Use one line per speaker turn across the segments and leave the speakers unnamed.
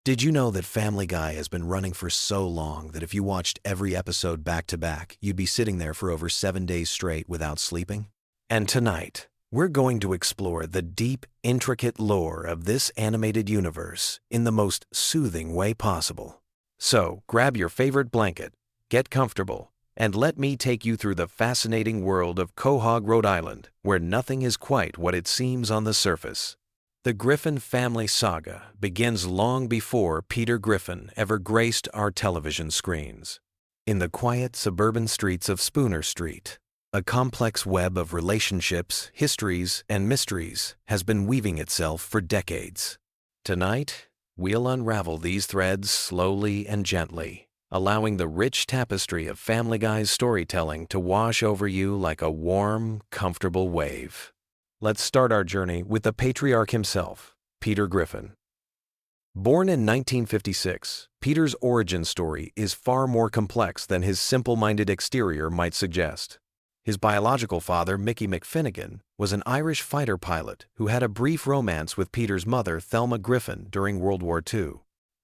Did you know that Family Guy has been running for so long that if you watched every episode back to back, you'd be sitting there for over 7 days straight without sleeping? And tonight, we're going to explore the deep, intricate lore of this animated universe in the most soothing way possible. So, grab your favorite blanket, get comfortable, and let me take you through the fascinating world of Quahog, Rhode Island, where nothing is quite what it seems on the surface. The Griffin family saga begins long before Peter Griffin ever graced our television screens. In the quiet suburban streets of Spooner Street, a complex web of relationships, histories, and mysteries has been weaving itself for decades. Tonight, we'll unravel these threads slowly and gently, allowing the rich tapestry of Family Guy's storytelling to wash over you like a warm, comfortable wave. Let's start our journey with the patriarch himself, Peter Griffin. Born in 1956, Peter's origin story is far more complex than his simple-minded exterior might suggest. His biological father, Mickey McFinnigan, was an Irish fighter pilot who had a brief romance with Peter's mother, Thelma Griffin, during World War II.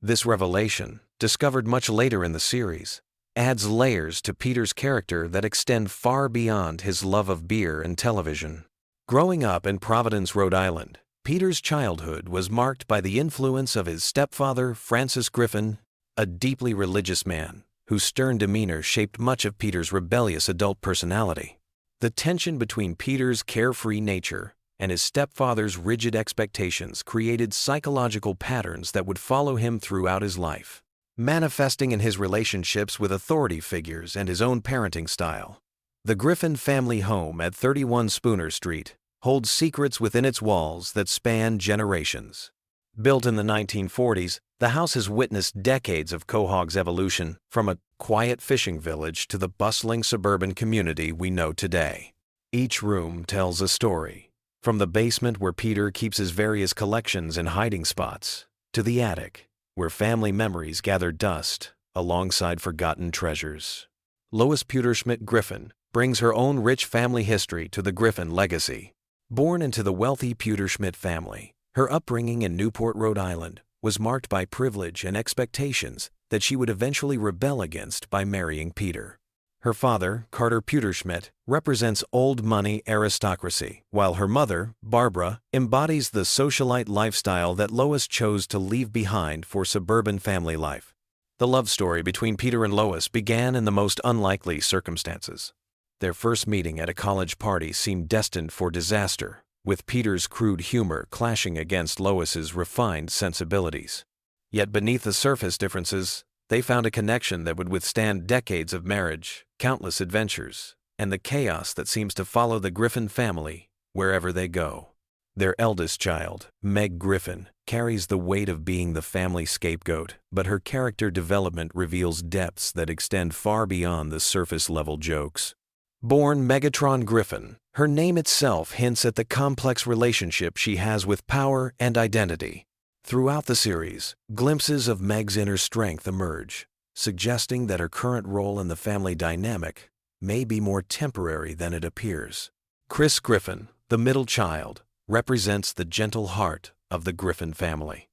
This revelation, discovered much later in the series, adds layers to Peter's character that extend far beyond his love of beer and television. Growing up in Providence, Rhode Island, Peter's childhood was marked by the influence of his stepfather, Francis Griffin, a deeply religious man whose stern demeanor shaped much of Peter's rebellious adult personality. The tension between Peter's carefree nature and his stepfather's rigid expectations created psychological patterns that would follow him throughout his life, manifesting in his relationships with authority figures and his own parenting style. The Griffin family home at 31 Spooner Street holds secrets within its walls that span generations. Built in the 1940s, the house has witnessed decades of Quahog's evolution from a quiet fishing village to the bustling suburban community we know today. Each room tells a story, from the basement where Peter keeps his various collections and hiding spots, to the attic, where family memories gather dust alongside forgotten treasures. Lois Pewterschmidt Griffin brings her own rich family history to the Griffin legacy. Born into the wealthy Pewterschmidt family, her upbringing in Newport, Rhode Island, was marked by privilege and expectations that she would eventually rebel against by marrying Peter. Her father, Carter Pewterschmidt, represents old money aristocracy, while her mother, Barbara, embodies the socialite lifestyle that Lois chose to leave behind for suburban family life. The love story between Peter and Lois began in the most unlikely circumstances. Their first meeting at a college party seemed destined for disaster, with Peter's crude humor clashing against Lois's refined sensibilities. Yet beneath the surface differences, they found a connection that would withstand decades of marriage, countless adventures, and the chaos that seems to follow the Griffin family wherever they go. Their eldest child, Meg Griffin, carries the weight of being the family scapegoat, but her character development reveals depths that extend far beyond the surface-level jokes. Born Megatron Griffin, her name itself hints at the complex relationship she has with power and identity. Throughout the series, glimpses of Meg's inner strength emerge, suggesting that her current role in the family dynamic may be more temporary than it appears. Chris Griffin, the middle child, represents the gentle heart of the Griffin family.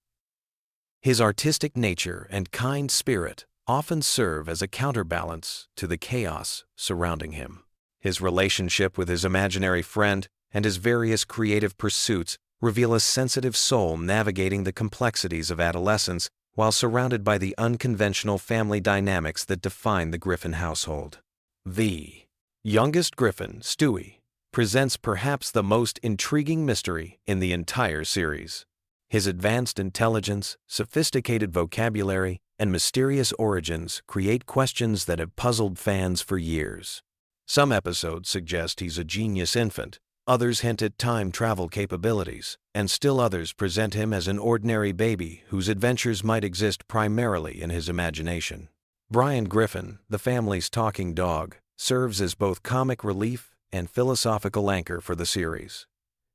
His artistic nature and kind spirit often serve as a counterbalance to the chaos surrounding him. His relationship with his imaginary friend and his various creative pursuits reveal a sensitive soul navigating the complexities of adolescence while surrounded by the unconventional family dynamics that define the Griffin household. The youngest Griffin, Stewie, presents perhaps the most intriguing mystery in the entire series. His advanced intelligence, sophisticated vocabulary, and mysterious origins create questions that have puzzled fans for years. Some episodes suggest he's a genius infant, others hint at time travel capabilities, and still others present him as an ordinary baby whose adventures might exist primarily in his imagination. Brian Griffin, the family's talking dog, serves as both comic relief and philosophical anchor for the series.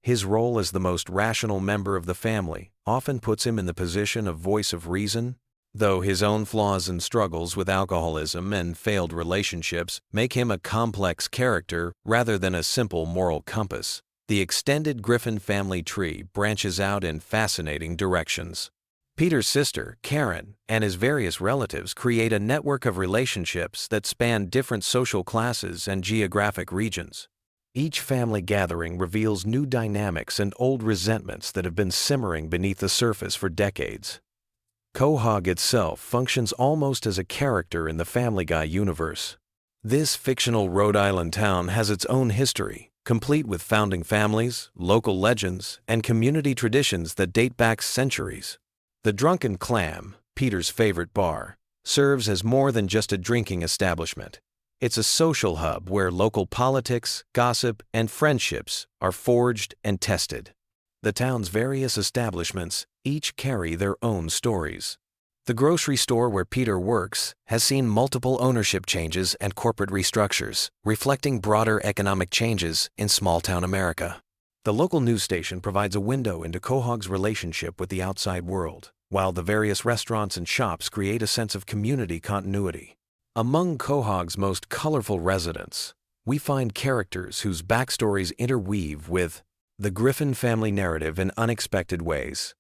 His role as the most rational member of the family often puts him in the position of voice of reason, though his own flaws and struggles with alcoholism and failed relationships make him a complex character rather than a simple moral compass. The extended Griffin family tree branches out in fascinating directions. Peter's sister, Karen, and his various relatives create a network of relationships that span different social classes and geographic regions. Each family gathering reveals new dynamics and old resentments that have been simmering beneath the surface for decades. Quahog itself functions almost as a character in the Family Guy universe. This fictional Rhode Island town has its own history, complete with founding families, local legends, and community traditions that date back centuries. The Drunken Clam, Peter's favorite bar, serves as more than just a drinking establishment. It's a social hub where local politics, gossip, and friendships are forged and tested. The town's various establishments each carry their own stories. The grocery store where Peter works has seen multiple ownership changes and corporate restructures, reflecting broader economic changes in small-town America. The local news station provides a window into Quahog's relationship with the outside world, while the various restaurants and shops create a sense of community continuity. Among Quahog's most colorful residents, we find characters whose backstories interweave with the Griffin family narrative in unexpected ways.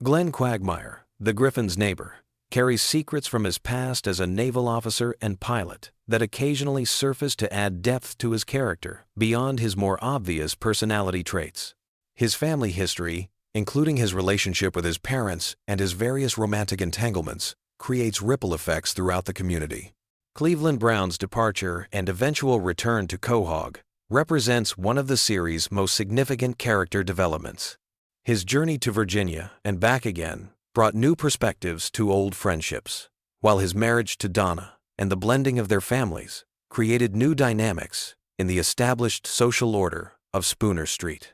Glenn Quagmire, the Griffin's neighbor, carries secrets from his past as a naval officer and pilot that occasionally surface to add depth to his character beyond his more obvious personality traits. His family history, including his relationship with his parents and his various romantic entanglements, creates ripple effects throughout the community. Cleveland Brown's departure and eventual return to Quahog represents one of the series' most significant character developments. His journey to Virginia and back again brought new perspectives to old friendships, while his marriage to Donna and the blending of their families created new dynamics in the established social order of Spooner Street.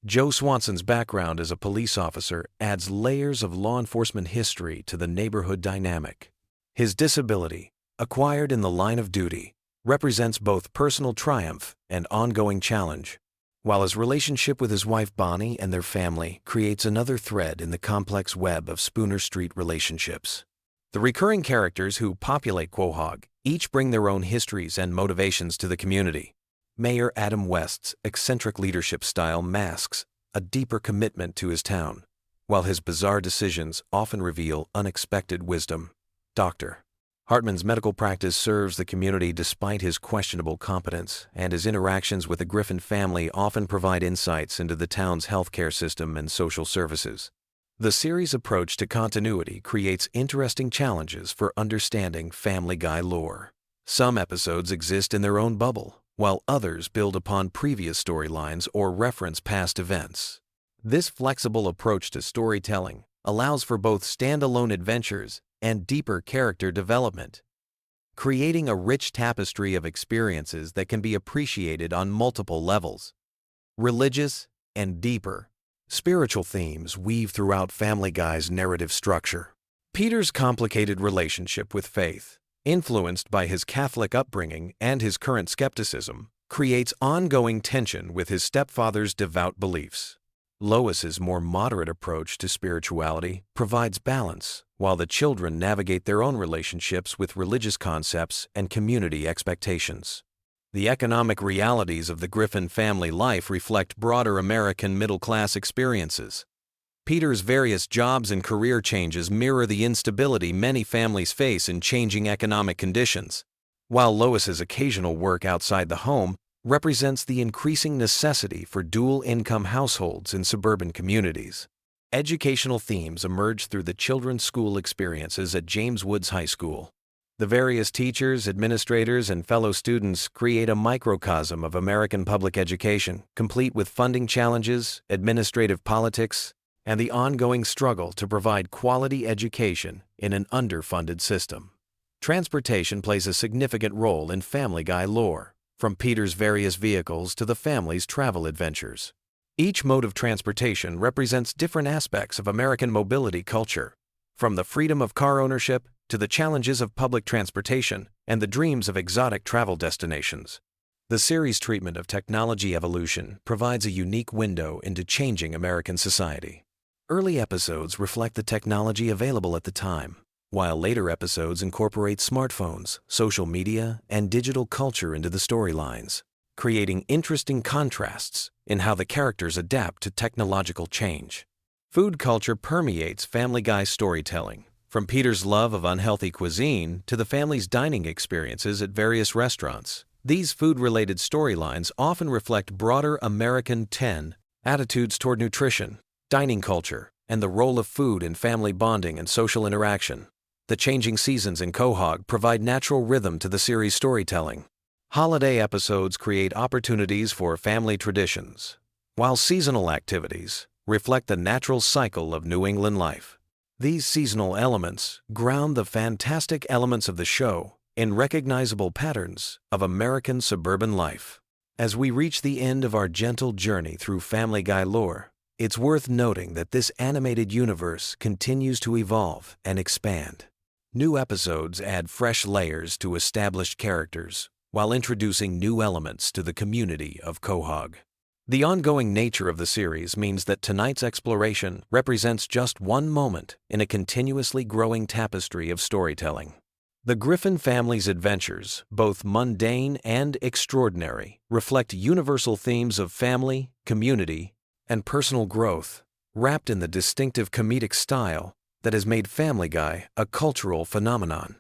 Joe Swanson's background as a police officer adds layers of law enforcement history to the neighborhood dynamic. His disability, acquired in the line of duty, represents both personal triumph and ongoing challenge, while his relationship with his wife Bonnie and their family creates another thread in the complex web of Spooner Street relationships. The recurring characters who populate Quahog each bring their own histories and motivations to the community. Mayor Adam West's eccentric leadership style masks a deeper commitment to his town, while his bizarre decisions often reveal unexpected wisdom. Dr. Hartman's medical practice serves the community despite his questionable competence, and his interactions with the Griffin family often provide insights into the town's healthcare system and social services. The series' approach to continuity creates interesting challenges for understanding Family Guy lore. Some episodes exist in their own bubble, while others build upon previous storylines or reference past events. This flexible approach to storytelling allows for both standalone adventures and deeper character development, creating a rich tapestry of experiences that can be appreciated on multiple levels. Religious and deeper, spiritual themes weave throughout Family Guy's narrative structure. Peter's complicated relationship with faith, influenced by his Catholic upbringing and his current skepticism, creates ongoing tension with his stepfather's devout beliefs. Lois's more moderate approach to spirituality provides balance, while the children navigate their own relationships with religious concepts and community expectations. The economic realities of the Griffin family life reflect broader American middle-class experiences. Peter's various jobs and career changes mirror the instability many families face in changing economic conditions, while Lois's occasional work outside the home represents the increasing necessity for dual-income households in suburban communities. Educational themes emerge through the children's school experiences at James Woods High School. The various teachers, administrators, and fellow students create a microcosm of American public education, complete with funding challenges, administrative politics, and the ongoing struggle to provide quality education in an underfunded system. Transportation plays a significant role in Family Guy lore, from Peter's various vehicles to the family's travel adventures. Each mode of transportation represents different aspects of American mobility culture, from the freedom of car ownership to the challenges of public transportation and the dreams of exotic travel destinations. The series' treatment of technology evolution provides a unique window into changing American society. Early episodes reflect the technology available at the time, while later episodes incorporate smartphones, social media, and digital culture into the storylines, creating interesting contrasts in how the characters adapt to technological change. Food culture permeates Family Guy storytelling, from Peter's love of unhealthy cuisine to the family's dining experiences at various restaurants. These food-related storylines often reflect broader American attitudes toward nutrition, dining culture, and the role of food in family bonding and social interaction. The changing seasons in Quahog provide natural rhythm to the series' storytelling. Holiday episodes create opportunities for family traditions, while seasonal activities reflect the natural cycle of New England life. These seasonal elements ground the fantastic elements of the show in recognizable patterns of American suburban life. As we reach the end of our gentle journey through Family Guy lore, it's worth noting that this animated universe continues to evolve and expand. New episodes add fresh layers to established characters, while introducing new elements to the community of Quahog. The ongoing nature of the series means that tonight's exploration represents just one moment in a continuously growing tapestry of storytelling. The Griffin family's adventures, both mundane and extraordinary, reflect universal themes of family, community, and personal growth, wrapped in the distinctive comedic style that has made Family Guy a cultural phenomenon.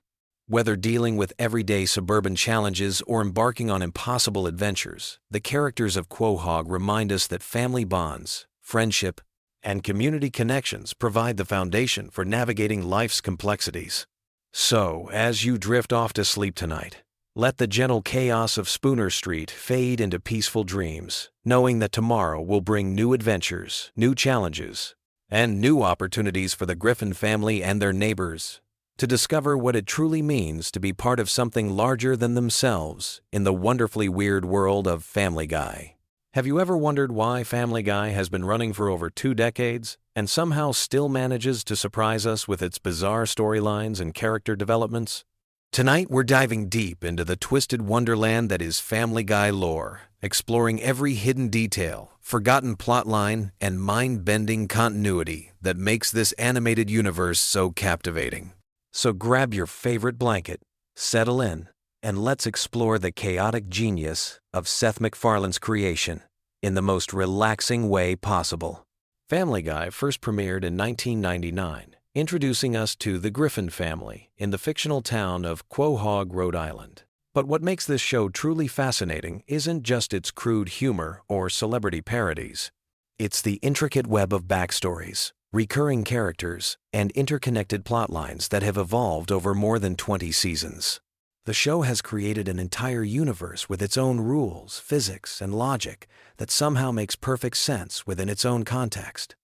Whether dealing with everyday suburban challenges or embarking on impossible adventures, the characters of Quahog remind us that family bonds, friendship, and community connections provide the foundation for navigating life's complexities. So, as you drift off to sleep tonight, let the gentle chaos of Spooner Street fade into peaceful dreams, knowing that tomorrow will bring new adventures, new challenges, and new opportunities for the Griffin family and their neighbors to discover what it truly means to be part of something larger than themselves in the wonderfully weird world of Family Guy. Have you ever wondered why Family Guy has been running for over 2 decades and somehow still manages to surprise us with its bizarre storylines and character developments? Tonight we're diving deep into the twisted wonderland that is Family Guy lore, exploring every hidden detail, forgotten plotline, and mind-bending continuity that makes this animated universe so captivating. So grab your favorite blanket, settle in, and let's explore the chaotic genius of Seth MacFarlane's creation in the most relaxing way possible. Family Guy first premiered in 1999, introducing us to the Griffin family in the fictional town of Quahog, Rhode Island. But what makes this show truly fascinating isn't just its crude humor or celebrity parodies. It's the intricate web of backstories, recurring characters, and interconnected plotlines that have evolved over more than 20 seasons. The show has created an entire universe with its own rules, physics, and logic that somehow makes perfect sense within its own context.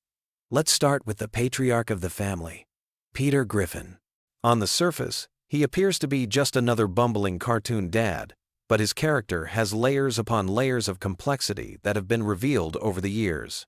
Let's start with the patriarch of the family, Peter Griffin. On the surface, he appears to be just another bumbling cartoon dad, but his character has layers upon layers of complexity that have been revealed over the years.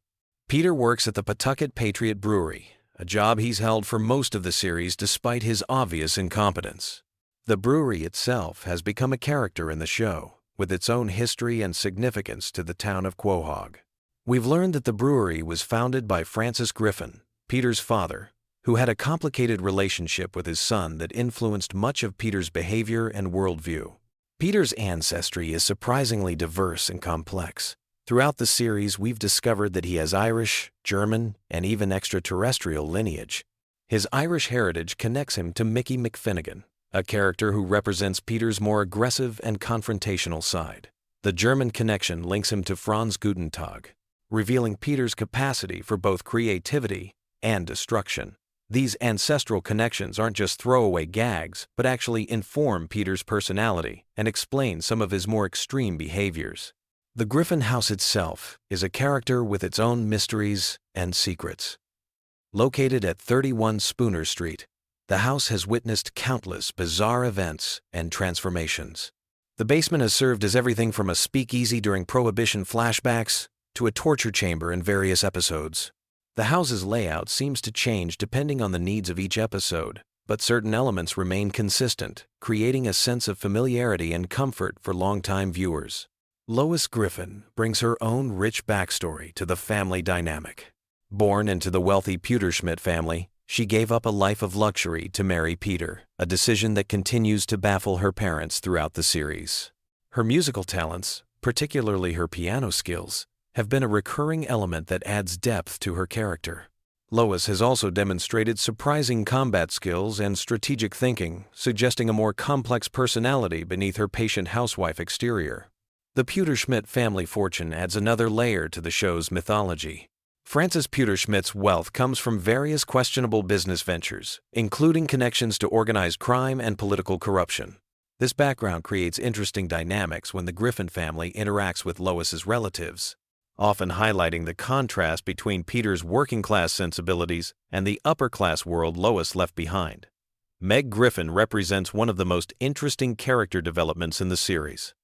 Peter works at the Pawtucket Patriot Brewery, a job he's held for most of the series despite his obvious incompetence. The brewery itself has become a character in the show, with its own history and significance to the town of Quahog. We've learned that the brewery was founded by Francis Griffin, Peter's father, who had a complicated relationship with his son that influenced much of Peter's behavior and worldview. Peter's ancestry is surprisingly diverse and complex. Throughout the series, we've discovered that he has Irish, German, and even extraterrestrial lineage. His Irish heritage connects him to Mickey McFinnigan, a character who represents Peter's more aggressive and confrontational side. The German connection links him to Franz Gutentag, revealing Peter's capacity for both creativity and destruction. These ancestral connections aren't just throwaway gags, but actually inform Peter's personality and explain some of his more extreme behaviors. The Griffin house itself is a character with its own mysteries and secrets. Located at 31 Spooner Street, the house has witnessed countless bizarre events and transformations. The basement has served as everything from a speakeasy during Prohibition flashbacks to a torture chamber in various episodes. The house's layout seems to change depending on the needs of each episode, but certain elements remain consistent, creating a sense of familiarity and comfort for longtime viewers. Lois Griffin brings her own rich backstory to the family dynamic. Born into the wealthy Pewterschmidt family, she gave up a life of luxury to marry Peter, a decision that continues to baffle her parents throughout the series. Her musical talents, particularly her piano skills, have been a recurring element that adds depth to her character. Lois has also demonstrated surprising combat skills and strategic thinking, suggesting a more complex personality beneath her patient housewife exterior. The Pewter-Schmidt family fortune adds another layer to the show's mythology. Francis Pewter-Schmidt's wealth comes from various questionable business ventures, including connections to organized crime and political corruption. This background creates interesting dynamics when the Griffin family interacts with Lois's relatives, often highlighting the contrast between Peter's working-class sensibilities and the upper-class world Lois left behind. Meg Griffin represents one of the most interesting character developments in the series.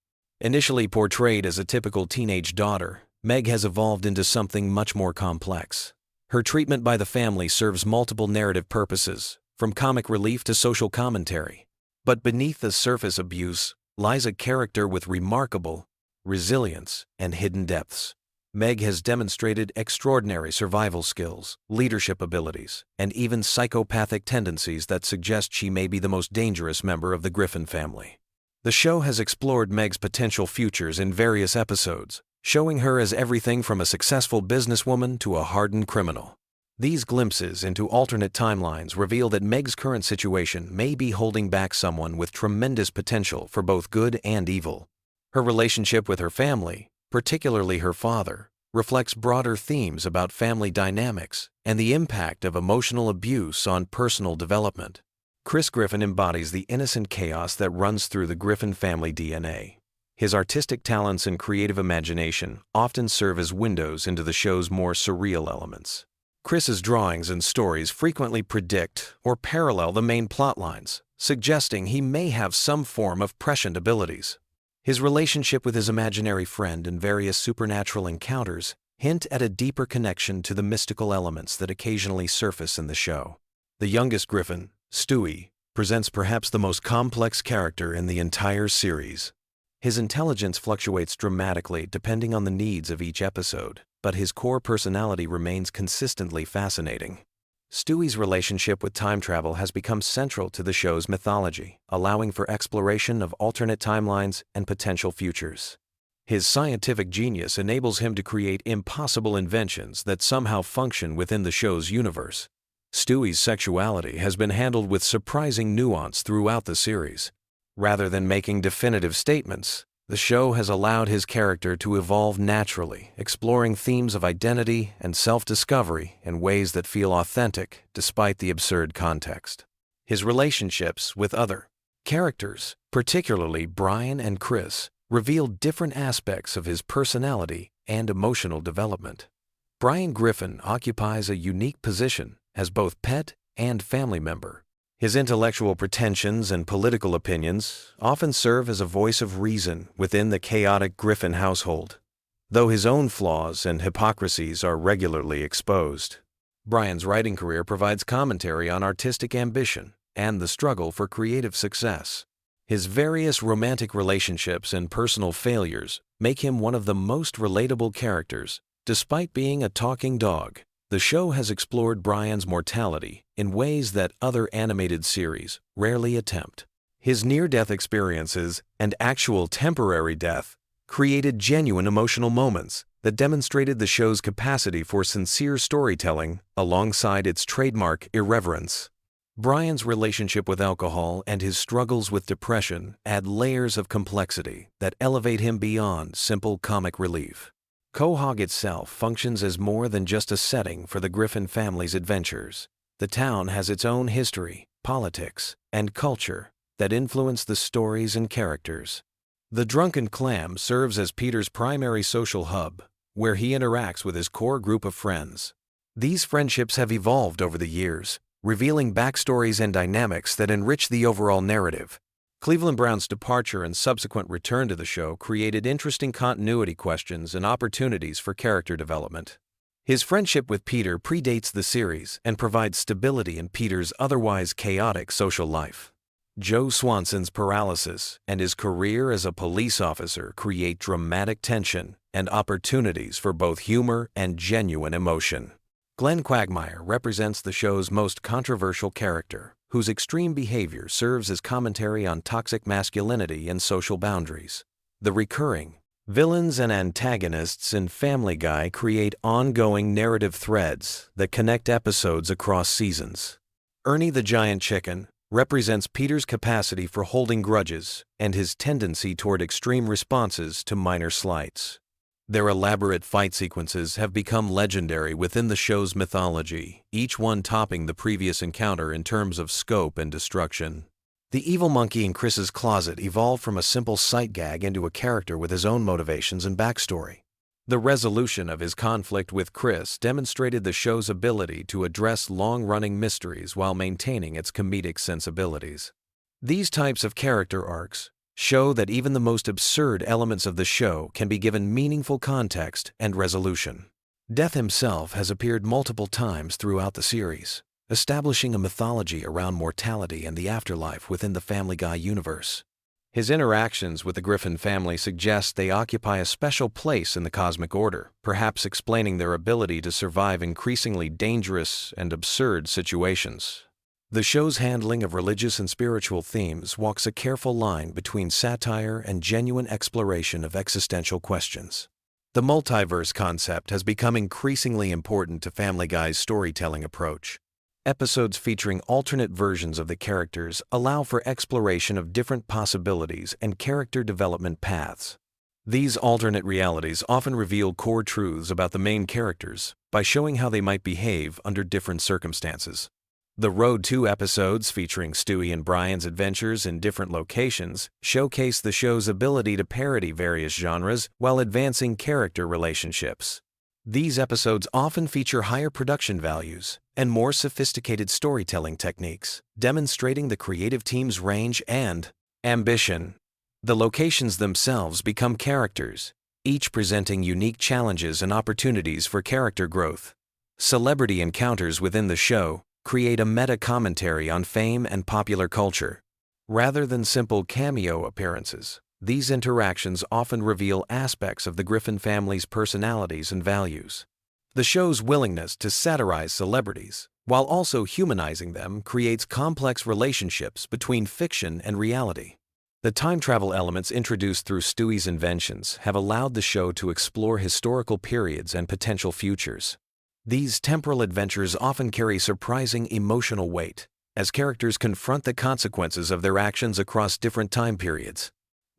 Initially portrayed as a typical teenage daughter, Meg has evolved into something much more complex. Her treatment by the family serves multiple narrative purposes, from comic relief to social commentary. But beneath the surface abuse lies a character with remarkable resilience and hidden depths. Meg has demonstrated extraordinary survival skills, leadership abilities, and even psychopathic tendencies that suggest she may be the most dangerous member of the Griffin family. The show has explored Meg's potential futures in various episodes, showing her as everything from a successful businesswoman to a hardened criminal. These glimpses into alternate timelines reveal that Meg's current situation may be holding back someone with tremendous potential for both good and evil. Her relationship with her family, particularly her father, reflects broader themes about family dynamics and the impact of emotional abuse on personal development. Chris Griffin embodies the innocent chaos that runs through the Griffin family DNA. His artistic talents and creative imagination often serve as windows into the show's more surreal elements. Chris's drawings and stories frequently predict or parallel the main plotlines, suggesting he may have some form of prescient abilities. His relationship with his imaginary friend and various supernatural encounters hint at a deeper connection to the mystical elements that occasionally surface in the show. The youngest Griffin, Stewie, presents perhaps the most complex character in the entire series. His intelligence fluctuates dramatically depending on the needs of each episode, but his core personality remains consistently fascinating. Stewie's relationship with time travel has become central to the show's mythology, allowing for exploration of alternate timelines and potential futures. His scientific genius enables him to create impossible inventions that somehow function within the show's universe. Stewie's sexuality has been handled with surprising nuance throughout the series. Rather than making definitive statements, the show has allowed his character to evolve naturally, exploring themes of identity and self-discovery in ways that feel authentic despite the absurd context. His relationships with other characters, particularly Brian and Chris, reveal different aspects of his personality and emotional development. Brian Griffin occupies a unique position as both pet and family member. His intellectual pretensions and political opinions often serve as a voice of reason within the chaotic Griffin household, though his own flaws and hypocrisies are regularly exposed. Brian's writing career provides commentary on artistic ambition and the struggle for creative success. His various romantic relationships and personal failures make him one of the most relatable characters, despite being a talking dog. The show has explored Brian's mortality in ways that other animated series rarely attempt. His near-death experiences and actual temporary death created genuine emotional moments that demonstrated the show's capacity for sincere storytelling alongside its trademark irreverence. Brian's relationship with alcohol and his struggles with depression add layers of complexity that elevate him beyond simple comic relief. Quahog itself functions as more than just a setting for the Griffin family's adventures. The town has its own history, politics, and culture that influence the stories and characters. The Drunken Clam serves as Peter's primary social hub, where he interacts with his core group of friends. These friendships have evolved over the years, revealing backstories and dynamics that enrich the overall narrative. Cleveland Brown's departure and subsequent return to the show created interesting continuity questions and opportunities for character development. His friendship with Peter predates the series and provides stability in Peter's otherwise chaotic social life. Joe Swanson's paralysis and his career as a police officer create dramatic tension and opportunities for both humor and genuine emotion. Glenn Quagmire represents the show's most controversial character, whose extreme behavior serves as commentary on toxic masculinity and social boundaries. The recurring, Villains and antagonists in Family Guy create ongoing narrative threads that connect episodes across seasons. Ernie the Giant Chicken represents Peter's capacity for holding grudges and his tendency toward extreme responses to minor slights. Their elaborate fight sequences have become legendary within the show's mythology, each one topping the previous encounter in terms of scope and destruction. The evil monkey in Chris's closet evolved from a simple sight gag into a character with his own motivations and backstory. The resolution of his conflict with Chris demonstrated the show's ability to address long-running mysteries while maintaining its comedic sensibilities. These types of character arcs show that even the most absurd elements of the show can be given meaningful context and resolution. Death himself has appeared multiple times throughout the series, establishing a mythology around mortality and the afterlife within the Family Guy universe. His interactions with the Griffin family suggest they occupy a special place in the cosmic order, perhaps explaining their ability to survive increasingly dangerous and absurd situations. The show's handling of religious and spiritual themes walks a careful line between satire and genuine exploration of existential questions. The multiverse concept has become increasingly important to Family Guy's storytelling approach. Episodes featuring alternate versions of the characters allow for exploration of different possibilities and character development paths. These alternate realities often reveal core truths about the main characters by showing how they might behave under different circumstances. The Road 2 episodes featuring Stewie and Brian's adventures in different locations showcase the show's ability to parody various genres while advancing character relationships. These episodes often feature higher production values and more sophisticated storytelling techniques, demonstrating the creative team's range and ambition. The locations themselves become characters, each presenting unique challenges and opportunities for character growth. Celebrity encounters within the show create a meta-commentary on fame and popular culture. Rather than simple cameo appearances, these interactions often reveal aspects of the Griffin family's personalities and values. The show's willingness to satirize celebrities, while also humanizing them, creates complex relationships between fiction and reality. The time travel elements introduced through Stewie's inventions have allowed the show to explore historical periods and potential futures. These temporal adventures often carry surprising emotional weight, as characters confront the consequences of their actions across different time periods.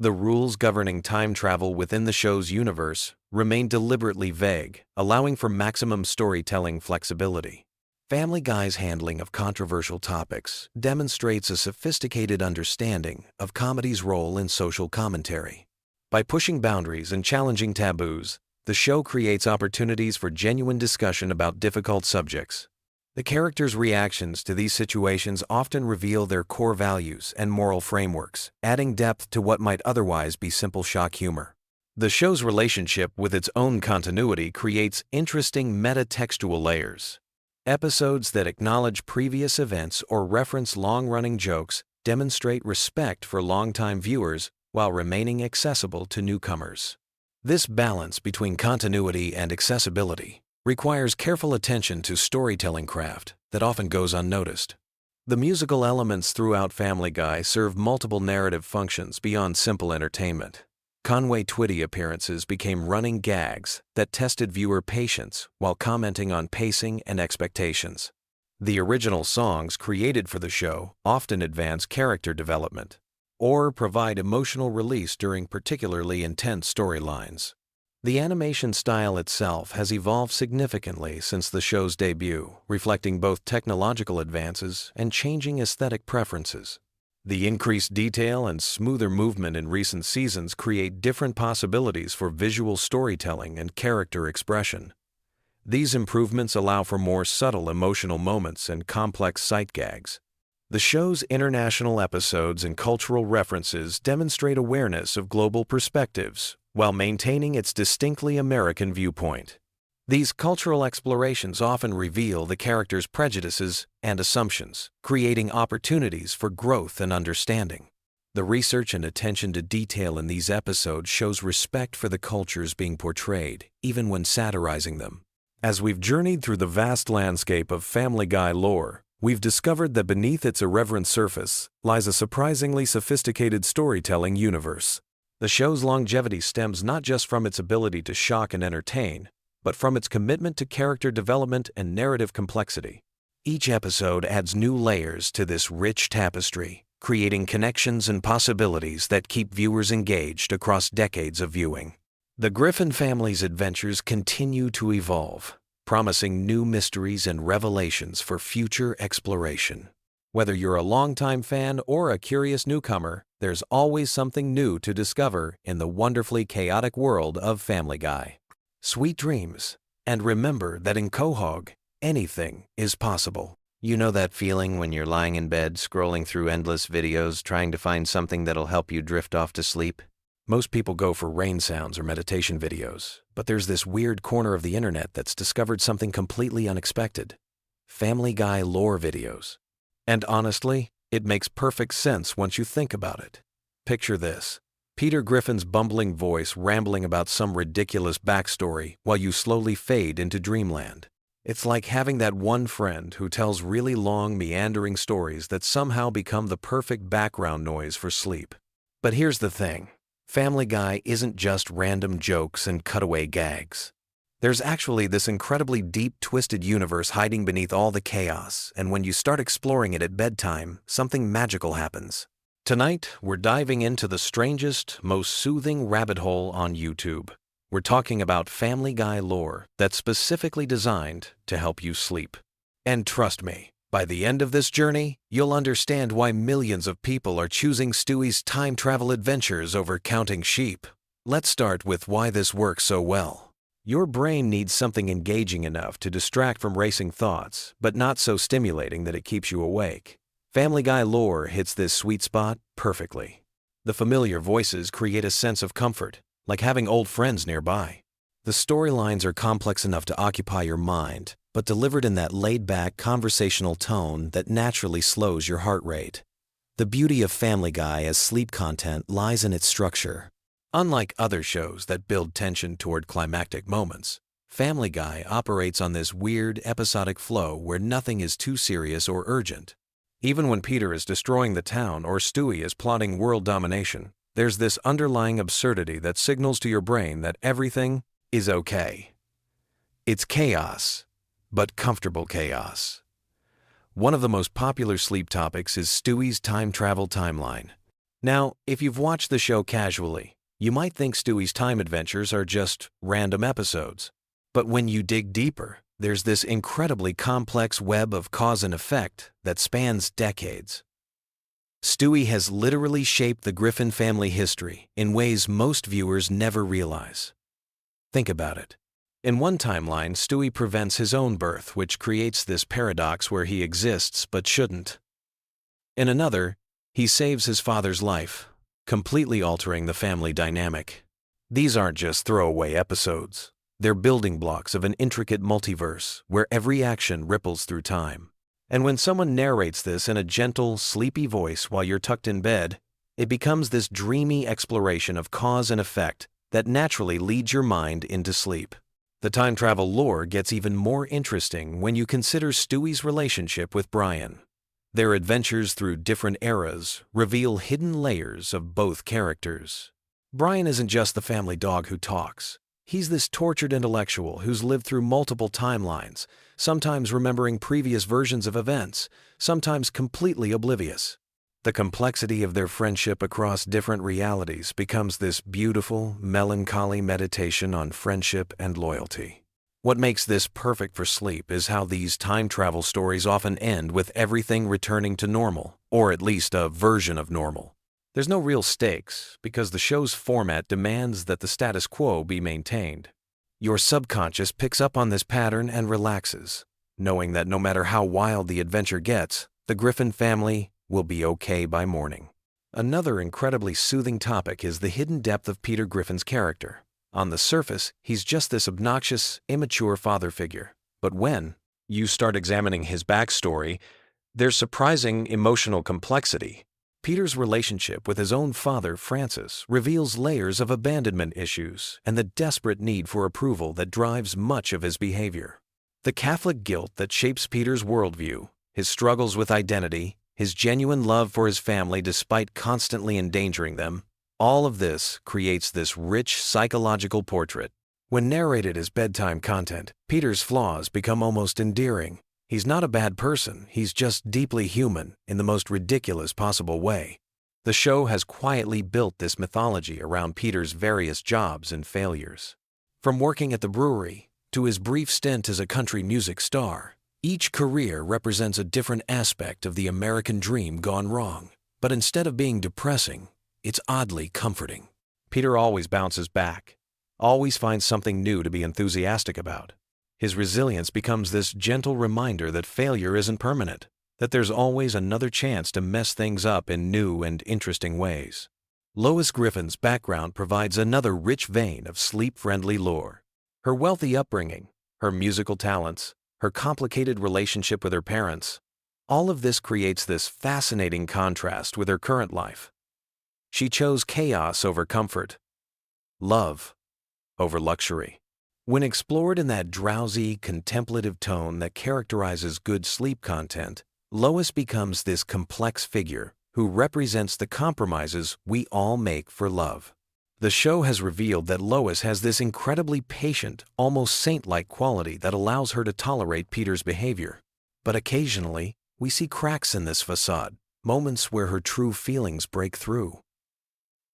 The rules governing time travel within the show's universe remain deliberately vague, allowing for maximum storytelling flexibility. Family Guy's handling of controversial topics demonstrates a sophisticated understanding of comedy's role in social commentary. By pushing boundaries and challenging taboos, the show creates opportunities for genuine discussion about difficult subjects. The characters' reactions to these situations often reveal their core values and moral frameworks, adding depth to what might otherwise be simple shock humor. The show's relationship with its own continuity creates interesting meta-textual layers. Episodes that acknowledge previous events or reference long-running jokes demonstrate respect for longtime viewers while remaining accessible to newcomers. This balance between continuity and accessibility requires careful attention to storytelling craft that often goes unnoticed. The musical elements throughout Family Guy serve multiple narrative functions beyond simple entertainment. Conway Twitty appearances became running gags that tested viewer patience while commenting on pacing and expectations. The original songs created for the show often advance character development or provide emotional release during particularly intense storylines. The animation style itself has evolved significantly since the show's debut, reflecting both technological advances and changing aesthetic preferences. The increased detail and smoother movement in recent seasons create different possibilities for visual storytelling and character expression. These improvements allow for more subtle emotional moments and complex sight gags. The show's international episodes and cultural references demonstrate awareness of global perspectives while maintaining its distinctly American viewpoint. These cultural explorations often reveal the characters' prejudices and assumptions, creating opportunities for growth and understanding. The research and attention to detail in these episodes shows respect for the cultures being portrayed, even when satirizing them. As we've journeyed through the vast landscape of Family Guy lore, we've discovered that beneath its irreverent surface lies a surprisingly sophisticated storytelling universe. The show's longevity stems not just from its ability to shock and entertain, but from its commitment to character development and narrative complexity. Each episode adds new layers to this rich tapestry, creating connections and possibilities that keep viewers engaged across decades of viewing. The Griffin family's adventures continue to evolve, promising new mysteries and revelations for future exploration. Whether you're a longtime fan or a curious newcomer, there's always something new to discover in the wonderfully chaotic world of Family Guy. Sweet dreams, and remember that in Quahog, anything is possible. You know that feeling when you're lying in bed scrolling through endless videos trying to find something that'll help you drift off to sleep? Most people go for rain sounds or meditation videos, but there's this weird corner of the internet that's discovered something completely unexpected: Family Guy lore videos. And honestly, it makes perfect sense once you think about it. Picture this: Peter Griffin's bumbling voice rambling about some ridiculous backstory while you slowly fade into dreamland. It's like having that one friend who tells really long, meandering stories that somehow become the perfect background noise for sleep. But here's the thing: Family Guy isn't just random jokes and cutaway gags. There's actually this incredibly deep, twisted universe hiding beneath all the chaos, and when you start exploring it at bedtime, something magical happens. Tonight, we're diving into the strangest, most soothing rabbit hole on YouTube. We're talking about Family Guy lore that's specifically designed to help you sleep. And trust me, by the end of this journey, you'll understand why millions of people are choosing Stewie's time travel adventures over counting sheep. Let's start with why this works so well. Your brain needs something engaging enough to distract from racing thoughts, but not so stimulating that it keeps you awake. Family Guy lore hits this sweet spot perfectly. The familiar voices create a sense of comfort, like having old friends nearby. The storylines are complex enough to occupy your mind, but delivered in that laid-back, conversational tone that naturally slows your heart rate. The beauty of Family Guy as sleep content lies in its structure. Unlike other shows that build tension toward climactic moments, Family Guy operates on this weird, episodic flow where nothing is too serious or urgent. Even when Peter is destroying the town or Stewie is plotting world domination, there's this underlying absurdity that signals to your brain that everything is okay. It's chaos, but comfortable chaos. One of the most popular sleep topics is Stewie's time travel timeline. Now, if you've watched the show casually, you might think Stewie's time adventures are just random episodes. But when you dig deeper, there's this incredibly complex web of cause and effect that spans decades. Stewie has literally shaped the Griffin family history in ways most viewers never realize. Think about it. In one timeline, Stewie prevents his own birth, which creates this paradox where he exists but shouldn't. In another, he saves his father's life, completely altering the family dynamic. These aren't just throwaway episodes. They're building blocks of an intricate multiverse where every action ripples through time. And when someone narrates this in a gentle, sleepy voice while you're tucked in bed, it becomes this dreamy exploration of cause and effect that naturally leads your mind into sleep. The time travel lore gets even more interesting when you consider Stewie's relationship with Brian. Their adventures through different eras reveal hidden layers of both characters. Brian isn't just the family dog who talks. He's this tortured intellectual who's lived through multiple timelines, sometimes remembering previous versions of events, sometimes completely oblivious. The complexity of their friendship across different realities becomes this beautiful, melancholy meditation on friendship and loyalty. What makes this perfect for sleep is how these time travel stories often end with everything returning to normal, or at least a version of normal. There's no real stakes because the show's format demands that the status quo be maintained. Your subconscious picks up on this pattern and relaxes, knowing that no matter how wild the adventure gets, the Griffin family will be okay by morning. Another incredibly soothing topic is the hidden depth of Peter Griffin's character. On the surface, he's just this obnoxious, immature father figure. But when you start examining his backstory, there's surprising emotional complexity. Peter's relationship with his own father, Francis, reveals layers of abandonment issues and the desperate need for approval that drives much of his behavior. The Catholic guilt that shapes Peter's worldview, his struggles with identity, his genuine love for his family despite constantly endangering them, All of this creates this rich psychological portrait. When narrated as bedtime content, Peter's flaws become almost endearing. He's not a bad person, he's just deeply human in the most ridiculous possible way. The show has quietly built this mythology around Peter's various jobs and failures. From working at the brewery to his brief stint as a country music star, each career represents a different aspect of the American dream gone wrong. But instead of being depressing, it's oddly comforting. Peter always bounces back, always finds something new to be enthusiastic about. His resilience becomes this gentle reminder that failure isn't permanent, that there's always another chance to mess things up in new and interesting ways. Lois Griffin's background provides another rich vein of sleep-friendly lore. Her wealthy upbringing, her musical talents, her complicated relationship with her parents, all of this creates this fascinating contrast with her current life. She chose chaos over comfort, love over luxury. When explored in that drowsy, contemplative tone that characterizes good sleep content, Lois becomes this complex figure who represents the compromises we all make for love. The show has revealed that Lois has this incredibly patient, almost saint-like quality that allows her to tolerate Peter's behavior. But occasionally, we see cracks in this facade, moments where her true feelings break through.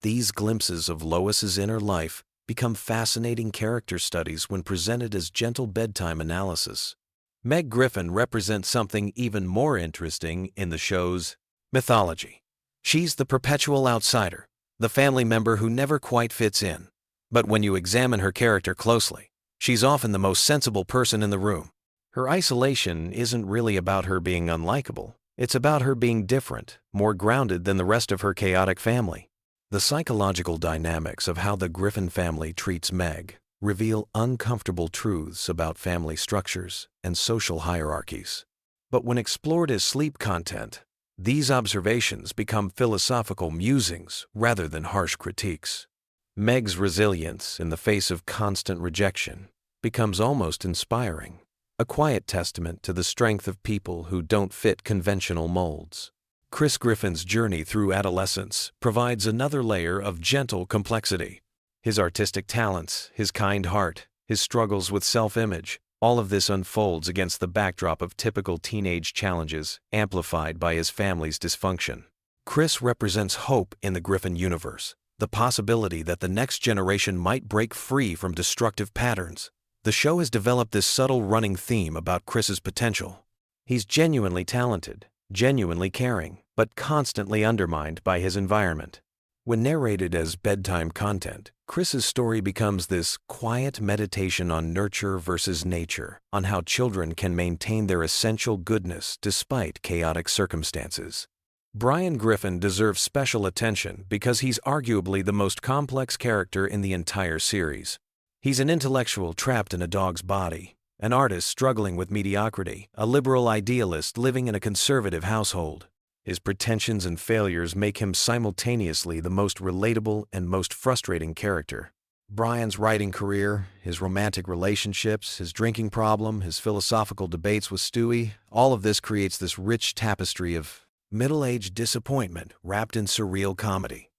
These glimpses of Lois's inner life become fascinating character studies when presented as gentle bedtime analysis. Meg Griffin represents something even more interesting in the show's mythology. She's the perpetual outsider, the family member who never quite fits in. But when you examine her character closely, she's often the most sensible person in the room. Her isolation isn't really about her being unlikable. It's about her being different, more grounded than the rest of her chaotic family. The psychological dynamics of how the Griffin family treats Meg reveal uncomfortable truths about family structures and social hierarchies. But when explored as sleep content, these observations become philosophical musings rather than harsh critiques. Meg's resilience in the face of constant rejection becomes almost inspiring, a quiet testament to the strength of people who don't fit conventional molds. Chris Griffin's journey through adolescence provides another layer of gentle complexity. His artistic talents, his kind heart, his struggles with self-image, all of this unfolds against the backdrop of typical teenage challenges, amplified by his family's dysfunction. Chris represents hope in the Griffin universe, the possibility that the next generation might break free from destructive patterns. The show has developed this subtle running theme about Chris's potential. He's genuinely talented, genuinely caring, but constantly undermined by his environment. When narrated as bedtime content, Chris's story becomes this quiet meditation on nurture versus nature, on how children can maintain their essential goodness despite chaotic circumstances. Brian Griffin deserves special attention because he's arguably the most complex character in the entire series. He's an intellectual trapped in a dog's body, an artist struggling with mediocrity, a liberal idealist living in a conservative household. His pretensions and failures make him simultaneously the most relatable and most frustrating character. Brian's writing career, his romantic relationships, his drinking problem, his philosophical debates with Stewie, all of this creates this rich tapestry of middle-aged disappointment wrapped in surreal comedy.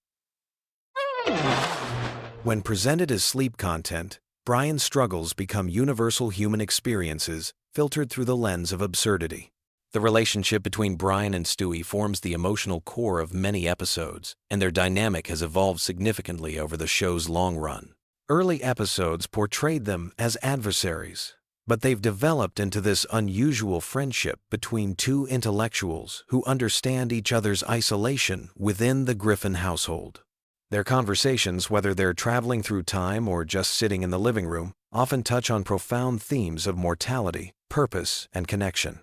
When presented as sleep content, Brian's struggles become universal human experiences filtered through the lens of absurdity. The relationship between Brian and Stewie forms the emotional core of many episodes, and their dynamic has evolved significantly over the show's long run. Early episodes portrayed them as adversaries, but they've developed into this unusual friendship between two intellectuals who understand each other's isolation within the Griffin household. Their conversations, whether they're traveling through time or just sitting in the living room, often touch on profound themes of mortality, purpose, and connection.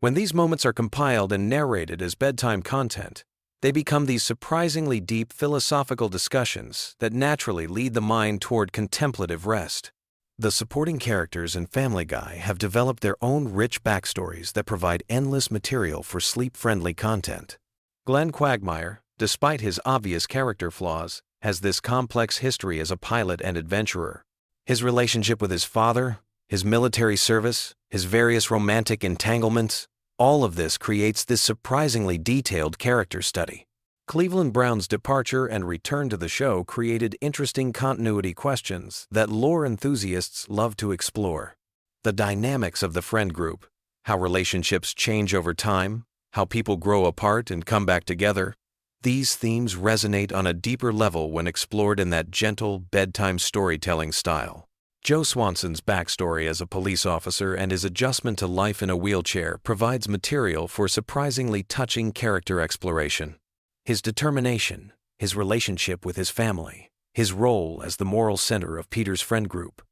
When these moments are compiled and narrated as bedtime content, they become these surprisingly deep philosophical discussions that naturally lead the mind toward contemplative rest. The supporting characters in Family Guy have developed their own rich backstories that provide endless material for sleep-friendly content. Glenn Quagmire, despite his obvious character flaws, has this complex history as a pilot and adventurer. His relationship with his father, his military service, his various romantic entanglements, all of this creates this surprisingly detailed character study. Cleveland Brown's departure and return to the show created interesting continuity questions that lore enthusiasts love to explore. The dynamics of the friend group, how relationships change over time, how people grow apart and come back together. These themes resonate on a deeper level when explored in that gentle, bedtime storytelling style. Joe Swanson's backstory as a police officer and his adjustment to life in a wheelchair provides material for surprisingly touching character exploration. His determination, his relationship with his family, his role as the moral center of Peter's friend group,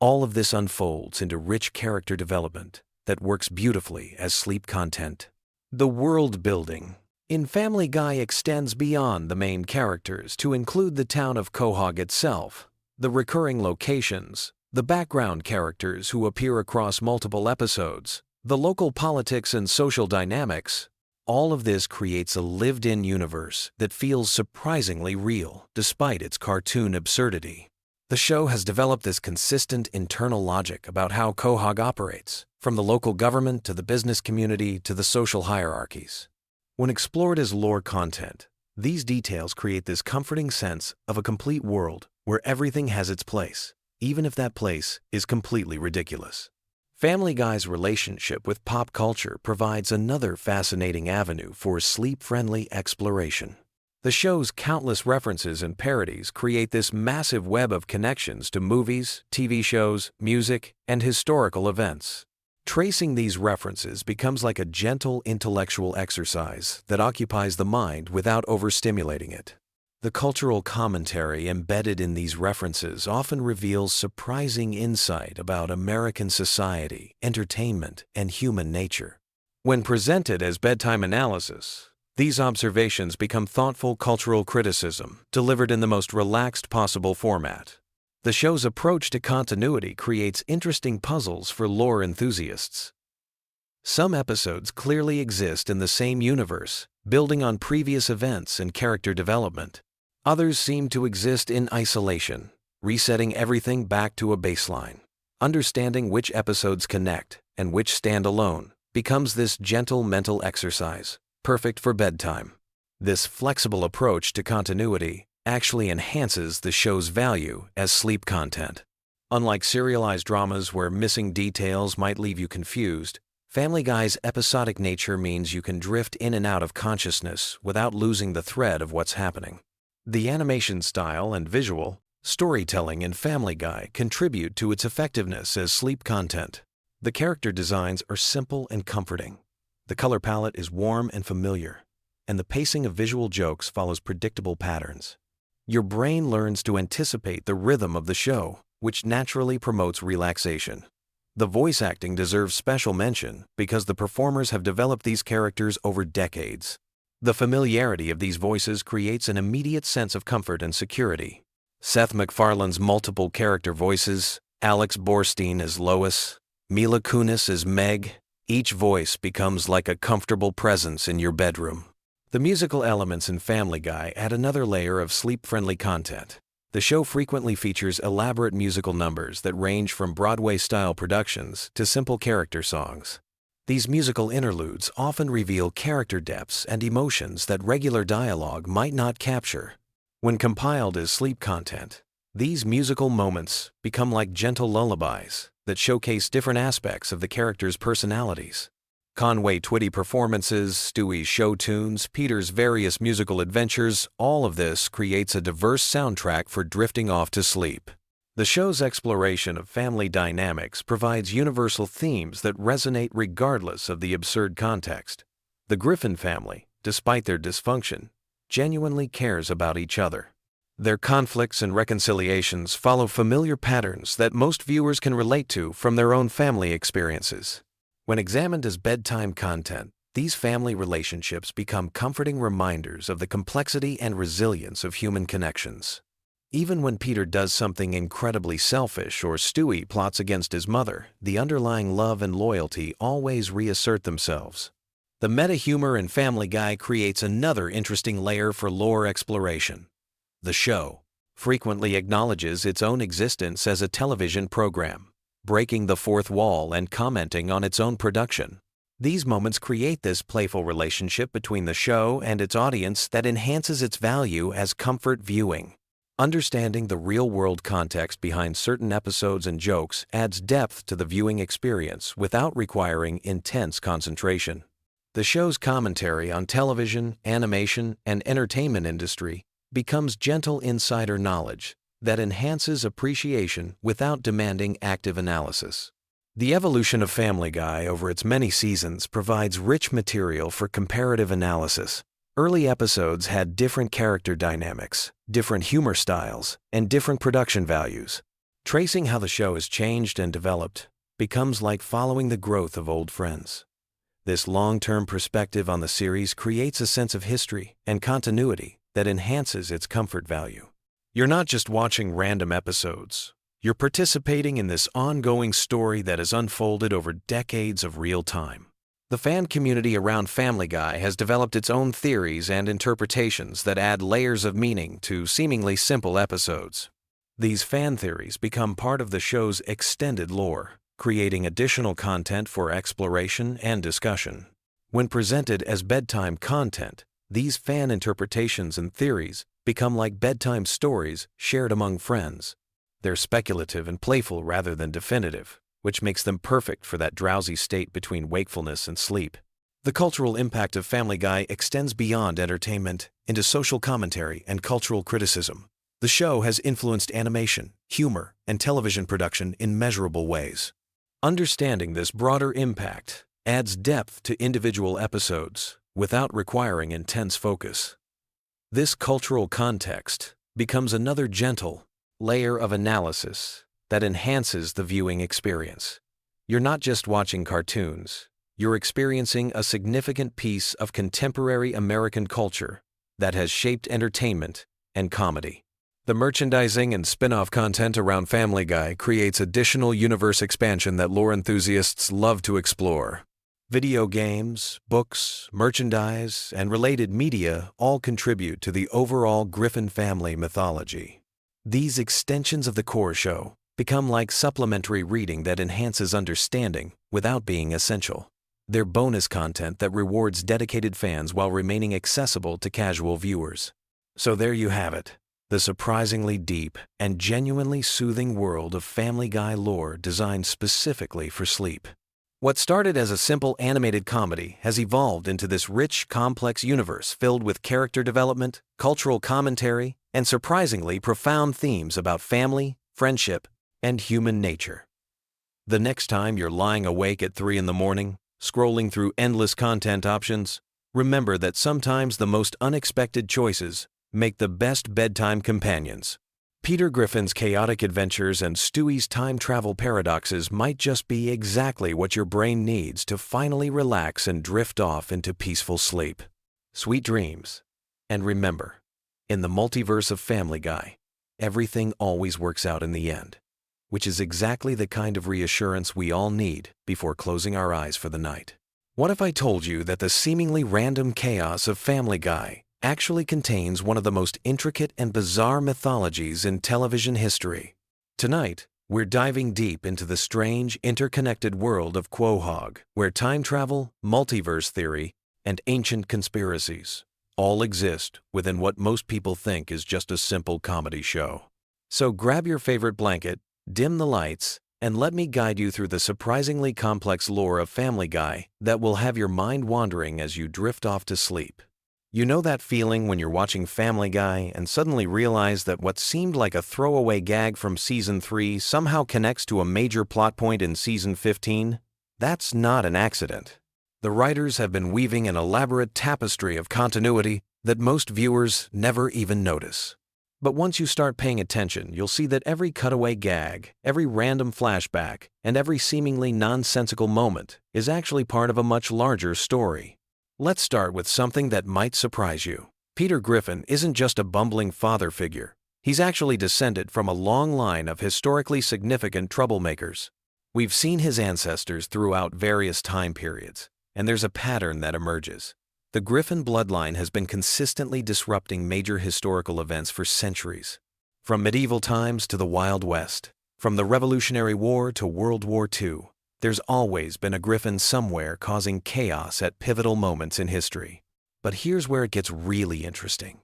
all of this unfolds into rich character development that works beautifully as sleep content. The world building in Family Guy extends beyond the main characters to include the town of Quahog itself, the recurring locations, the background characters who appear across multiple episodes, the local politics and social dynamics. All of this creates a lived-in universe that feels surprisingly real despite its cartoon absurdity. The show has developed this consistent internal logic about how Quahog operates, from the local government to the business community to the social hierarchies. When explored as lore content, these details create this comforting sense of a complete world where everything has its place, even if that place is completely ridiculous. Family Guy's relationship with pop culture provides another fascinating avenue for sleep-friendly exploration. The show's countless references and parodies create this massive web of connections to movies, TV shows, music, and historical events. Tracing these references becomes like a gentle intellectual exercise that occupies the mind without overstimulating it. The cultural commentary embedded in these references often reveals surprising insight about American society, entertainment, and human nature. When presented as bedtime analysis, these observations become thoughtful cultural criticism delivered in the most relaxed possible format. The show's approach to continuity creates interesting puzzles for lore enthusiasts. Some episodes clearly exist in the same universe, building on previous events and character development. Others seem to exist in isolation, resetting everything back to a baseline. Understanding which episodes connect and which stand alone becomes this gentle mental exercise, perfect for bedtime. This flexible approach to continuity actually enhances the show's value as sleep content. Unlike serialized dramas where missing details might leave you confused, Family Guy's episodic nature means you can drift in and out of consciousness without losing the thread of what's happening. The animation style and visual storytelling in Family Guy contribute to its effectiveness as sleep content. The character designs are simple and comforting. The color palette is warm and familiar, and the pacing of visual jokes follows predictable patterns. Your brain learns to anticipate the rhythm of the show, which naturally promotes relaxation. The voice acting deserves special mention because the performers have developed these characters over decades. The familiarity of these voices creates an immediate sense of comfort and security. Seth MacFarlane's multiple character voices, Alex Borstein as Lois, Mila Kunis as Meg, each voice becomes like a comfortable presence in your bedroom. The musical elements in Family Guy add another layer of sleep-friendly content. The show frequently features elaborate musical numbers that range from Broadway-style productions to simple character songs. These musical interludes often reveal character depths and emotions that regular dialogue might not capture. When compiled as sleep content, these musical moments become like gentle lullabies that showcase different aspects of the characters' personalities. Conway's witty performances, Stewie's show tunes, Peter's various musical adventures, all of this creates a diverse soundtrack for drifting off to sleep. The show's exploration of family dynamics provides universal themes that resonate regardless of the absurd context. The Griffin family, despite their dysfunction, genuinely cares about each other. Their conflicts and reconciliations follow familiar patterns that most viewers can relate to from their own family experiences. When examined as bedtime content, these family relationships become comforting reminders of the complexity and resilience of human connections. Even when Peter does something incredibly selfish or Stewie plots against his mother, the underlying love and loyalty always reassert themselves. The meta-humor in Family Guy creates another interesting layer for lore exploration. The show frequently acknowledges its own existence as a television program, breaking the fourth wall and commenting on its own production. These moments create this playful relationship between the show and its audience that enhances its value as comfort viewing. Understanding the real-world context behind certain episodes and jokes adds depth to the viewing experience without requiring intense concentration. The show's commentary on television, animation, and entertainment industry becomes gentle insider knowledge that enhances appreciation without demanding active analysis. The evolution of Family Guy over its many seasons provides rich material for comparative analysis. Early episodes had different character dynamics, different humor styles, and different production values. Tracing how the show has changed and developed becomes like following the growth of old friends. This long-term perspective on the series creates a sense of history and continuity that enhances its comfort value. You're not just watching random episodes. You're participating in this ongoing story that has unfolded over decades of real time. The fan community around Family Guy has developed its own theories and interpretations that add layers of meaning to seemingly simple episodes. These fan theories become part of the show's extended lore, creating additional content for exploration and discussion. When presented as bedtime content, these fan interpretations and theories become like bedtime stories shared among friends. They're speculative and playful rather than definitive, which makes them perfect for that drowsy state between wakefulness and sleep. The cultural impact of Family Guy extends beyond entertainment into social commentary and cultural criticism. The show has influenced animation, humor, and television production in measurable ways. Understanding this broader impact adds depth to individual episodes without requiring intense focus. This cultural context becomes another gentle layer of analysis that enhances the viewing experience. You're not just watching cartoons, you're experiencing a significant piece of contemporary American culture that has shaped entertainment and comedy. The merchandising and spin-off content around Family Guy creates additional universe expansion that lore enthusiasts love to explore. Video games, books, merchandise, and related media all contribute to the overall Griffin family mythology. These extensions of the core show become like supplementary reading that enhances understanding without being essential. They're bonus content that rewards dedicated fans while remaining accessible to casual viewers. So there you have it, the surprisingly deep and genuinely soothing world of Family Guy lore designed specifically for sleep. What started as a simple animated comedy has evolved into this rich, complex universe filled with character development, cultural commentary, and surprisingly profound themes about family, friendship, and human nature. The next time you're lying awake at 3 a.m, scrolling through endless content options, remember that sometimes the most unexpected choices make the best bedtime companions. Peter Griffin's chaotic adventures and Stewie's time travel paradoxes might just be exactly what your brain needs to finally relax and drift off into peaceful sleep. Sweet dreams. And remember, in the multiverse of Family Guy, everything always works out in the end, which is exactly the kind of reassurance we all need before closing our eyes for the night. What if I told you that the seemingly random chaos of Family Guy actually contains one of the most intricate and bizarre mythologies in television history? Tonight, we're diving deep into the strange, interconnected world of Quahog, where time travel, multiverse theory, and ancient conspiracies all exist within what most people think is just a simple comedy show. So grab your favorite blanket, dim the lights, and let me guide you through the surprisingly complex lore of Family Guy that will have your mind wandering as you drift off to sleep. You know that feeling when you're watching Family Guy and suddenly realize that what seemed like a throwaway gag from Season 3 somehow connects to a major plot point in Season 15? That's not an accident. The writers have been weaving an elaborate tapestry of continuity that most viewers never even notice. But once you start paying attention, you'll see that every cutaway gag, every random flashback, and every seemingly nonsensical moment is actually part of a much larger story. Let's start with something that might surprise you. Peter Griffin isn't just a bumbling father figure. He's actually descended from a long line of historically significant troublemakers. We've seen his ancestors throughout various time periods, and there's a pattern that emerges. The Griffin bloodline has been consistently disrupting major historical events for centuries. From medieval times to the Wild West, from the Revolutionary War to World War II, There's always been a Griffin somewhere causing chaos at pivotal moments in history. But here's where it gets really interesting.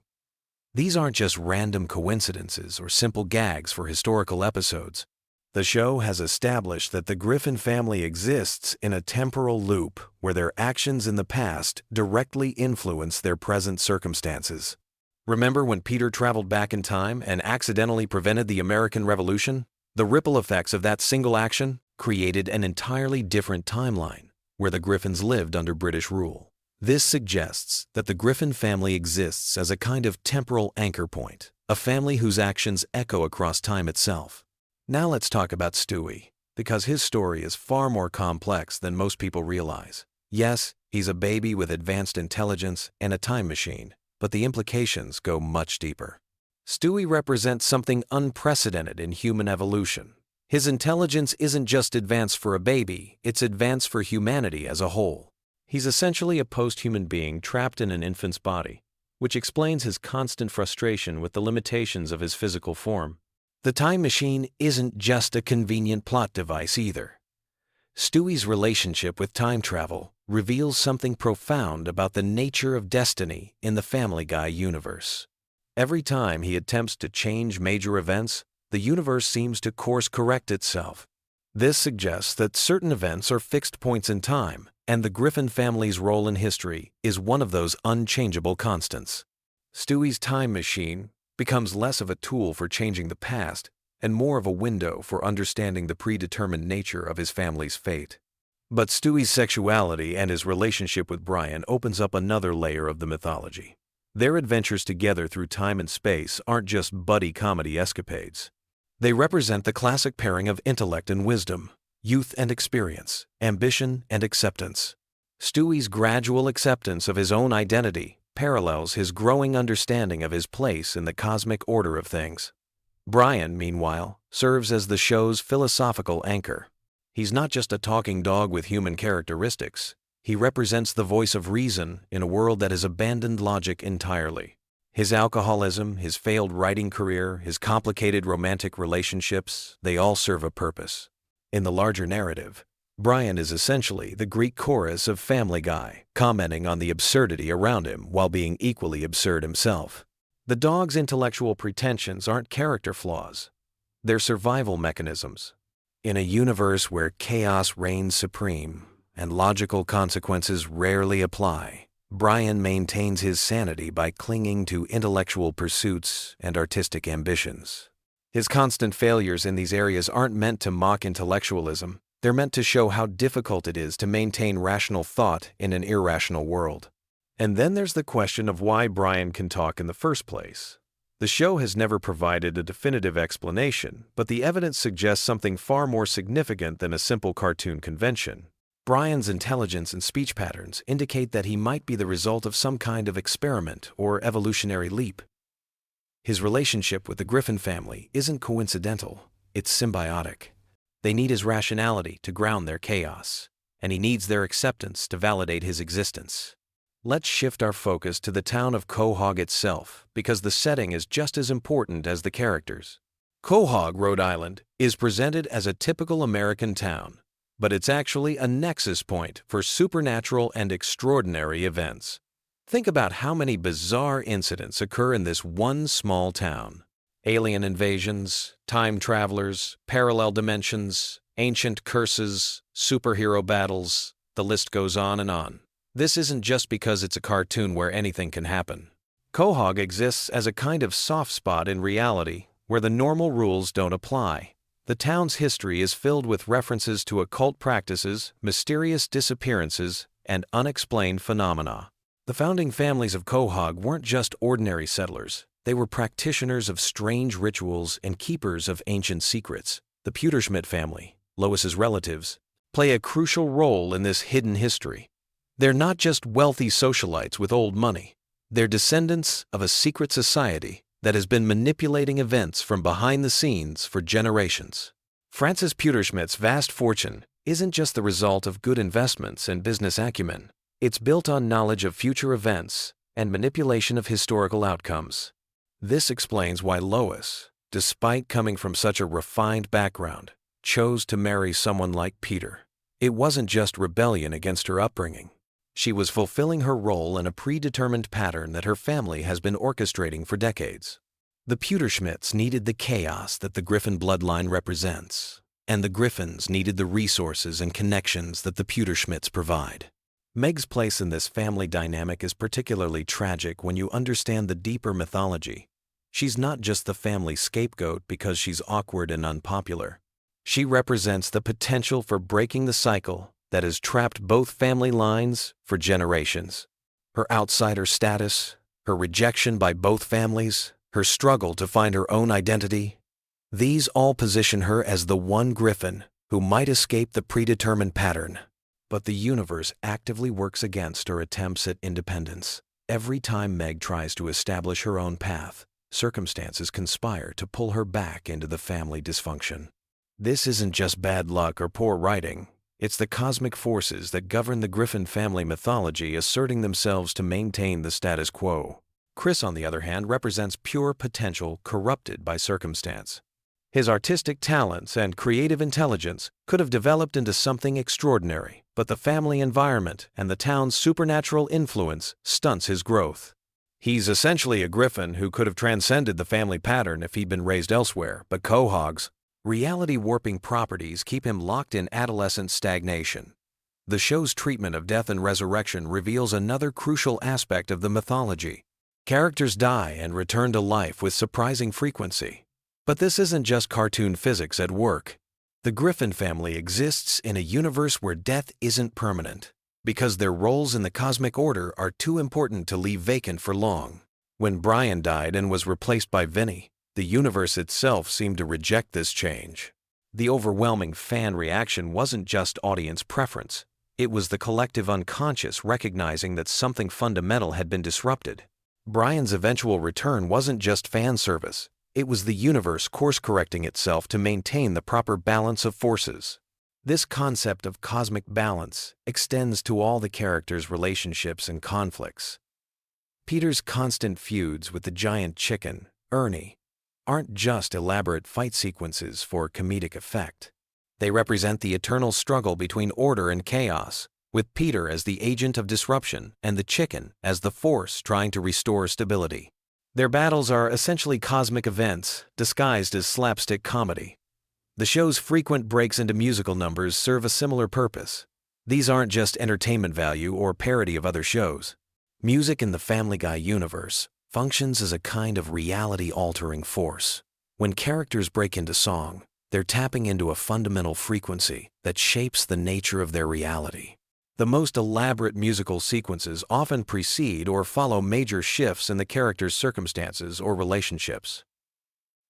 These aren't just random coincidences or simple gags for historical episodes. The show has established that the Griffin family exists in a temporal loop where their actions in the past directly influence their present circumstances. Remember when Peter traveled back in time and accidentally prevented the American Revolution? The ripple effects of that single action created an entirely different timeline where the Griffins lived under British rule. This suggests that the Griffin family exists as a kind of temporal anchor point, a family whose actions echo across time itself. Now let's talk about Stewie, because his story is far more complex than most people realize. Yes, he's a baby with advanced intelligence and a time machine, but the implications go much deeper. Stewie represents something unprecedented in human evolution. His intelligence isn't just advanced for a baby, it's advanced for humanity as a whole. He's essentially a post-human being trapped in an infant's body, which explains his constant frustration with the limitations of his physical form. The time machine isn't just a convenient plot device either. Stewie's relationship with time travel reveals something profound about the nature of destiny in the Family Guy universe. Every time he attempts to change major events, the universe seems to course-correct itself. This suggests that certain events are fixed points in time, and the Griffin family's role in history is one of those unchangeable constants. Stewie's time machine becomes less of a tool for changing the past and more of a window for understanding the predetermined nature of his family's fate. But Stewie's sexuality and his relationship with Brian opens up another layer of the mythology. Their adventures together through time and space aren't just buddy comedy escapades. They represent the classic pairing of intellect and wisdom, youth and experience, ambition and acceptance. Stewie's gradual acceptance of his own identity parallels his growing understanding of his place in the cosmic order of things. Brian, meanwhile, serves as the show's philosophical anchor. He's not just a talking dog with human characteristics. He represents the voice of reason in a world that has abandoned logic entirely. His alcoholism, his failed writing career, his complicated romantic relationships, they all serve a purpose. In the larger narrative, Brian is essentially the Greek chorus of Family Guy, commenting on the absurdity around him while being equally absurd himself. The dog's intellectual pretensions aren't character flaws. They're survival mechanisms. In a universe where chaos reigns supreme and logical consequences rarely apply, Brian maintains his sanity by clinging to intellectual pursuits and artistic ambitions. His constant failures in these areas aren't meant to mock intellectualism. They're meant to show how difficult it is to maintain rational thought in an irrational world. And then there's the question of why Brian can talk in the first place. The show has never provided a definitive explanation, but the evidence suggests something far more significant than a simple cartoon convention. Brian's intelligence and speech patterns indicate that he might be the result of some kind of experiment or evolutionary leap. His relationship with the Griffin family isn't coincidental, it's symbiotic. They need his rationality to ground their chaos, and he needs their acceptance to validate his existence. Let's shift our focus to the town of Quahog itself, because the setting is just as important as the characters. Quahog, Rhode Island, is presented as a typical American town, but it's actually a nexus point for supernatural and extraordinary events. Think about how many bizarre incidents occur in this one small town. Alien invasions, time travelers, parallel dimensions, ancient curses, superhero battles, the list goes on and on. This isn't just because it's a cartoon where anything can happen. Quahog exists as a kind of soft spot in reality where the normal rules don't apply. The town's history is filled with references to occult practices, mysterious disappearances, and unexplained phenomena. The founding families of Quahog weren't just ordinary settlers. They were practitioners of strange rituals and keepers of ancient secrets. The Pewterschmidt family, Lois's relatives, play a crucial role in this hidden history. They're not just wealthy socialites with old money. They're descendants of a secret society that has been manipulating events from behind the scenes for generations. Francis Pewterschmidt's vast fortune isn't just the result of good investments and business acumen. It's built on knowledge of future events and manipulation of historical outcomes. This explains why Lois, despite coming from such a refined background, chose to marry someone like Peter. It wasn't just rebellion against her upbringing. She was fulfilling her role in a predetermined pattern that her family has been orchestrating for decades. The Pewterschmidts needed the chaos that the Griffin bloodline represents, and the Griffins needed the resources and connections that the Pewterschmidts provide. Meg's place in this family dynamic is particularly tragic when you understand the deeper mythology. She's not just the family scapegoat because she's awkward and unpopular. She represents the potential for breaking the cycle that has trapped both family lines for generations. Her outsider status, her rejection by both families, her struggle to find her own identity, these all position her as the one Griffin who might escape the predetermined pattern. But the universe actively works against her attempts at independence. Every time Meg tries to establish her own path, circumstances conspire to pull her back into the family dysfunction. This isn't just bad luck or poor writing. It's the cosmic forces that govern the Griffin family mythology asserting themselves to maintain the status quo. Chris, on the other hand, represents pure potential corrupted by circumstance. His artistic talents and creative intelligence could have developed into something extraordinary, but the family environment and the town's supernatural influence stunts his growth. He's essentially a Griffin who could have transcended the family pattern if he'd been raised elsewhere, but Quahog's reality-warping properties keep him locked in adolescent stagnation. The show's treatment of death and resurrection reveals another crucial aspect of the mythology. Characters die and return to life with surprising frequency. But this isn't just cartoon physics at work. The Griffin family exists in a universe where death isn't permanent, because their roles in the cosmic order are too important to leave vacant for long. When Brian died and was replaced by Vinny, the universe itself seemed to reject this change. The overwhelming fan reaction wasn't just audience preference. It was the collective unconscious recognizing that something fundamental had been disrupted. Brian's eventual return wasn't just fan service. It was the universe course-correcting itself to maintain the proper balance of forces. This concept of cosmic balance extends to all the characters' relationships and conflicts. Peter's constant feuds with the giant chicken, Ernie, aren't just elaborate fight sequences for comedic effect. They represent the eternal struggle between order and chaos, with Peter as the agent of disruption and the chicken as the force trying to restore stability. Their battles are essentially cosmic events disguised as slapstick comedy. The show's frequent breaks into musical numbers serve a similar purpose. These aren't just entertainment value or parody of other shows. Music in the Family Guy universe functions as a kind of reality-altering force. When characters break into song, they're tapping into a fundamental frequency that shapes the nature of their reality. The most elaborate musical sequences often precede or follow major shifts in the character's circumstances or relationships.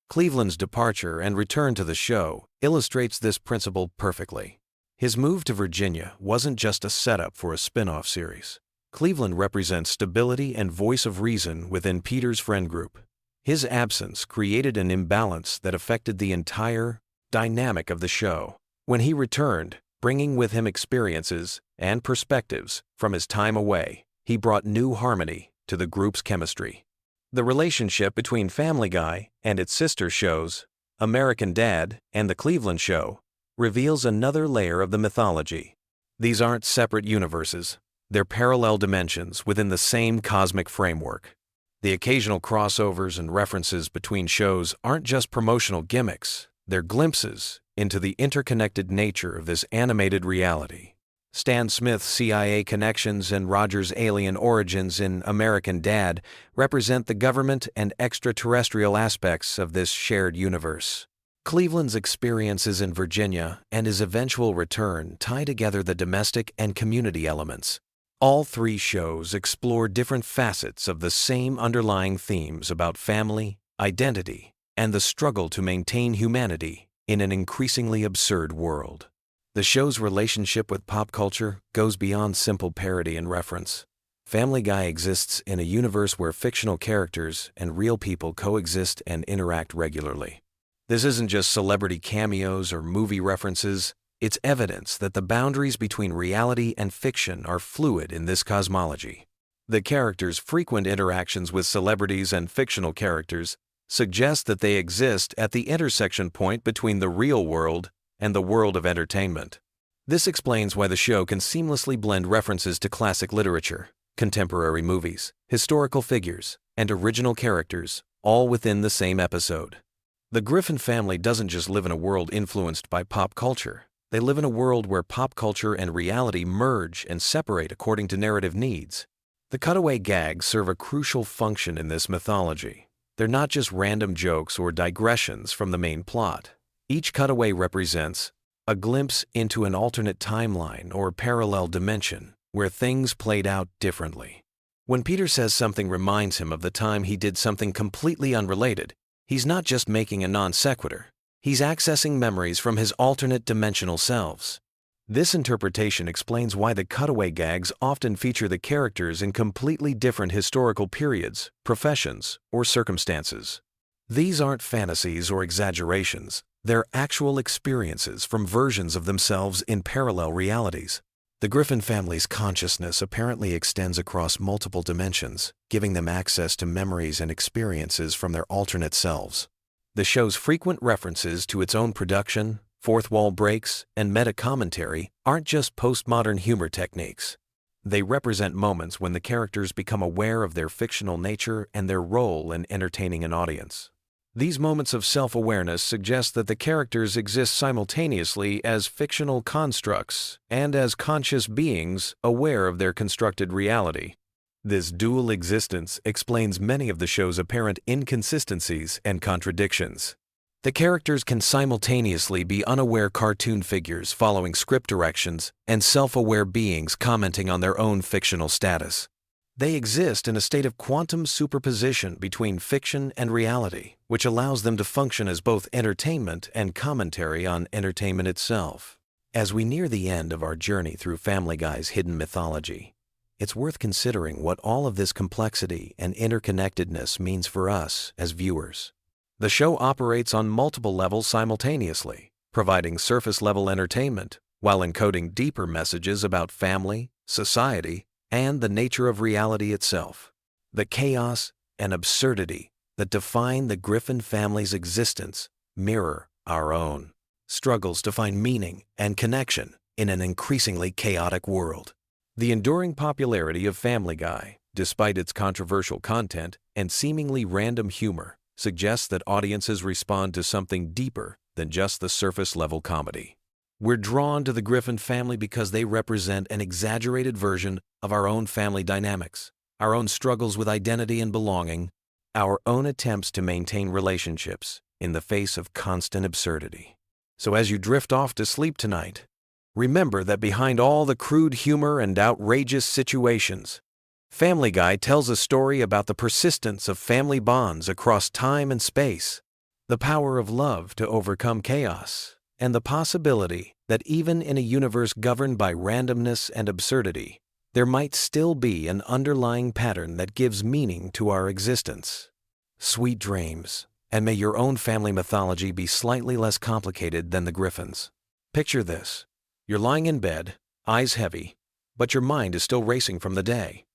Cleveland's departure and return to the show illustrates this principle perfectly. His move to Virginia wasn't just a setup for a spin-off series. Cleveland represents stability and voice of reason within Peter's friend group. His absence created an imbalance that affected the entire dynamic of the show. When he returned, bringing with him experiences and perspectives from his time away, he brought new harmony to the group's chemistry. The relationship between Family Guy and its sister shows, American Dad and The Cleveland Show, reveals another layer of the mythology. These aren't separate universes. They're parallel dimensions within the same cosmic framework. The occasional crossovers and references between shows aren't just promotional gimmicks. They're glimpses into the interconnected nature of this animated reality. Stan Smith's CIA connections and Roger's alien origins in American Dad represent the government and extraterrestrial aspects of this shared universe. Cleveland's experiences in Virginia and his eventual return tie together the domestic and community elements. All three shows explore different facets of the same underlying themes about family, identity, and the struggle to maintain humanity in an increasingly absurd world. The show's relationship with pop culture goes beyond simple parody and reference. Family Guy exists in a universe where fictional characters and real people coexist and interact regularly. This isn't just celebrity cameos or movie references. It's evidence that the boundaries between reality and fiction are fluid in this cosmology. The characters' frequent interactions with celebrities and fictional characters suggest that they exist at the intersection point between the real world and the world of entertainment. This explains why the show can seamlessly blend references to classic literature, contemporary movies, historical figures, and original characters, all within the same episode. The Griffin family doesn't just live in a world influenced by pop culture. They live in a world where pop culture and reality merge and separate according to narrative needs. The cutaway gags serve a crucial function in this mythology. They're not just random jokes or digressions from the main plot. Each cutaway represents a glimpse into an alternate timeline or parallel dimension where things played out differently. When Peter says something reminds him of the time he did something completely unrelated, he's not just making a non sequitur. He's accessing memories from his alternate dimensional selves. This interpretation explains why the cutaway gags often feature the characters in completely different historical periods, professions, or circumstances. These aren't fantasies or exaggerations. They're actual experiences from versions of themselves in parallel realities. The Griffin family's consciousness apparently extends across multiple dimensions, giving them access to memories and experiences from their alternate selves. The show's frequent references to its own production, fourth wall breaks, and meta-commentary aren't just postmodern humor techniques. They represent moments when the characters become aware of their fictional nature and their role in entertaining an audience. These moments of self-awareness suggest that the characters exist simultaneously as fictional constructs and as conscious beings aware of their constructed reality. This dual existence explains many of the show's apparent inconsistencies and contradictions. The characters can simultaneously be unaware cartoon figures following script directions and self-aware beings commenting on their own fictional status. They exist in a state of quantum superposition between fiction and reality, which allows them to function as both entertainment and commentary on entertainment itself. As we near the end of our journey through Family Guy's hidden mythology, it's worth considering what all of this complexity and interconnectedness means for us as viewers. The show operates on multiple levels simultaneously, providing surface-level entertainment while encoding deeper messages about family, society, and the nature of reality itself. The chaos and absurdity that define the Griffin family's existence mirror our own struggles to find meaning and connection in an increasingly chaotic world. The enduring popularity of Family Guy, despite its controversial content and seemingly random humor, suggests that audiences respond to something deeper than just the surface-level comedy. We're drawn to the Griffin family because they represent an exaggerated version of our own family dynamics, our own struggles with identity and belonging, our own attempts to maintain relationships in the face of constant absurdity. So as you drift off to sleep tonight, remember that behind all the crude humor and outrageous situations, Family Guy tells a story about the persistence of family bonds across time and space, the power of love to overcome chaos, and the possibility that even in a universe governed by randomness and absurdity, there might still be an underlying pattern that gives meaning to our existence. Sweet dreams, and may your own family mythology be slightly less complicated than the Griffins. Picture this. You're lying in bed, eyes heavy, but your mind is still racing from the day.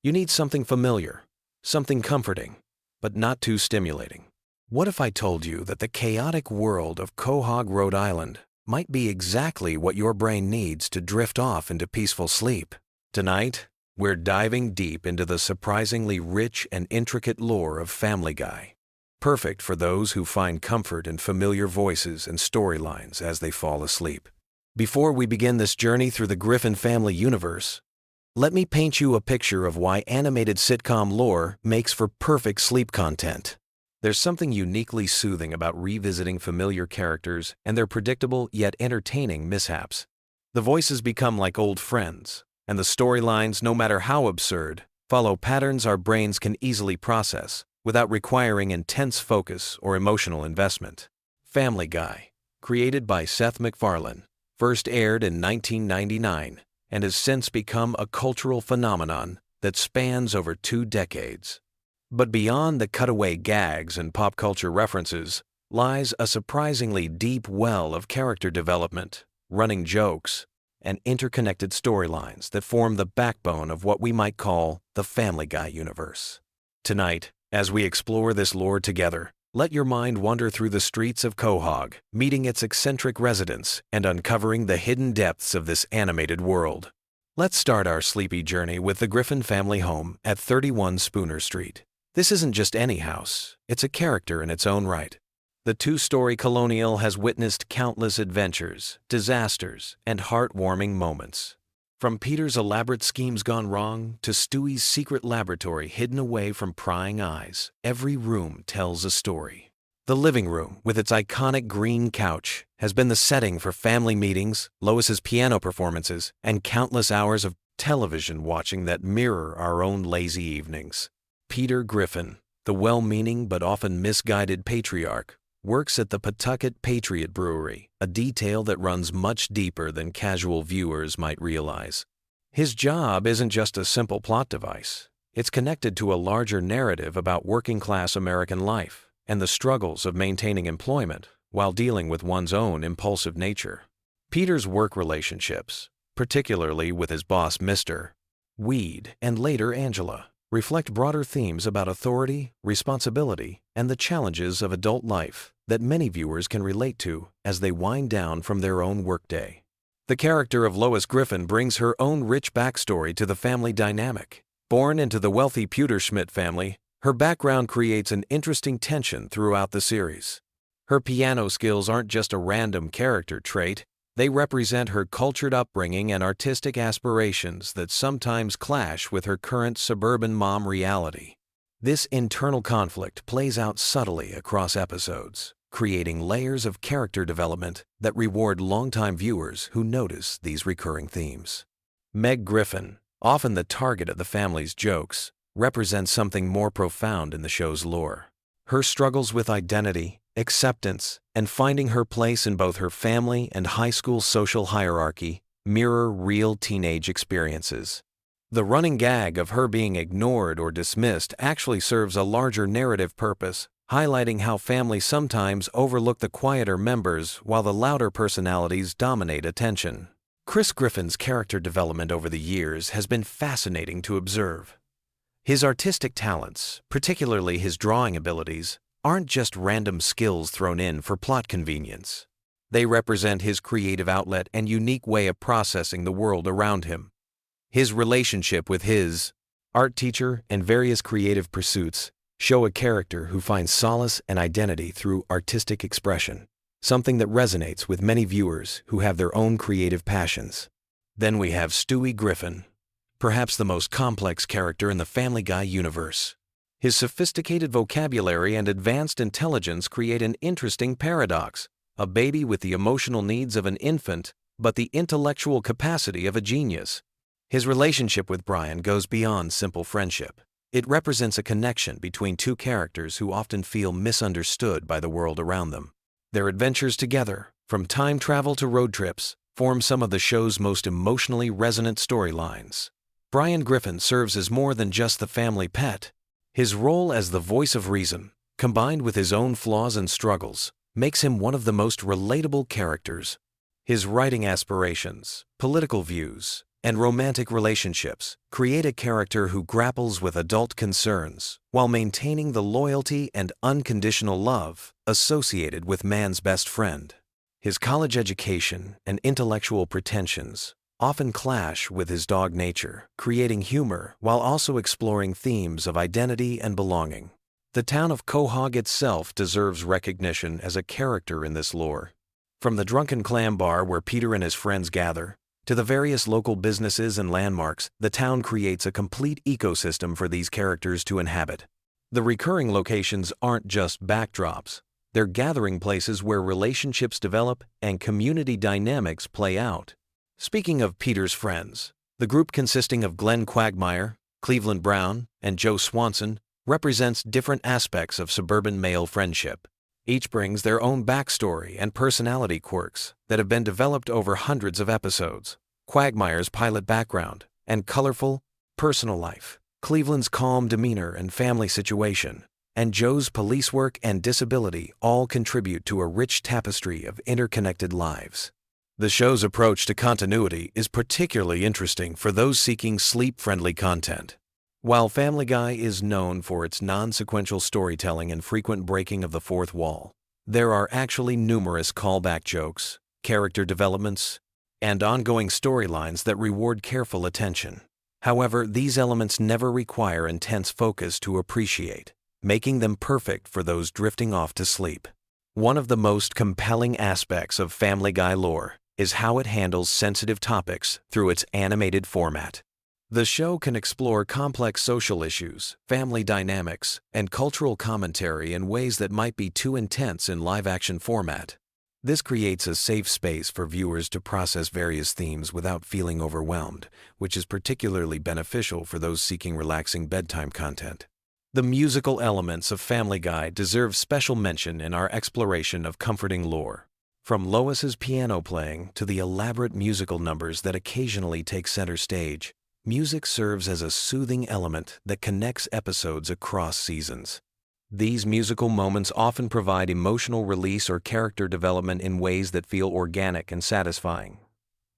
You need something familiar, something comforting, but not too stimulating. What if I told you that the chaotic world of Quahog, Rhode Island might be exactly what your brain needs to drift off into peaceful sleep? Tonight, we're diving deep into the surprisingly rich and intricate lore of Family Guy, perfect for those who find comfort in familiar voices and storylines as they fall asleep. Before we begin this journey through the Griffin family universe, let me paint you a picture of why animated sitcom lore makes for perfect sleep content. There's something uniquely soothing about revisiting familiar characters and their predictable yet entertaining mishaps. The voices become like old friends, and the storylines, no matter how absurd, follow patterns our brains can easily process without requiring intense focus or emotional investment. Family Guy, created by Seth MacFarlane, first aired in 1999 and has since become a cultural phenomenon that spans over 2 decades. But beyond the cutaway gags and pop culture references lies a surprisingly deep well of character development, running jokes, and interconnected storylines that form the backbone of what we might call the Family Guy universe. Tonight, as we explore this lore together, Let your mind wander through the streets of Quahog, meeting its eccentric residents and uncovering the hidden depths of this animated world. Let's start our sleepy journey with the Griffin family home at 31 Spooner Street. This isn't just any house, it's a character in its own right. The two-story colonial has witnessed countless adventures, disasters, and heartwarming moments. From Peter's elaborate schemes gone wrong to Stewie's secret laboratory hidden away from prying eyes, every room tells a story. The living room, with its iconic green couch, has been the setting for family meetings, Lois's piano performances, and countless hours of television watching that mirror our own lazy evenings. Peter Griffin, the well-meaning but often misguided patriarch, works at the Pawtucket Patriot Brewery, a detail that runs much deeper than casual viewers might realize. His job isn't just a simple plot device. It's connected to a larger narrative about working-class American life and the struggles of maintaining employment while dealing with one's own impulsive nature. Peter's work relationships, particularly with his boss Mr. Weed and later Angela, reflect broader themes about authority, responsibility, and the challenges of adult life that many viewers can relate to as they wind down from their own workday. The character of Lois Griffin brings her own rich backstory to the family dynamic. Born into the wealthy Pewterschmidt family, her background creates an interesting tension throughout the series. Her piano skills aren't just a random character trait. They represent her cultured upbringing and artistic aspirations that sometimes clash with her current suburban mom reality. This internal conflict plays out subtly across episodes, creating layers of character development that reward longtime viewers who notice these recurring themes. Meg Griffin, often the target of the family's jokes, represents something more profound in the show's lore. Her struggles with identity, acceptance, and finding her place in both her family and high school social hierarchy mirror real teenage experiences. The running gag of her being ignored or dismissed actually serves a larger narrative purpose, highlighting how families sometimes overlook the quieter members while the louder personalities dominate attention. Chris Griffin's character development over the years has been fascinating to observe. His artistic talents, particularly his drawing abilities, aren't just random skills thrown in for plot convenience. They represent his creative outlet and unique way of processing the world around him. His relationship with his art teacher and various creative pursuits show a character who finds solace and identity through artistic expression, something that resonates with many viewers who have their own creative passions. Then we have Stewie Griffin, perhaps the most complex character in the Family Guy universe. His sophisticated vocabulary and advanced intelligence create an interesting paradox: a baby with the emotional needs of an infant, but the intellectual capacity of a genius. His relationship with Brian goes beyond simple friendship. It represents a connection between two characters who often feel misunderstood by the world around them. Their adventures together, from time travel to road trips, form some of the show's most emotionally resonant storylines. Brian Griffin serves as more than just the family pet. His role as the voice of reason, combined with his own flaws and struggles, makes him one of the most relatable characters. His writing aspirations, political views, and romantic relationships create a character who grapples with adult concerns while maintaining the loyalty and unconditional love associated with man's best friend. His college education and intellectual pretensions often clash with his dog nature, creating humor while also exploring themes of identity and belonging. The town of Quahog itself deserves recognition as a character in this lore. From the drunken clam bar where Peter and his friends gather, to the various local businesses and landmarks, the town creates a complete ecosystem for these characters to inhabit. The recurring locations aren't just backdrops. They're gathering places where relationships develop and community dynamics play out. Speaking of Peter's friends, the group consisting of Glenn Quagmire, Cleveland Brown, and Joe Swanson represents different aspects of suburban male friendship. Each brings their own backstory and personality quirks that have been developed over hundreds of episodes. Quagmire's pilot background and colorful, personal life, Cleveland's calm demeanor and family situation, and Joe's police work and disability all contribute to a rich tapestry of interconnected lives. The show's approach to continuity is particularly interesting for those seeking sleep-friendly content. While Family Guy is known for its non-sequential storytelling and frequent breaking of the fourth wall, there are actually numerous callback jokes, character developments, and ongoing storylines that reward careful attention. However, these elements never require intense focus to appreciate, making them perfect for those drifting off to sleep. One of the most compelling aspects of Family Guy lore is how it handles sensitive topics through its animated format. The show can explore complex social issues, family dynamics, and cultural commentary in ways that might be too intense in live-action format. This creates a safe space for viewers to process various themes without feeling overwhelmed, which is particularly beneficial for those seeking relaxing bedtime content. The musical elements of Family Guy deserve special mention in our exploration of comforting lore. From Lois's piano playing to the elaborate musical numbers that occasionally take center stage, music serves as a soothing element that connects episodes across seasons. These musical moments often provide emotional release or character development in ways that feel organic and satisfying.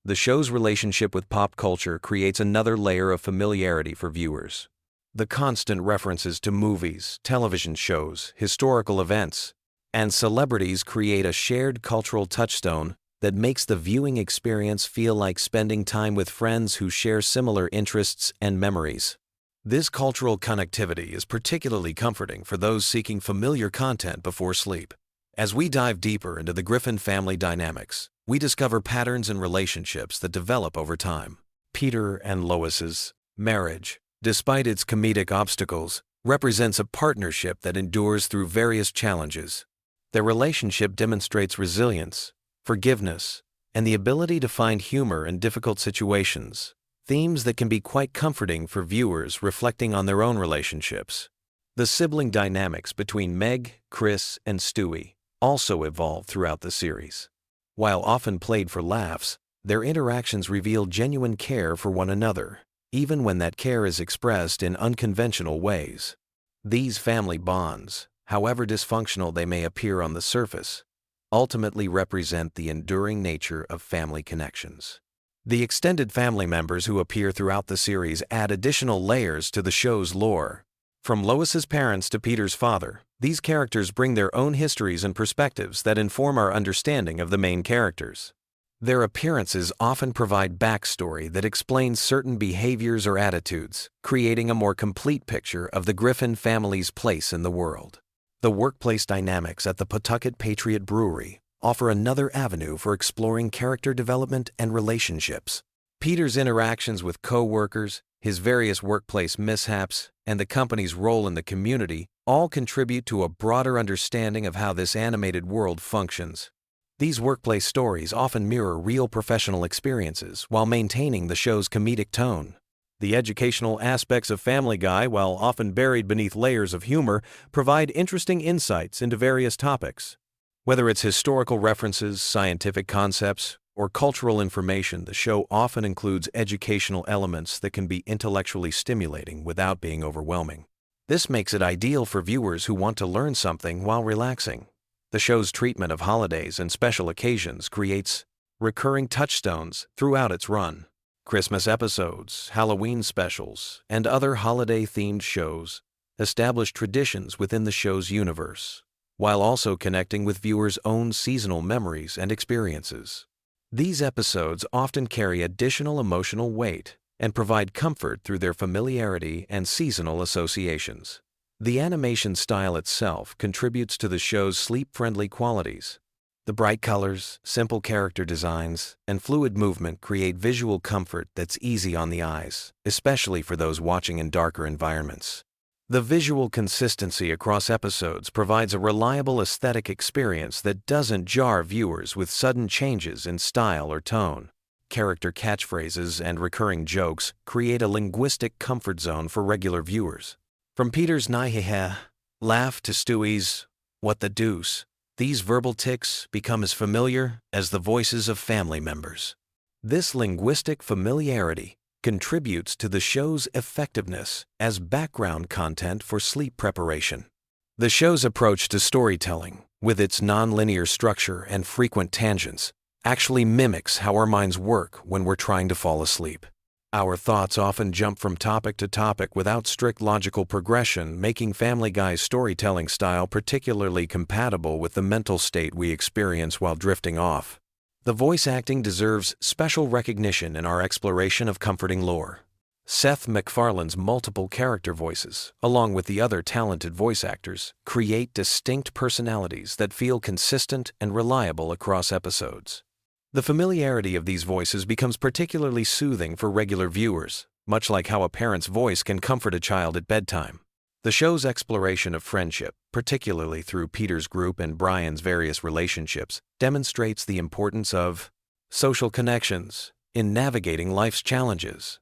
The show's relationship with pop culture creates another layer of familiarity for viewers. The constant references to movies, television shows, historical events, and celebrities create a shared cultural touchstone that makes the viewing experience feel like spending time with friends who share similar interests and memories. This cultural connectivity is particularly comforting for those seeking familiar content before sleep. As we dive deeper into the Griffin family dynamics, we discover patterns and relationships that develop over time. Peter and Lois's marriage, despite its comedic obstacles, represents a partnership that endures through various challenges. Their relationship demonstrates resilience, forgiveness, and the ability to find humor in difficult situations, themes that can be quite comforting for viewers reflecting on their own relationships. The sibling dynamics between Meg, Chris, and Stewie also evolve throughout the series. While often played for laughs, their interactions reveal genuine care for one another, even when that care is expressed in unconventional ways. These family bonds, however dysfunctional they may appear on the surface, ultimately represent the enduring nature of family connections. The extended family members who appear throughout the series add additional layers to the show's lore. From Lois's parents to Peter's father, these characters bring their own histories and perspectives that inform our understanding of the main characters. Their appearances often provide backstory that explains certain behaviors or attitudes, creating a more complete picture of the Griffin family's place in the world. The workplace dynamics at the Pawtucket Patriot Brewery offer another avenue for exploring character development and relationships. Peter's interactions with co-workers, his various workplace mishaps, and the company's role in the community all contribute to a broader understanding of how this animated world functions. These workplace stories often mirror real professional experiences while maintaining the show's comedic tone. The educational aspects of Family Guy, while often buried beneath layers of humor, provide interesting insights into various topics. Whether it's historical references, scientific concepts, or cultural information, the show often includes educational elements that can be intellectually stimulating without being overwhelming. This makes it ideal for viewers who want to learn something while relaxing. The show's treatment of holidays and special occasions creates recurring touchstones throughout its run. Christmas episodes, Halloween specials, and other holiday-themed shows establish traditions within the show's universe, while also connecting with viewers' own seasonal memories and experiences. These episodes often carry additional emotional weight and provide comfort through their familiarity and seasonal associations. The animation style itself contributes to the show's sleep-friendly qualities. The bright colors, simple character designs, and fluid movement create visual comfort that's easy on the eyes, especially for those watching in darker environments. The visual consistency across episodes provides a reliable aesthetic experience that doesn't jar viewers with sudden changes in style or tone. Character catchphrases and recurring jokes create a linguistic comfort zone for regular viewers. From Peter's "Nai-heh-heh" laugh to Stewie's "what the deuce," these verbal tics become as familiar as the voices of family members. This linguistic familiarity contributes to the show's effectiveness as background content for sleep preparation. The show's approach to storytelling, with its nonlinear structure and frequent tangents, actually mimics how our minds work when we're trying to fall asleep. Our thoughts often jump from topic to topic without strict logical progression, making Family Guy's storytelling style particularly compatible with the mental state we experience while drifting off. The voice acting deserves special recognition in our exploration of comforting lore. Seth MacFarlane's multiple character voices, along with the other talented voice actors, create distinct personalities that feel consistent and reliable across episodes. The familiarity of these voices becomes particularly soothing for regular viewers, much like how a parent's voice can comfort a child at bedtime. The show's exploration of friendship, particularly through Peter's group and Brian's various relationships, demonstrates the importance of social connections in navigating life's challenges.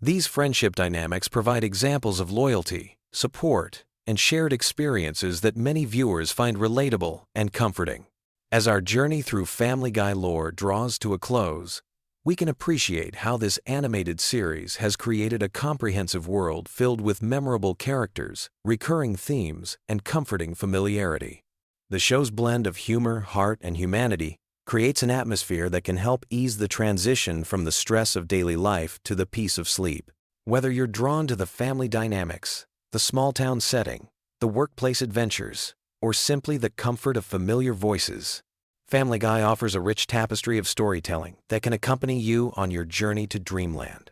These friendship dynamics provide examples of loyalty, support, and shared experiences that many viewers find relatable and comforting. As our journey through Family Guy lore draws to a close, we can appreciate how this animated series has created a comprehensive world filled with memorable characters, recurring themes, and comforting familiarity. The show's blend of humor, heart, and humanity creates an atmosphere that can help ease the transition from the stress of daily life to the peace of sleep. Whether you're drawn to the family dynamics, the small-town setting, the workplace adventures, or simply the comfort of familiar voices, Family Guy offers a rich tapestry of storytelling that can accompany you on your journey to dreamland.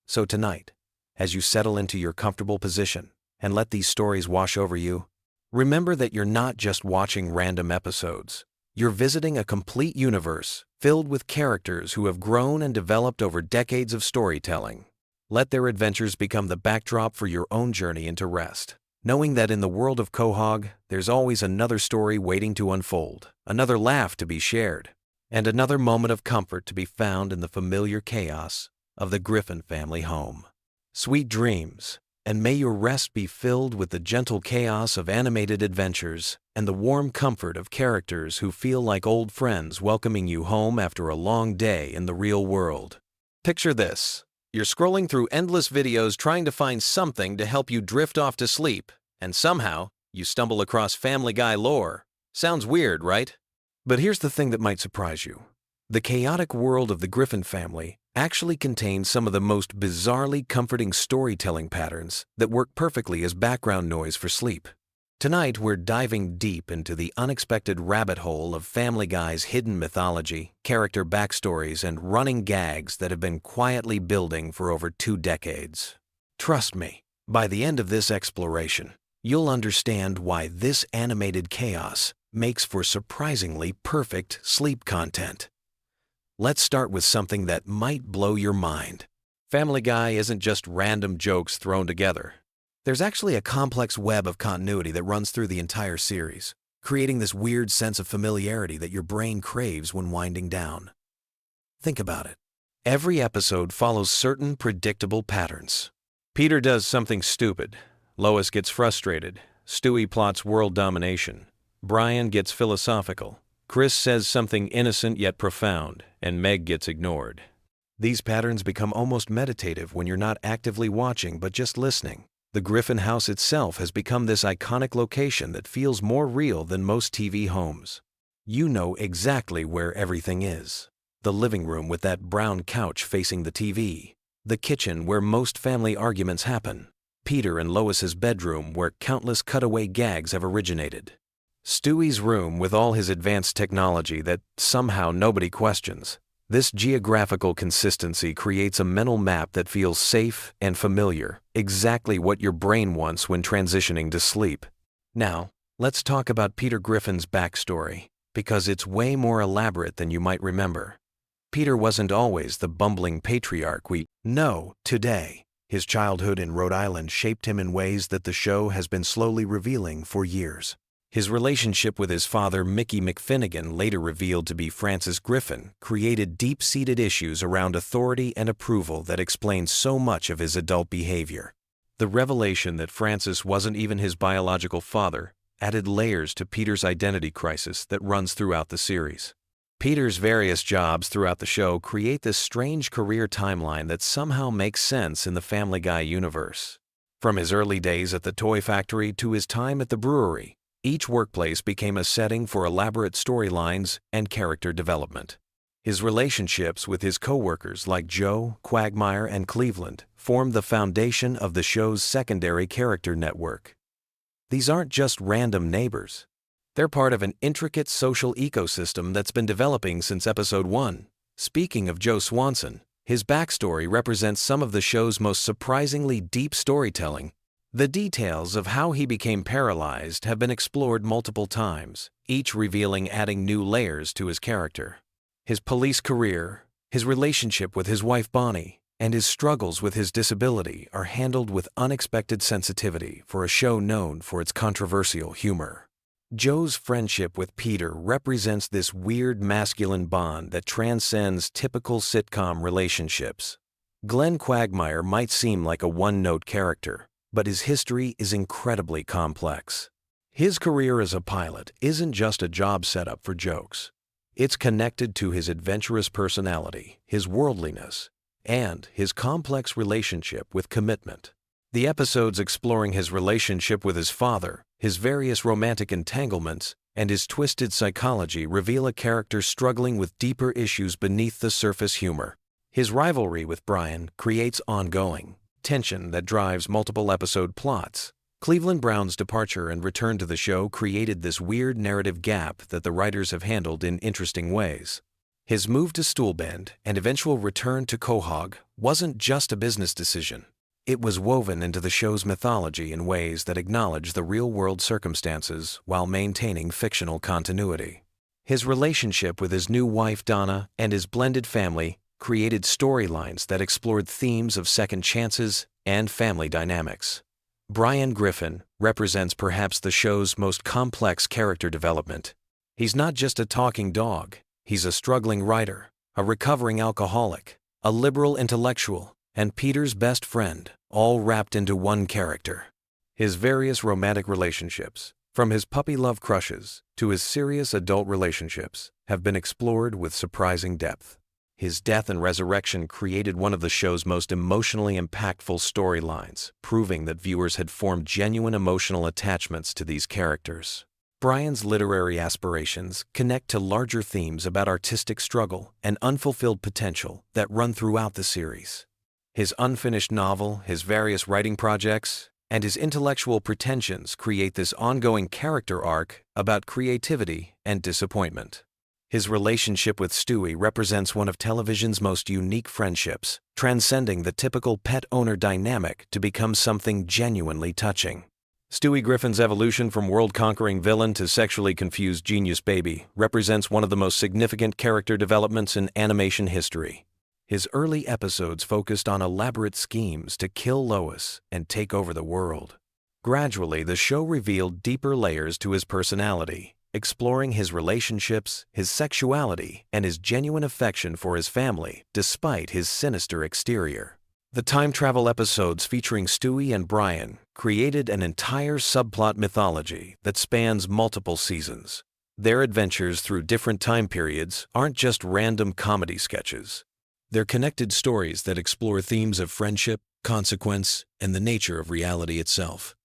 So tonight, as you settle into your comfortable position and let these stories wash over you, remember that you're not just watching random episodes. You're visiting a complete universe filled with characters who have grown and developed over decades of storytelling. Let their adventures become the backdrop for your own journey into rest, knowing that in the world of Quahog, there's always another story waiting to unfold, another laugh to be shared, and another moment of comfort to be found in the familiar chaos of the Griffin family home. Sweet dreams, and may your rest be filled with the gentle chaos of animated adventures and the warm comfort of characters who feel like old friends welcoming you home after a long day in the real world. Picture this. You're scrolling through endless videos trying to find something to help you drift off to sleep, and somehow you stumble across Family Guy lore. Sounds weird, right? But here's the thing that might surprise you. The chaotic world of the Griffin family actually contains some of the most bizarrely comforting storytelling patterns that work perfectly as background noise for sleep. Tonight, we're diving deep into the unexpected rabbit hole of Family Guy's hidden mythology, character backstories, and running gags that have been quietly building for over 2 decades. Trust me, by the end of this exploration, you'll understand why this animated chaos makes for surprisingly perfect sleep content. Let's start with something that might blow your mind. Family Guy isn't just random jokes thrown together. There's actually a complex web of continuity that runs through the entire series, creating this weird sense of familiarity that your brain craves when winding down. Think about it. Every episode follows certain predictable patterns. Peter does something stupid. Lois gets frustrated. Stewie plots world domination. Brian gets philosophical. Chris says something innocent yet profound, and Meg gets ignored. These patterns become almost meditative when you're not actively watching but just listening. The Griffin house itself has become this iconic location that feels more real than most TV homes. You know exactly where everything is. The living room with that brown couch facing the TV. The kitchen where most family arguments happen. Peter and Lois's bedroom where countless cutaway gags have originated. Stewie's room with all his advanced technology that somehow nobody questions. This geographical consistency creates a mental map that feels safe and familiar, exactly what your brain wants when transitioning to sleep. Now, let's talk about Peter Griffin's backstory, because it's way more elaborate than you might remember. Peter wasn't always the bumbling patriarch we know today. His childhood in Rhode Island shaped him in ways that the show has been slowly revealing for years. His relationship with his father, Mickey McFinnigan, later revealed to be Francis Griffin, created deep-seated issues around authority and approval that explained so much of his adult behavior. The revelation that Francis wasn't even his biological father added layers to Peter's identity crisis that runs throughout the series. Peter's various jobs throughout the show create this strange career timeline that somehow makes sense in the Family Guy universe. From his early days at the toy factory to his time at the brewery, each workplace became a setting for elaborate storylines and character development. His relationships with his co-workers like Joe, Quagmire, and Cleveland form the foundation of the show's secondary character network. These aren't just random neighbors. They're part of an intricate social ecosystem that's been developing since episode 1. Speaking of Joe Swanson, his backstory represents some of the show's most surprisingly deep storytelling. The details of how he became paralyzed have been explored multiple times, each revealing adding new layers to his character. His police career, his relationship with his wife Bonnie, and his struggles with his disability are handled with unexpected sensitivity for a show known for its controversial humor. Joe's friendship with Peter represents this weird masculine bond that transcends typical sitcom relationships. Glenn Quagmire might seem like a one-note character, but his history is incredibly complex. His career as a pilot isn't just a job setup for jokes. It's connected to his adventurous personality, his worldliness, and his complex relationship with commitment. The episodes exploring his relationship with his father, his various romantic entanglements, and his twisted psychology reveal a character struggling with deeper issues beneath the surface humor. His rivalry with Brian creates ongoing tension that drives multiple episode plots. Cleveland Brown's departure and return to the show created this weird narrative gap that the writers have handled in interesting ways. His move to Stoolbend and eventual return to Quahog wasn't just a business decision. It was woven into the show's mythology in ways that acknowledge the real-world circumstances while maintaining fictional continuity. His relationship with his new wife Donna and his blended family created storylines that explored themes of second chances and family dynamics. Brian Griffin represents perhaps the show's most complex character development. He's not just a talking dog, he's a struggling writer, a recovering alcoholic, a liberal intellectual, and Peter's best friend, all wrapped into one character. His various romantic relationships, from his puppy love crushes to his serious adult relationships, have been explored with surprising depth. His death and resurrection created one of the show's most emotionally impactful storylines, proving that viewers had formed genuine emotional attachments to these characters. Brian's literary aspirations connect to larger themes about artistic struggle and unfulfilled potential that run throughout the series. His unfinished novel, his various writing projects, and his intellectual pretensions create this ongoing character arc about creativity and disappointment. His relationship with Stewie represents one of television's most unique friendships, transcending the typical pet-owner dynamic to become something genuinely touching. Stewie Griffin's evolution from world-conquering villain to sexually confused genius baby represents one of the most significant character developments in animation history. His early episodes focused on elaborate schemes to kill Lois and take over the world. Gradually, the show revealed deeper layers to his personality, exploring his relationships, his sexuality, and his genuine affection for his family, despite his sinister exterior. The time travel episodes featuring Stewie and Brian created an entire subplot mythology that spans multiple seasons. Their adventures through different time periods aren't just random comedy sketches. They're connected stories that explore themes of friendship, consequence, and the nature of reality itself.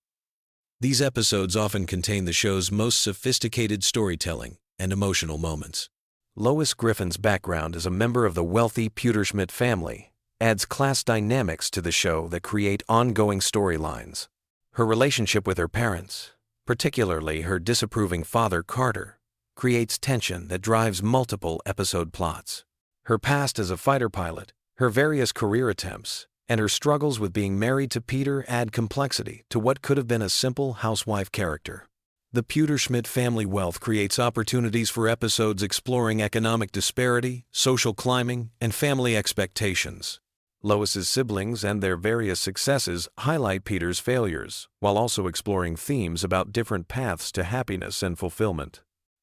These episodes often contain the show's most sophisticated storytelling and emotional moments. Lois Griffin's background as a member of the wealthy Pewterschmidt family adds class dynamics to the show that create ongoing storylines. Her relationship with her parents, particularly her disapproving father Carter, creates tension that drives multiple episode plots. Her past as a fighter pilot, her various career attempts, and her struggles with being married to Peter add complexity to what could have been a simple housewife character. The Pewterschmidt family wealth creates opportunities for episodes exploring economic disparity, social climbing, and family expectations. Lois's siblings and their various successes highlight Peter's failures, while also exploring themes about different paths to happiness and fulfillment.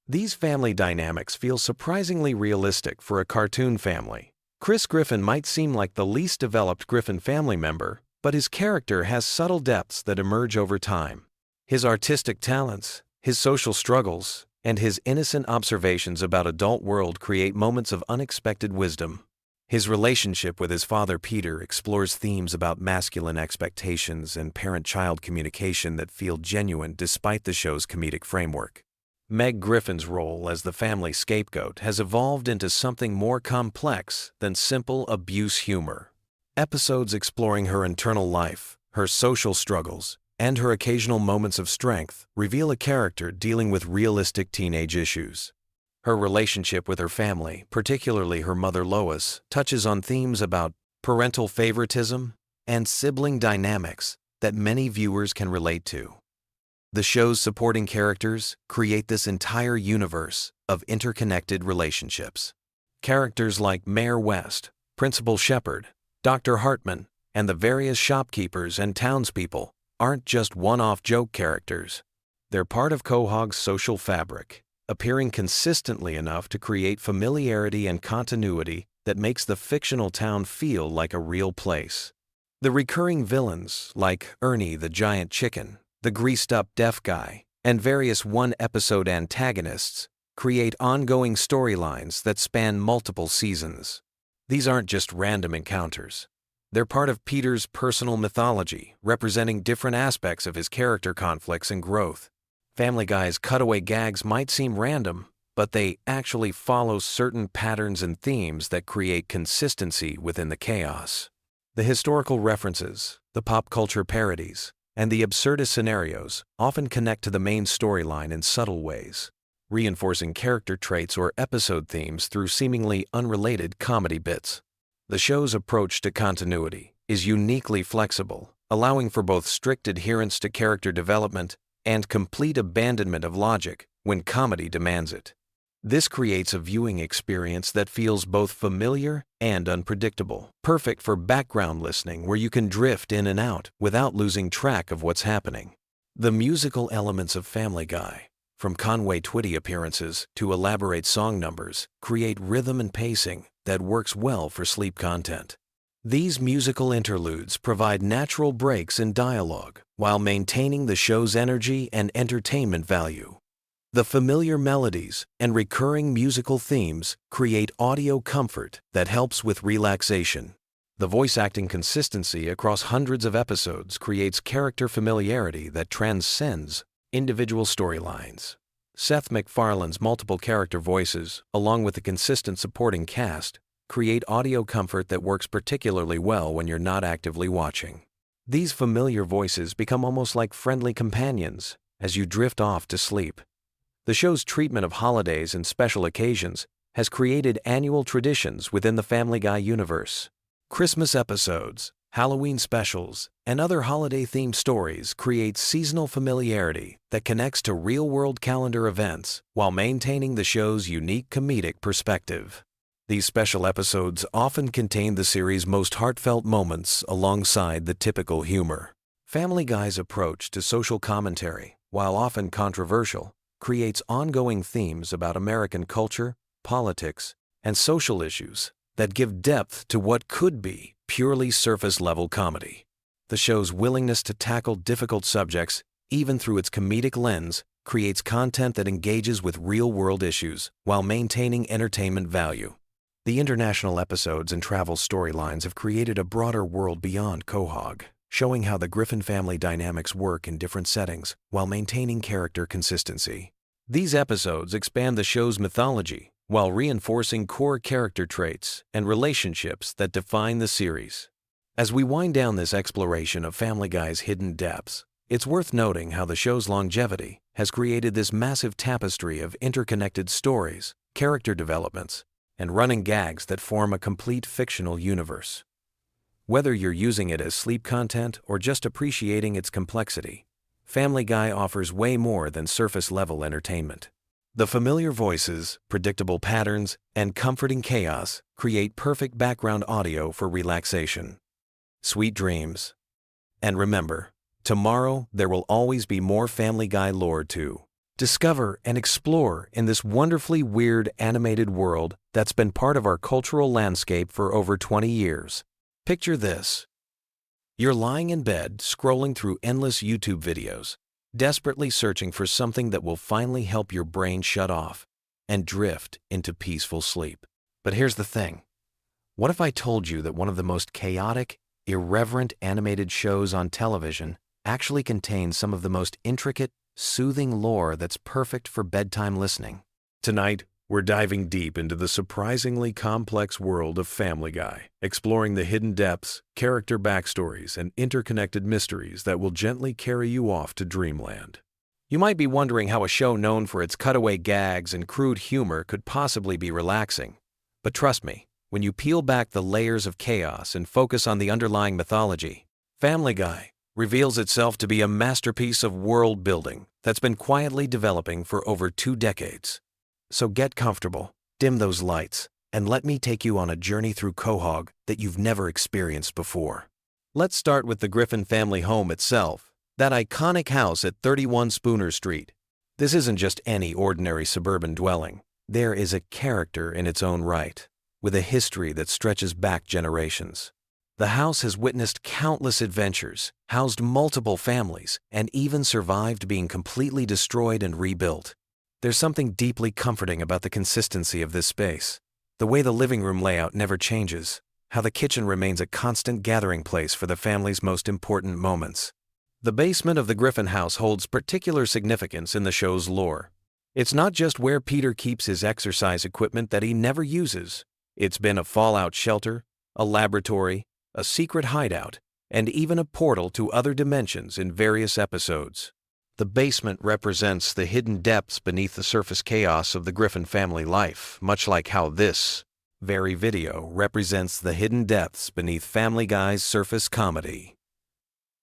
These family dynamics feel surprisingly realistic for a cartoon family. Chris Griffin might seem like the least developed Griffin family member, but his character has subtle depths that emerge over time. His artistic talents, his social struggles, and his innocent observations about adult world create moments of unexpected wisdom. His relationship with his father Peter explores themes about masculine expectations and parent-child communication that feel genuine despite the show's comedic framework. Meg Griffin's role as the family scapegoat has evolved into something more complex than simple abuse humor. Episodes exploring her internal life, her social struggles, and her occasional moments of strength reveal a character dealing with realistic teenage issues. Her relationship with her family, particularly her mother Lois, touches on themes about parental favoritism and sibling dynamics that many viewers can relate to. The show's supporting characters create this entire universe of interconnected relationships. Characters like Mayor West, Principal Shepard, Dr. Hartman, and the various shopkeepers and townspeople aren't just one-off joke characters. They're part of Quahog's social fabric, appearing consistently enough to create familiarity and continuity that makes the fictional town feel like a real place. The recurring villains, like Ernie the giant chicken, the greased-up deaf guy, and various one-episode antagonists, create ongoing storylines that span multiple seasons. These aren't just random encounters. They're part of Peter's personal mythology, representing different aspects of his character conflicts and growth. Family Guy's cutaway gags might seem random, but they actually follow certain patterns and themes that create consistency within the chaos. The historical references, the pop culture parodies, and the absurdist scenarios often connect to the main storyline in subtle ways, reinforcing character traits or episode themes through seemingly unrelated comedy bits. The show's approach to continuity is uniquely flexible, allowing for both strict adherence to character development and complete abandonment of logic when comedy demands it. This creates a viewing experience that feels both familiar and unpredictable, perfect for background listening where you can drift in and out without losing track of what's happening. The musical elements of Family Guy, from Conway Twitty appearances to elaborate song numbers, create rhythm and pacing that works well for sleep content. These musical interludes provide natural breaks in dialogue while maintaining the show's energy and entertainment value. The familiar melodies and recurring musical themes create audio comfort that helps with relaxation. The voice acting consistency across hundreds of episodes creates character familiarity that transcends individual storylines. Seth MacFarlane's multiple character voices, along with the consistent supporting cast, create audio comfort that works particularly well when you're not actively watching. These familiar voices become almost like friendly companions as you drift off to sleep. The show's treatment of holidays and special occasions has created annual traditions within the Family Guy universe. Christmas episodes, Halloween specials, and other holiday-themed stories create seasonal familiarity that connects to real-world calendar events while maintaining the show's unique comedic perspective. These special episodes often contain the series' most heartfelt moments alongside the typical humor. Family Guy's approach to social commentary, while often controversial, creates ongoing themes about American culture, politics, and social issues that give depth to what could be purely surface-level comedy. The show's willingness to tackle difficult subjects, even through its comedic lens, creates content that engages with real-world issues while maintaining entertainment value. The international episodes and travel storylines have created a broader world beyond Quahog, showing how the Griffin family dynamics work in different settings while maintaining character consistency. These episodes expand the show's mythology while reinforcing core character traits and relationships that define the series. As we wind down this exploration of Family Guy's hidden depths, it's worth noting how the show's longevity has created this massive tapestry of interconnected stories, character developments, and running gags that form a complete fictional universe. Whether you're using it as sleep content or just appreciating its complexity, Family Guy offers way more than surface-level entertainment. The familiar voices, predictable patterns, and comforting chaos create perfect background audio for relaxation. Sweet dreams. And remember, tomorrow there will always be more Family Guy lore to discover and explore in this wonderfully weird animated world that's been part of our cultural landscape for over 20 years. Picture this. You're lying in bed, scrolling through endless YouTube videos, desperately searching for something that will finally help your brain shut off and drift into peaceful sleep. But here's the thing. What if I told you that one of the most chaotic, irreverent animated shows on television actually contains some of the most intricate, soothing lore that's perfect for bedtime listening. Tonight, we're diving deep into the surprisingly complex world of Family Guy, exploring the hidden depths, character backstories, and interconnected mysteries that will gently carry you off to dreamland. You might be wondering how a show known for its cutaway gags and crude humor could possibly be relaxing. But trust me, when you peel back the layers of chaos and focus on the underlying mythology, Family Guy reveals itself to be a masterpiece of world building that's been quietly developing for over 2 decades. So get comfortable, dim those lights, and let me take you on a journey through Quahog that you've never experienced before. Let's start with the Griffin family home itself, that iconic house at 31 Spooner Street. This isn't just any ordinary suburban dwelling. There is a character in its own right, with a history that stretches back generations. The house has witnessed countless adventures, housed multiple families, and even survived being completely destroyed and rebuilt. There's something deeply comforting about the consistency of this space. The way the living room layout never changes, how the kitchen remains a constant gathering place for the family's most important moments. The basement of the Griffin house holds particular significance in the show's lore. It's not just where Peter keeps his exercise equipment that he never uses. It's been a fallout shelter, a laboratory, a secret hideout, and even a portal to other dimensions in various episodes. The basement represents the hidden depths beneath the surface chaos of the Griffin family life, much like how this very video represents the hidden depths beneath Family Guy's surface comedy.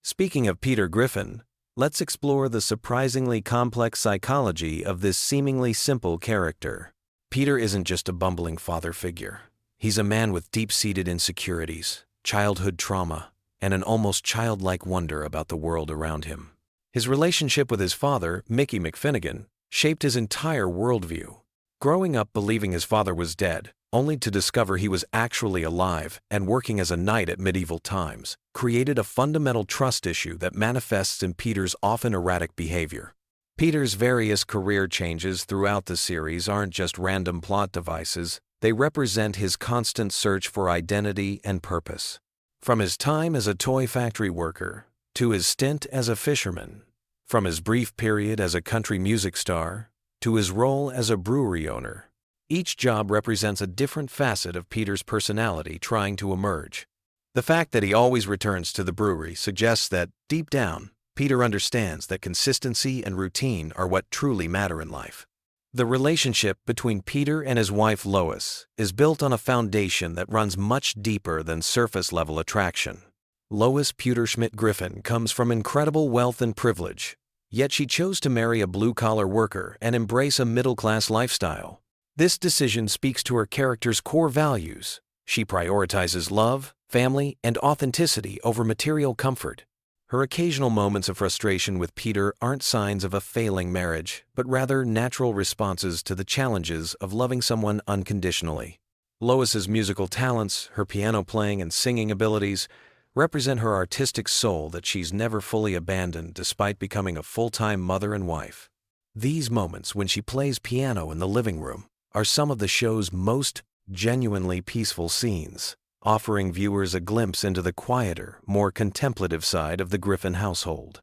Speaking of Peter Griffin, let's explore the surprisingly complex psychology of this seemingly simple character. Peter isn't just a bumbling father figure. He's a man with deep-seated insecurities, childhood trauma, and an almost childlike wonder about the world around him. His relationship with his father, Mickey McFinnigan, shaped his entire worldview. Growing up believing his father was dead, only to discover he was actually alive and working as a knight at medieval times, created a fundamental trust issue that manifests in Peter's often erratic behavior. Peter's various career changes throughout the series aren't just random plot devices, they represent his constant search for identity and purpose. From his time as a toy factory worker, to his stint as a fisherman, from his brief period as a country music star, to his role as a brewery owner. Each job represents a different facet of Peter's personality trying to emerge. The fact that he always returns to the brewery suggests that, deep down, Peter understands that consistency and routine are what truly matter in life. The relationship between Peter and his wife Lois is built on a foundation that runs much deeper than surface-level attraction. Lois Pewterschmidt Griffin comes from incredible wealth and privilege, yet she chose to marry a blue-collar worker and embrace a middle-class lifestyle. This decision speaks to her character's core values. She prioritizes love, family, and authenticity over material comfort. Her occasional moments of frustration with Peter aren't signs of a failing marriage, but rather natural responses to the challenges of loving someone unconditionally. Lois's musical talents, her piano playing and singing abilities, represent her artistic soul that she's never fully abandoned despite becoming a full-time mother and wife. These moments when she plays piano in the living room are some of the show's most genuinely peaceful scenes, offering viewers a glimpse into the quieter, more contemplative side of the Griffin household.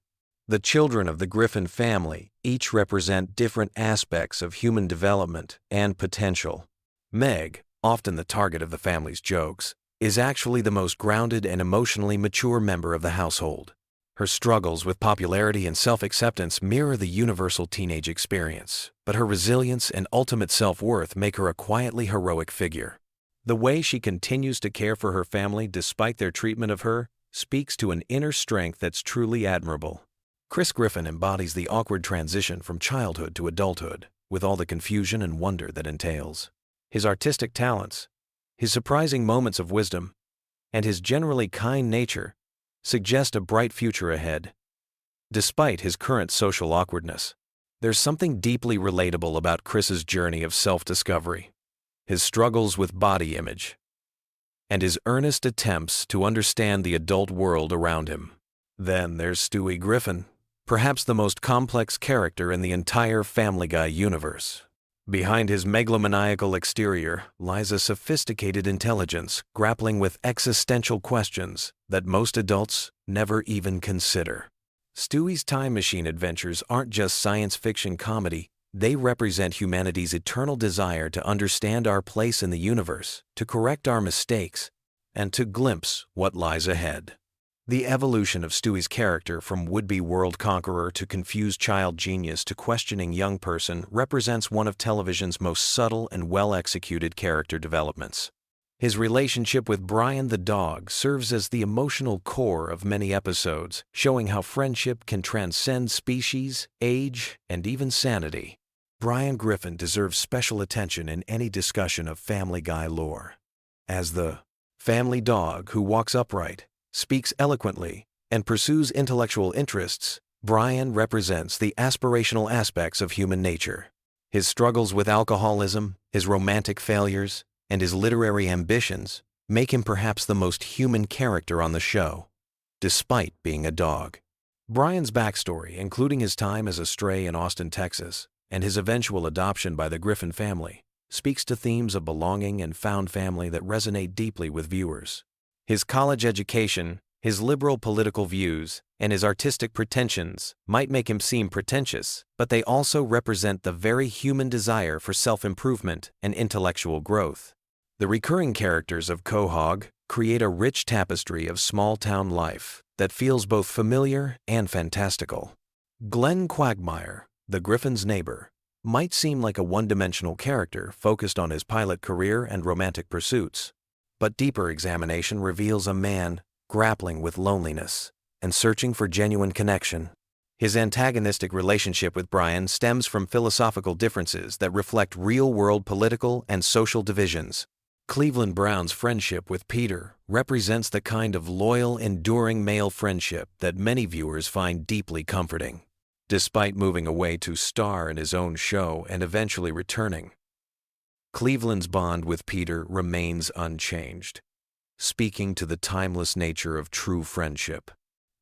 The children of the Griffin family each represent different aspects of human development and potential. Meg, often the target of the family's jokes, is actually the most grounded and emotionally mature member of the household. Her struggles with popularity and self-acceptance mirror the universal teenage experience, but her resilience and ultimate self-worth make her a quietly heroic figure. The way she continues to care for her family despite their treatment of her speaks to an inner strength that's truly admirable. Chris Griffin embodies the awkward transition from childhood to adulthood, with all the confusion and wonder that entails. His artistic talents, his surprising moments of wisdom, and his generally kind nature suggest a bright future ahead. Despite his current social awkwardness, there's something deeply relatable about Chris's journey of self-discovery, his struggles with body image, and his earnest attempts to understand the adult world around him. Then there's Stewie Griffin, perhaps the most complex character in the entire Family Guy universe. Behind his megalomaniacal exterior lies a sophisticated intelligence grappling with existential questions that most adults never even consider. Stewie's time machine adventures aren't just science fiction comedy, they represent humanity's eternal desire to understand our place in the universe, to correct our mistakes, and to glimpse what lies ahead. The evolution of Stewie's character from would-be world conqueror to confused child genius to questioning young person represents one of television's most subtle and well-executed character developments. His relationship with Brian the dog serves as the emotional core of many episodes, showing how friendship can transcend species, age, and even sanity. Brian Griffin deserves special attention in any discussion of Family Guy lore. As the family dog who walks upright, speaks eloquently, and pursues intellectual interests, Brian represents the aspirational aspects of human nature. His struggles with alcoholism, his romantic failures, and his literary ambitions make him perhaps the most human character on the show, despite being a dog. Brian's backstory, including his time as a stray in Austin, Texas, and his eventual adoption by the Griffin family, speaks to themes of belonging and found family that resonate deeply with viewers. His college education, his liberal political views, and his artistic pretensions might make him seem pretentious, but they also represent the very human desire for self-improvement and intellectual growth. The recurring characters of Quahog create a rich tapestry of small-town life that feels both familiar and fantastical. Glenn Quagmire, the Griffin's neighbor, might seem like a one-dimensional character focused on his pilot career and romantic pursuits, but deeper examination reveals a man grappling with loneliness and searching for genuine connection. His antagonistic relationship with Brian stems from philosophical differences that reflect real-world political and social divisions. Cleveland Brown's friendship with Peter represents the kind of loyal, enduring male friendship that many viewers find deeply comforting. Despite moving away to star in his own show and eventually returning, Cleveland's bond with Peter remains unchanged, speaking to the timeless nature of true friendship.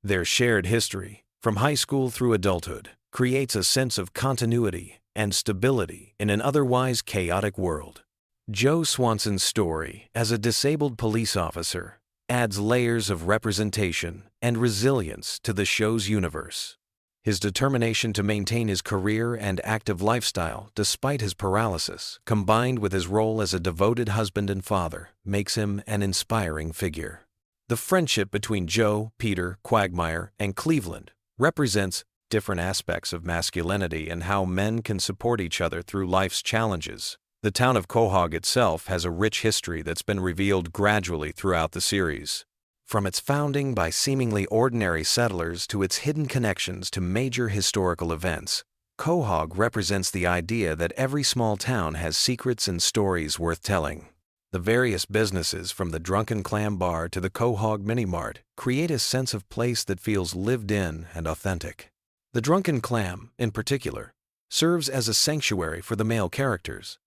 Their shared history, from high school through adulthood, creates a sense of continuity and stability in an otherwise chaotic world. Joe Swanson's story as a disabled police officer adds layers of representation and resilience to the show's universe. His determination to maintain his career and active lifestyle despite his paralysis, combined with his role as a devoted husband and father, makes him an inspiring figure. The friendship between Joe, Peter, Quagmire, and Cleveland represents different aspects of masculinity and how men can support each other through life's challenges. The town of Quahog itself has a rich history that's been revealed gradually throughout the series. From its founding by seemingly ordinary settlers to its hidden connections to major historical events, Quahog represents the idea that every small town has secrets and stories worth telling. The various businesses, from the Drunken Clam Bar to the Quahog Mini Mart, create a sense of place that feels lived in and authentic. The Drunken Clam, in particular, serves as a sanctuary for the male characters,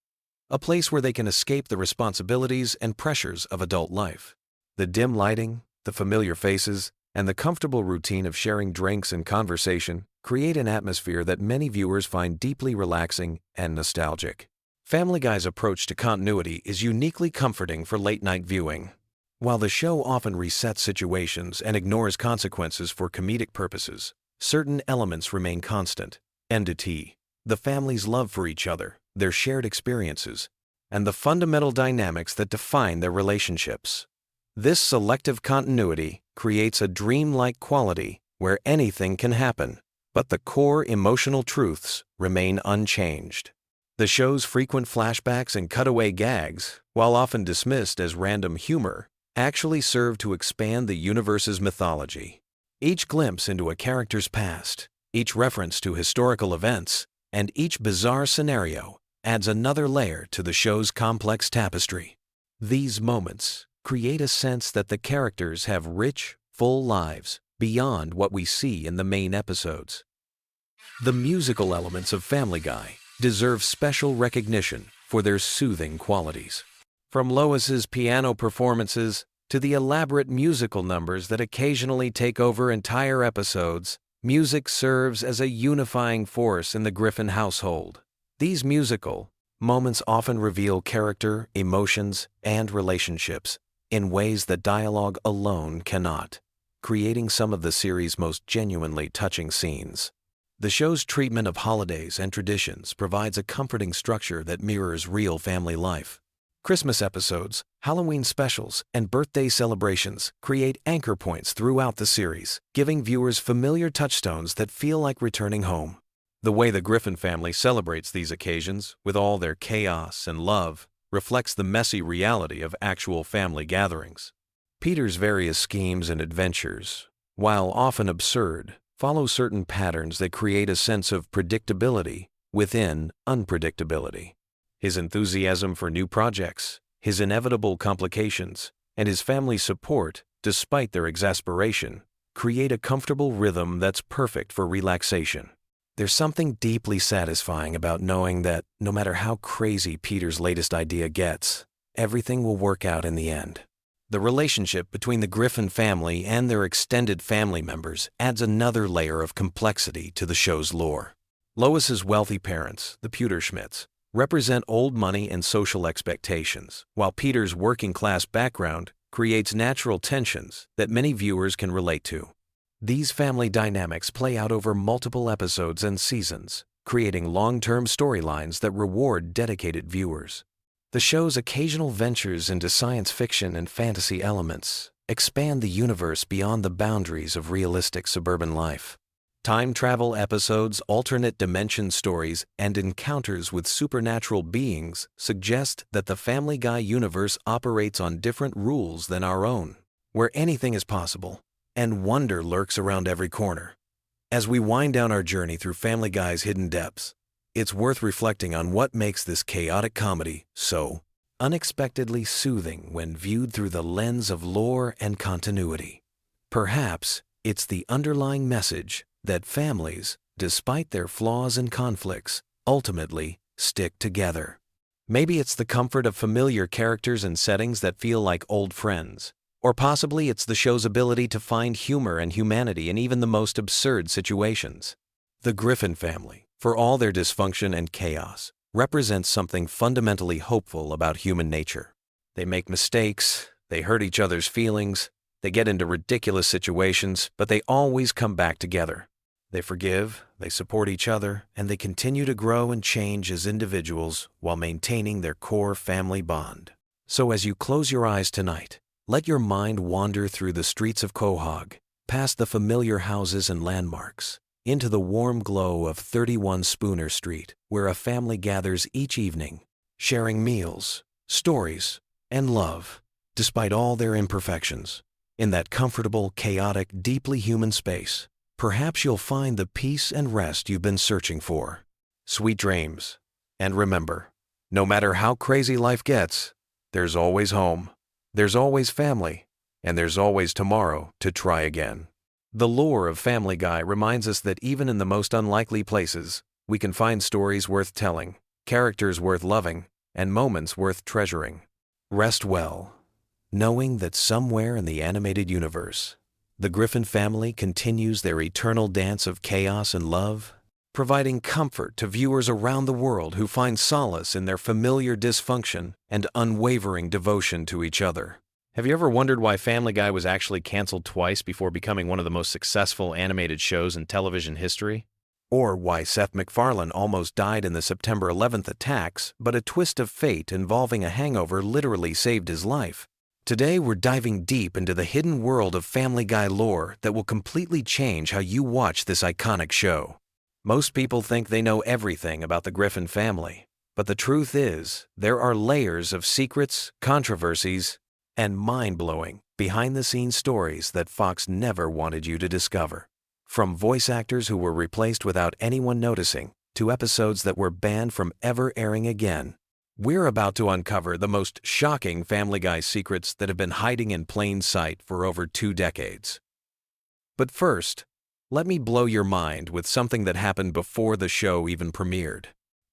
a place where they can escape the responsibilities and pressures of adult life. The dim lighting, the familiar faces, and the comfortable routine of sharing drinks and conversation create an atmosphere that many viewers find deeply relaxing and nostalgic. Family Guy's approach to continuity is uniquely comforting for late-night viewing. While the show often resets situations and ignores consequences for comedic purposes, certain elements remain constant. Entity, the family's love for each other, their shared experiences, and the fundamental dynamics that define their relationships. This selective continuity creates a dreamlike quality where anything can happen, but the core emotional truths remain unchanged. The show's frequent flashbacks and cutaway gags, while often dismissed as random humor, actually serve to expand the universe's mythology. Each glimpse into a character's past, each reference to historical events, and each bizarre scenario adds another layer to the show's complex tapestry. These moments create a sense that the characters have rich, full lives beyond what we see in the main episodes. The musical elements of Family Guy deserve special recognition for their soothing qualities. From Lois's piano performances to the elaborate musical numbers that occasionally take over entire episodes, music serves as a unifying force in the Griffin household. These musical moments often reveal character, emotions, and relationships in ways that dialogue alone cannot. creating some of the series' most genuinely touching scenes. The show's treatment of holidays and traditions provides a comforting structure that mirrors real family life. Christmas episodes, Halloween specials, and birthday celebrations create anchor points throughout the series, giving viewers familiar touchstones that feel like returning home. The way the Griffin family celebrates these occasions, with all their chaos and love, reflects the messy reality of actual family gatherings. Peter's various schemes and adventures, while often absurd, follow certain patterns that create a sense of predictability within unpredictability. His enthusiasm for new projects, his inevitable complications, and his family's support, despite their exasperation, create a comfortable rhythm that's perfect for relaxation. There's something deeply satisfying about knowing that no matter how crazy Peter's latest idea gets, everything will work out in the end. The relationship between the Griffin family and their extended family members adds another layer of complexity to the show's lore. Lois's wealthy parents, the Pewterschmidts, represent old money and social expectations, while Peter's working-class background creates natural tensions that many viewers can relate to. These family dynamics play out over multiple episodes and seasons, creating long-term storylines that reward dedicated viewers. The show's occasional ventures into science fiction and fantasy elements expand the universe beyond the boundaries of realistic suburban life. Time travel episodes, alternate dimension stories, and encounters with supernatural beings suggest that the Family Guy universe operates on different rules than our own, where anything is possible, and wonder lurks around every corner. As we wind down our journey through Family Guy's hidden depths, it's worth reflecting on what makes this chaotic comedy so unexpectedly soothing when viewed through the lens of lore and continuity. Perhaps it's the underlying message that families, despite their flaws and conflicts, ultimately stick together. Maybe it's the comfort of familiar characters and settings that feel like old friends. Or possibly it's the show's ability to find humor and humanity in even the most absurd situations. The Griffin family, for all their dysfunction and chaos, represents something fundamentally hopeful about human nature. They make mistakes, they hurt each other's feelings, they get into ridiculous situations, but they always come back together. They forgive, they support each other, and they continue to grow and change as individuals while maintaining their core family bond. So as you close your eyes tonight, let your mind wander through the streets of Quahog, past the familiar houses and landmarks, into the warm glow of 31 Spooner Street, where a family gathers each evening, sharing meals, stories, and love, despite all their imperfections. In that comfortable, chaotic, deeply human space, perhaps you'll find the peace and rest you've been searching for. Sweet dreams. And remember, no matter how crazy life gets, there's always home, there's always family, and there's always tomorrow to try again. The lore of Family Guy reminds us that even in the most unlikely places, we can find stories worth telling, characters worth loving, and moments worth treasuring. Rest well, knowing that somewhere in the animated universe, the Griffin family continues their eternal dance of chaos and love, providing comfort to viewers around the world who find solace in their familiar dysfunction and unwavering devotion to each other. Have you ever wondered why Family Guy was actually canceled twice before becoming one of the most successful animated shows in television history? Or why Seth MacFarlane almost died in the September 11th attacks, but a twist of fate involving a hangover literally saved his life? Today we're diving deep into the hidden world of Family Guy lore that will completely change how you watch this iconic show. Most people think they know everything about the Griffin family, but the truth is, there are layers of secrets, controversies, and mind-blowing, behind-the-scenes stories that Fox never wanted you to discover. From voice actors who were replaced without anyone noticing, to episodes that were banned from ever airing again, we're about to uncover the most shocking Family Guy secrets that have been hiding in plain sight for over 2 decades. But first, let me blow your mind with something that happened before the show even premiered.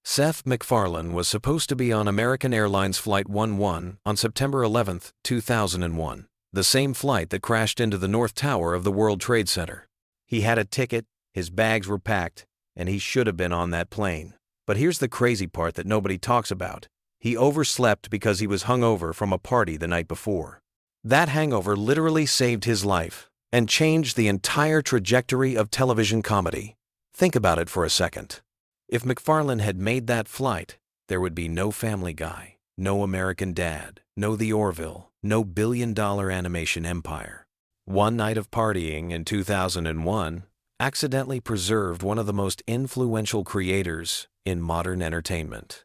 Seth MacFarlane was supposed to be on American Airlines Flight 11 on September 11, 2001, the same flight that crashed into the North Tower of the World Trade Center. He had a ticket, his bags were packed, and he should have been on that plane. But here's the crazy part that nobody talks about. He overslept because he was hungover from a party the night before. That hangover literally saved his life, and changed the entire trajectory of television comedy. Think about it for a second. If MacFarlane had made that flight, there would be no Family Guy, no American Dad, no The Orville, no billion-dollar animation empire. One night of partying in 2001 accidentally preserved one of the most influential creators in modern entertainment.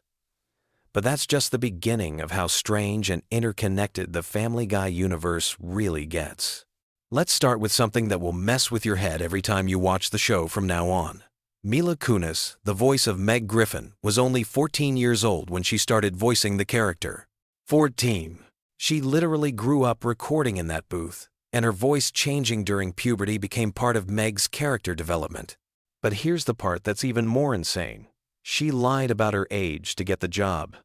But that's just the beginning of how strange and interconnected the Family Guy universe really gets. Let's start with something that will mess with your head every time you watch the show from now on. Mila Kunis, the voice of Meg Griffin, was only 14 years old when she started voicing the character. 14. She literally grew up recording in that booth, and her voice changing during puberty became part of Meg's character development. But here's the part that's even more insane. She lied about her age to get the job.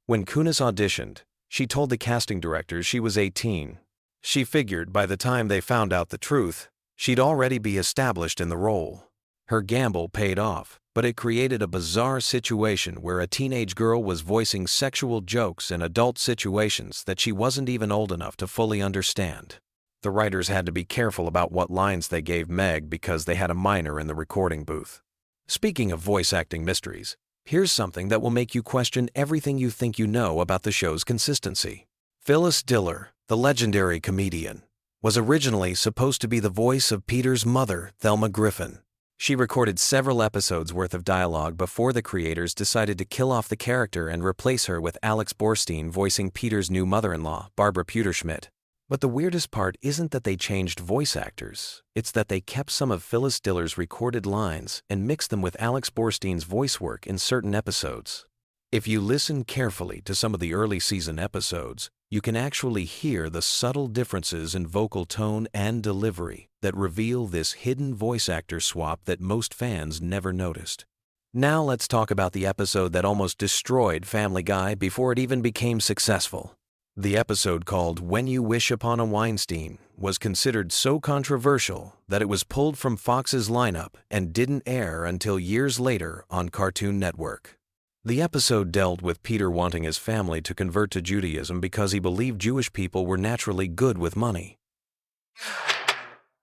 When Kunis auditioned, she told the casting directors she was 18. She figured by the time they found out the truth, she'd already be established in the role. Her gamble paid off, but it created a bizarre situation where a teenage girl was voicing sexual jokes in adult situations that she wasn't even old enough to fully understand. The writers had to be careful about what lines they gave Meg because they had a minor in the recording booth. Speaking of voice acting mysteries, here's something that will make you question everything you think you know about the show's consistency. Phyllis Diller, the legendary comedian, was originally supposed to be the voice of Peter's mother, Thelma Griffin. She recorded several episodes worth of dialogue before the creators decided to kill off the character and replace her with Alex Borstein voicing Peter's new mother-in-law, Barbara Puderschmidt. But the weirdest part isn't that they changed voice actors, it's that they kept some of Phyllis Diller's recorded lines and mixed them with Alex Borstein's voice work in certain episodes. If you listen carefully to some of the early season episodes, you can actually hear the subtle differences in vocal tone and delivery that reveal this hidden voice actor swap that most fans never noticed. Now let's talk about the episode that almost destroyed Family Guy before it even became successful. The episode called When You Wish Upon a Weinstein was considered so controversial that it was pulled from Fox's lineup and didn't air until years later on Cartoon Network. The episode dealt with Peter wanting his family to convert to Judaism because he believed Jewish people were naturally good with money.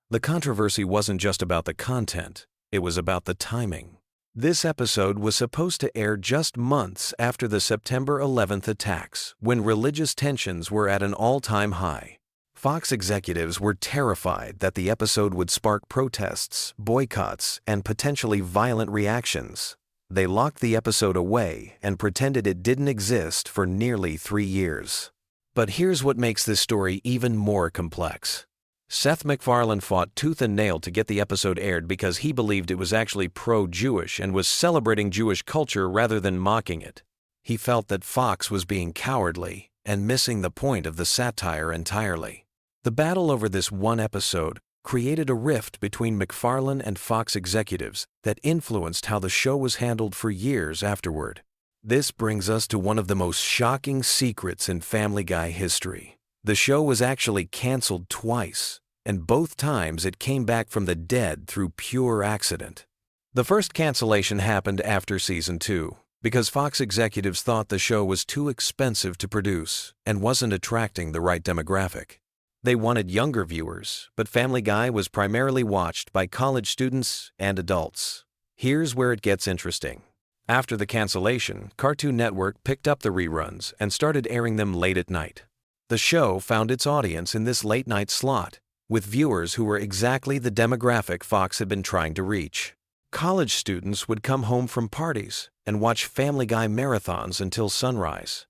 The controversy wasn't just about the content, it was about the timing. This episode was supposed to air just months after the September 11th attacks, when religious tensions were at an all-time high. Fox executives were terrified that the episode would spark protests, boycotts, and potentially violent reactions. They locked the episode away and pretended it didn't exist for nearly 3 years. But here's what makes this story even more complex. Seth MacFarlane fought tooth and nail to get the episode aired because he believed it was actually pro-Jewish and was celebrating Jewish culture rather than mocking it. He felt that Fox was being cowardly and missing the point of the satire entirely. The battle over this one episode created a rift between MacFarlane and Fox executives that influenced how the show was handled for years afterward. This brings us to one of the most shocking secrets in Family Guy history. The show was actually canceled twice, and both times it came back from the dead through pure accident. The first cancellation happened after season 2, because Fox executives thought the show was too expensive to produce and wasn't attracting the right demographic. They wanted younger viewers, but Family Guy was primarily watched by college students and adults. Here's where it gets interesting. After the cancellation, Cartoon Network picked up the reruns and started airing them late at night. The show found its audience in this late-night slot, with viewers who were exactly the demographic Fox had been trying to reach. College students would come home from parties and watch Family Guy marathons until sunrise.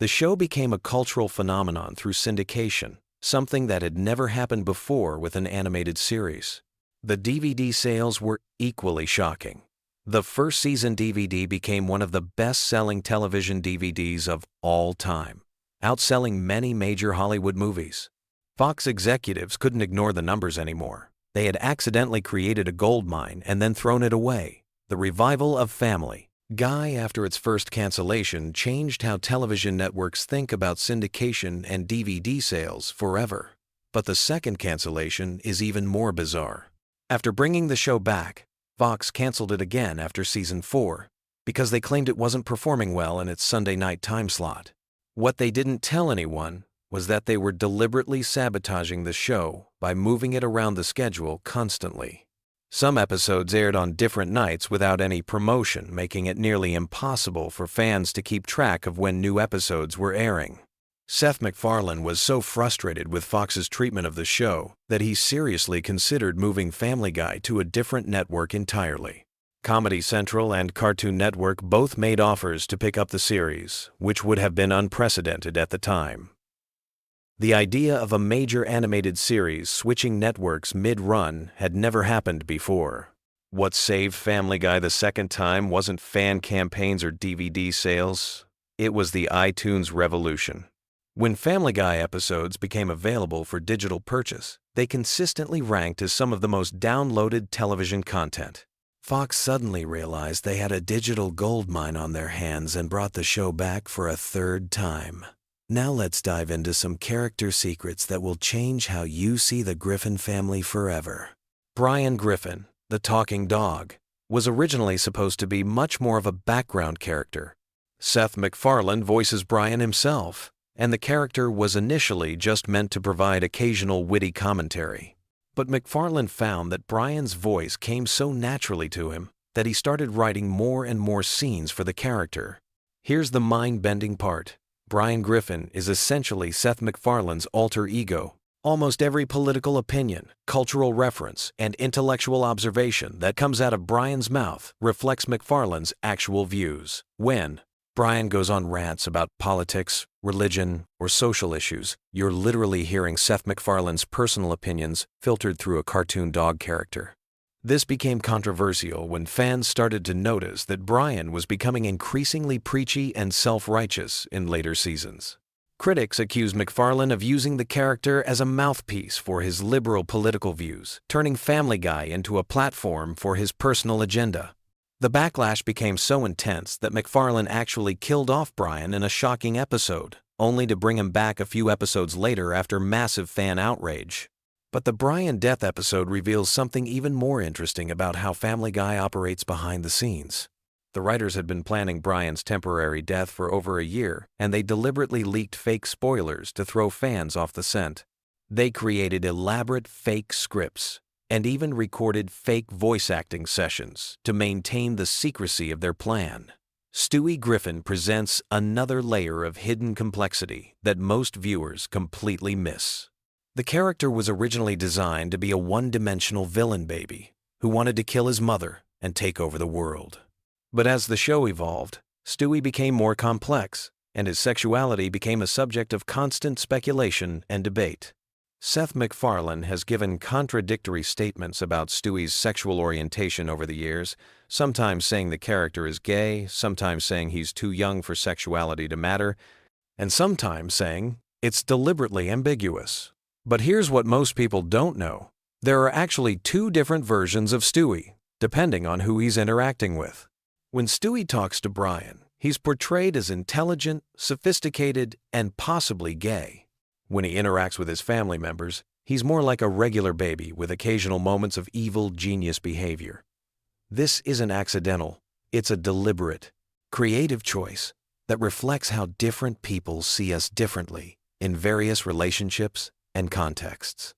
The show became a cultural phenomenon through syndication, something that had never happened before with an animated series. The DVD sales were equally shocking. The first season DVD became one of the best-selling television DVDs of all time, outselling many major Hollywood movies. Fox executives couldn't ignore the numbers anymore. They had accidentally created a gold mine and then thrown it away. The revival of Family Guy after its first cancellation changed how television networks think about syndication and DVD sales forever. But the second cancellation is even more bizarre. After bringing the show back, Fox canceled it again after season 4 because they claimed it wasn't performing well in its Sunday night time slot. What they didn't tell anyone was that they were deliberately sabotaging the show by moving it around the schedule constantly. Some episodes aired on different nights without any promotion, making it nearly impossible for fans to keep track of when new episodes were airing. Seth MacFarlane was so frustrated with Fox's treatment of the show that he seriously considered moving Family Guy to a different network entirely. Comedy Central and Cartoon Network both made offers to pick up the series, which would have been unprecedented at the time. The idea of a major animated series switching networks mid-run had never happened before. What saved Family Guy the second time wasn't fan campaigns or DVD sales. It was the iTunes revolution. When Family Guy episodes became available for digital purchase, they consistently ranked as some of the most downloaded television content. Fox suddenly realized they had a digital goldmine on their hands and brought the show back for a third time. Now let's dive into some character secrets that will change how you see the Griffin family forever. Brian Griffin, the talking dog, was originally supposed to be much more of a background character. Seth MacFarlane voices Brian himself, and the character was initially just meant to provide occasional witty commentary. But MacFarlane found that Brian's voice came so naturally to him that he started writing more and more scenes for the character. Here's the mind-bending part. Brian Griffin is essentially Seth MacFarlane's alter ego. Almost every political opinion, cultural reference, and intellectual observation that comes out of Brian's mouth reflects MacFarlane's actual views. When Brian goes on rants about politics, religion, or social issues, you're literally hearing Seth MacFarlane's personal opinions filtered through a cartoon dog character. This became controversial when fans started to notice that Brian was becoming increasingly preachy and self-righteous in later seasons. Critics accused MacFarlane of using the character as a mouthpiece for his liberal political views, turning Family Guy into a platform for his personal agenda. The backlash became so intense that MacFarlane actually killed off Brian in a shocking episode, only to bring him back a few episodes later after massive fan outrage. But the Brian death episode reveals something even more interesting about how Family Guy operates behind the scenes. The writers had been planning Brian's temporary death for over a year, and they deliberately leaked fake spoilers to throw fans off the scent. They created elaborate fake scripts and even recorded fake voice acting sessions to maintain the secrecy of their plan. Stewie Griffin presents another layer of hidden complexity that most viewers completely miss. The character was originally designed to be a one-dimensional villain baby who wanted to kill his mother and take over the world. But as the show evolved, Stewie became more complex, and his sexuality became a subject of constant speculation and debate. Seth MacFarlane has given contradictory statements about Stewie's sexual orientation over the years, sometimes saying the character is gay, sometimes saying he's too young for sexuality to matter, and sometimes saying it's deliberately ambiguous. But here's what most people don't know. There are actually two different versions of Stewie, depending on who he's interacting with. When Stewie talks to Brian, he's portrayed as intelligent, sophisticated, and possibly gay. When he interacts with his family members, he's more like a regular baby with occasional moments of evil genius behavior. This isn't accidental. It's a deliberate, creative choice that reflects how different people see us differently in various relationships and contexts.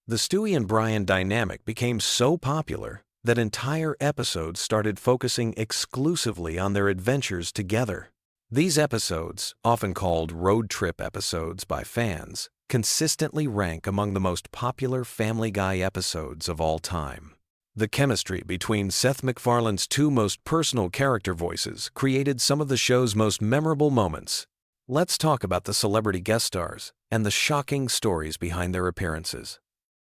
The Stewie and Brian dynamic became so popular that entire episodes started focusing exclusively on their adventures together. These episodes, often called road trip episodes by fans, consistently rank among the most popular Family Guy episodes of all time. The chemistry between Seth MacFarlane's two most personal character voices created some of the show's most memorable moments. Let's talk about the celebrity guest stars and the shocking stories behind their appearances.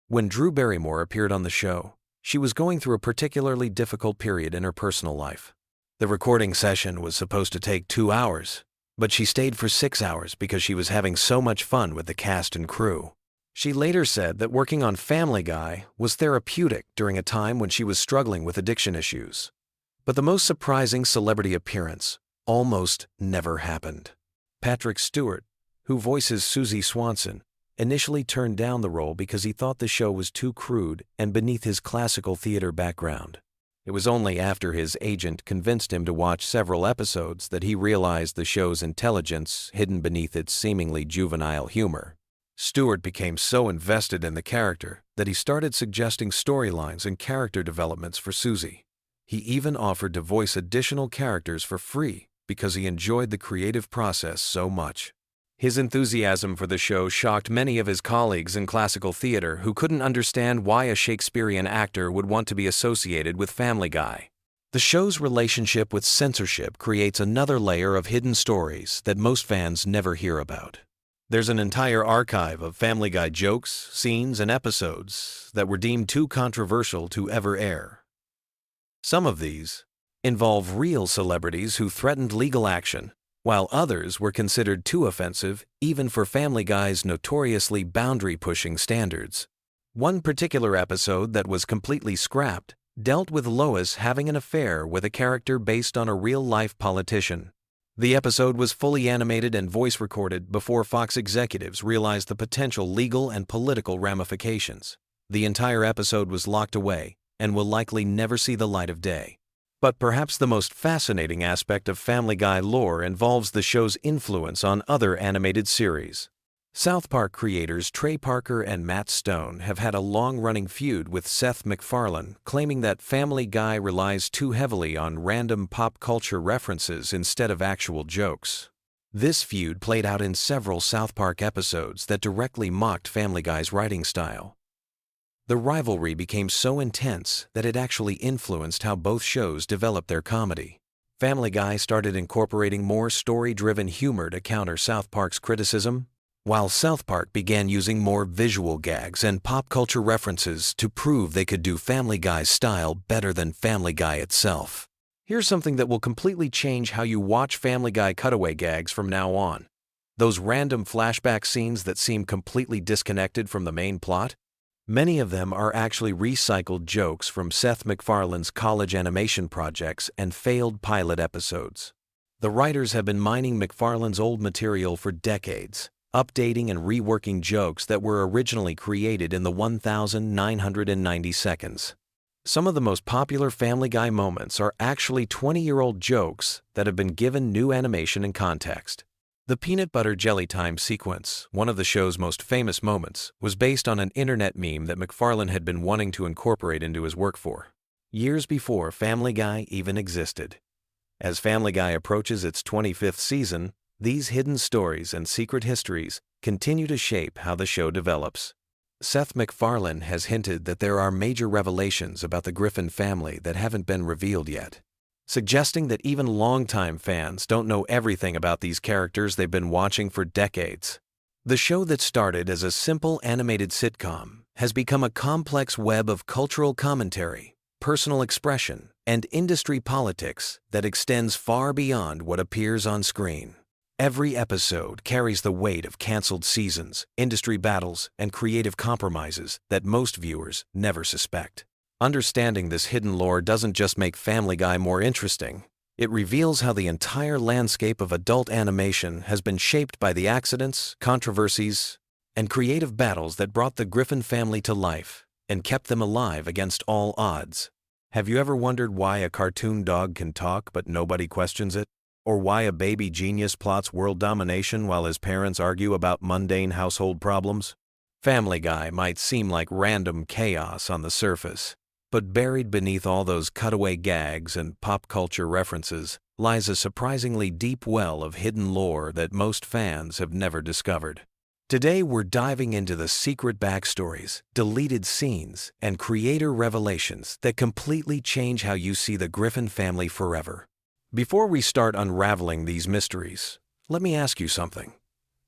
When Drew Barrymore appeared on the show, she was going through a particularly difficult period in her personal life. The recording session was supposed to take 2 hours, but she stayed for 6 hours because she was having so much fun with the cast and crew. She later said that working on Family Guy was therapeutic during a time when she was struggling with addiction issues. But the most surprising celebrity appearance almost never happened. Patrick Stewart, who voices Susie Swanson, initially turned down the role because he thought the show was too crude and beneath his classical theater background. It was only after his agent convinced him to watch several episodes that he realized the show's intelligence hidden beneath its seemingly juvenile humor. Stewart became so invested in the character that he started suggesting storylines and character developments for Susie. He even offered to voice additional characters for free because he enjoyed the creative process so much. His enthusiasm for the show shocked many of his colleagues in classical theater who couldn't understand why a Shakespearean actor would want to be associated with Family Guy. The show's relationship with censorship creates another layer of hidden stories that most fans never hear about. There's an entire archive of Family Guy jokes, scenes, and episodes that were deemed too controversial to ever air. Some of these involve real celebrities who threatened legal action, while others were considered too offensive even for Family Guy's notoriously boundary-pushing standards. One particular episode that was completely scrapped dealt with Lois having an affair with a character based on a real-life politician. The episode was fully animated and voice recorded before Fox executives realized the potential legal and political ramifications. The entire episode was locked away and will likely never see the light of day. But perhaps the most fascinating aspect of Family Guy lore involves the show's influence on other animated series. South Park creators Trey Parker and Matt Stone have had a long-running feud with Seth MacFarlane, claiming that Family Guy relies too heavily on random pop culture references instead of actual jokes. This feud played out in several South Park episodes that directly mocked Family Guy's writing style. The rivalry became so intense that it actually influenced how both shows developed their comedy. Family Guy started incorporating more story-driven humor to counter South Park's criticism, while South Park began using more visual gags and pop culture references to prove they could do Family Guy's style better than Family Guy itself. Here's something that will completely change how you watch Family Guy cutaway gags from now on. Those random flashback scenes that seem completely disconnected from the main plot? Many of them are actually recycled jokes from Seth MacFarlane's college animation projects and failed pilot episodes. The writers have been mining MacFarlane's old material for decades, updating and reworking jokes that were originally created in the 1,990 seconds. Some of the most popular Family Guy moments are actually 20-year-old jokes that have been given new animation and context. The peanut butter jelly time sequence, one of the show's most famous moments, was based on an internet meme that MacFarlane had been wanting to incorporate into his work for years before Family Guy even existed. As Family Guy approaches its 25th season, these hidden stories and secret histories continue to shape how the show develops. Seth MacFarlane has hinted that there are major revelations about the Griffin family that haven't been revealed yet, suggesting that even longtime fans don't know everything about these characters they've been watching for decades. The show that started as a simple animated sitcom has become a complex web of cultural commentary, personal expression, and industry politics that extends far beyond what appears on screen. Every episode carries the weight of canceled seasons, industry battles, and creative compromises that most viewers never suspect. Understanding this hidden lore doesn't just make Family Guy more interesting. It reveals how the entire landscape of adult animation has been shaped by the accidents, controversies, and creative battles that brought the Griffin family to life and kept them alive against all odds. Have you ever wondered why a cartoon dog can talk but nobody questions it? Or why a baby genius plots world domination while his parents argue about mundane household problems? Family Guy might seem like random chaos on the surface, but buried beneath all those cutaway gags and pop culture references lies a surprisingly deep well of hidden lore that most fans have never discovered. Today we're diving into the secret backstories, deleted scenes, and creator revelations that completely change how you see the Griffin family forever. Before we start unraveling these mysteries, let me ask you something.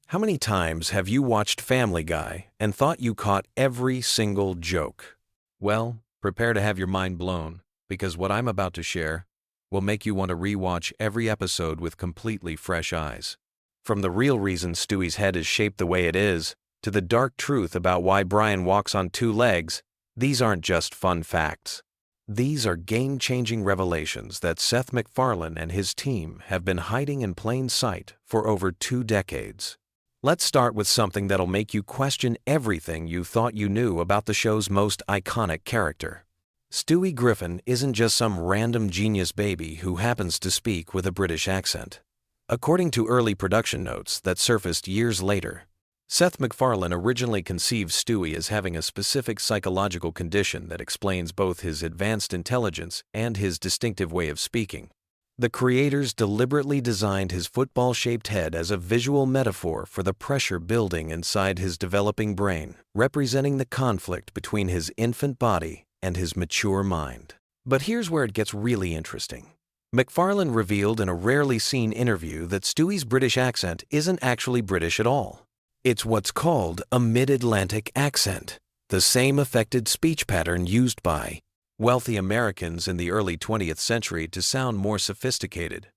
How many times have you watched Family Guy and thought you caught every single joke? Well, prepare to have your mind blown, because what I'm about to share will make you want to rewatch every episode with completely fresh eyes. From the real reason Stewie's head is shaped the way it is, to the dark truth about why Brian walks on two legs, these aren't just fun facts. These are game-changing revelations that Seth MacFarlane and his team have been hiding in plain sight for over 2 decades. Let's start with something that'll make you question everything you thought you knew about the show's most iconic character. Stewie Griffin isn't just some random genius baby who happens to speak with a British accent. According to early production notes that surfaced years later, Seth MacFarlane originally conceived Stewie as having a specific psychological condition that explains both his advanced intelligence and his distinctive way of speaking. The creators deliberately designed his football-shaped head as a visual metaphor for the pressure building inside his developing brain, representing the conflict between his infant body and his mature mind. But here's where it gets really interesting. MacFarlane revealed in a rarely seen interview that Stewie's British accent isn't actually British at all. It's what's called a mid-Atlantic accent, the same affected speech pattern used by wealthy Americans in the early 20th century to sound more sophisticated.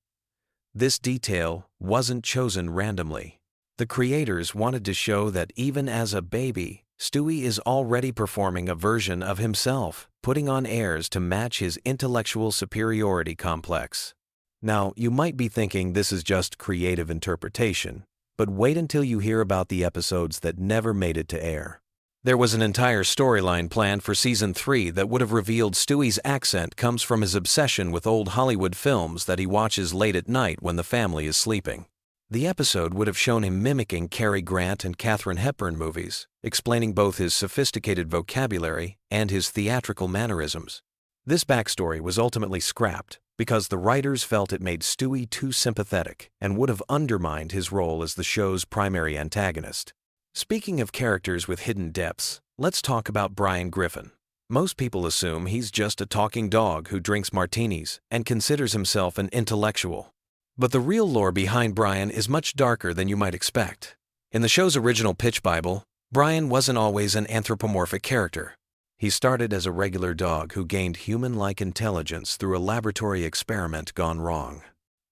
This detail wasn't chosen randomly. The creators wanted to show that even as a baby, Stewie is already performing a version of himself, putting on airs to match his intellectual superiority complex. Now, you might be thinking this is just creative interpretation, but wait until you hear about the episodes that never made it to air. There was an entire storyline planned for Season 3 that would have revealed Stewie's accent comes from his obsession with old Hollywood films that he watches late at night when the family is sleeping. The episode would have shown him mimicking Cary Grant and Katharine Hepburn movies, explaining both his sophisticated vocabulary and his theatrical mannerisms. This backstory was ultimately scrapped because the writers felt it made Stewie too sympathetic and would have undermined his role as the show's primary antagonist. Speaking of characters with hidden depths, let's talk about Brian Griffin. Most people assume he's just a talking dog who drinks martinis and considers himself an intellectual. But the real lore behind Brian is much darker than you might expect. In the show's original pitch Bible, Brian wasn't always an anthropomorphic character. He started as a regular dog who gained human-like intelligence through a laboratory experiment gone wrong.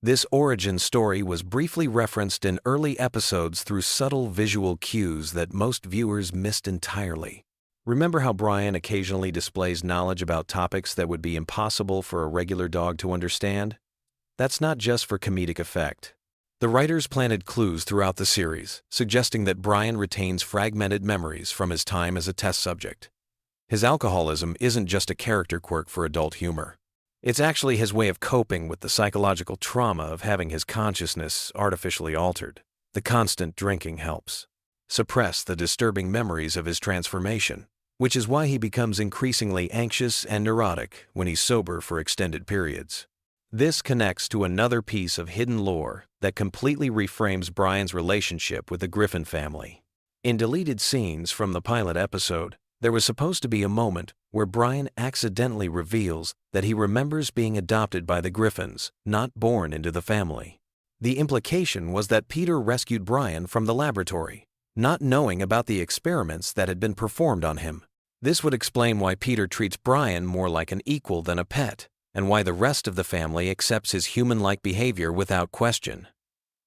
This origin story was briefly referenced in early episodes through subtle visual cues that most viewers missed entirely. Remember how Brian occasionally displays knowledge about topics that would be impossible for a regular dog to understand? That's not just for comedic effect. The writers planted clues throughout the series, suggesting that Brian retains fragmented memories from his time as a test subject. His alcoholism isn't just a character quirk for adult humor. It's actually his way of coping with the psychological trauma of having his consciousness artificially altered. The constant drinking helps suppress the disturbing memories of his transformation, which is why he becomes increasingly anxious and neurotic when he's sober for extended periods. This connects to another piece of hidden lore that completely reframes Brian's relationship with the Griffin family. In deleted scenes from the pilot episode, there was supposed to be a moment where Brian accidentally reveals that he remembers being adopted by the Griffins, not born into the family. The implication was that Peter rescued Brian from the laboratory, not knowing about the experiments that had been performed on him. This would explain why Peter treats Brian more like an equal than a pet, and why the rest of the family accepts his human-like behavior without question.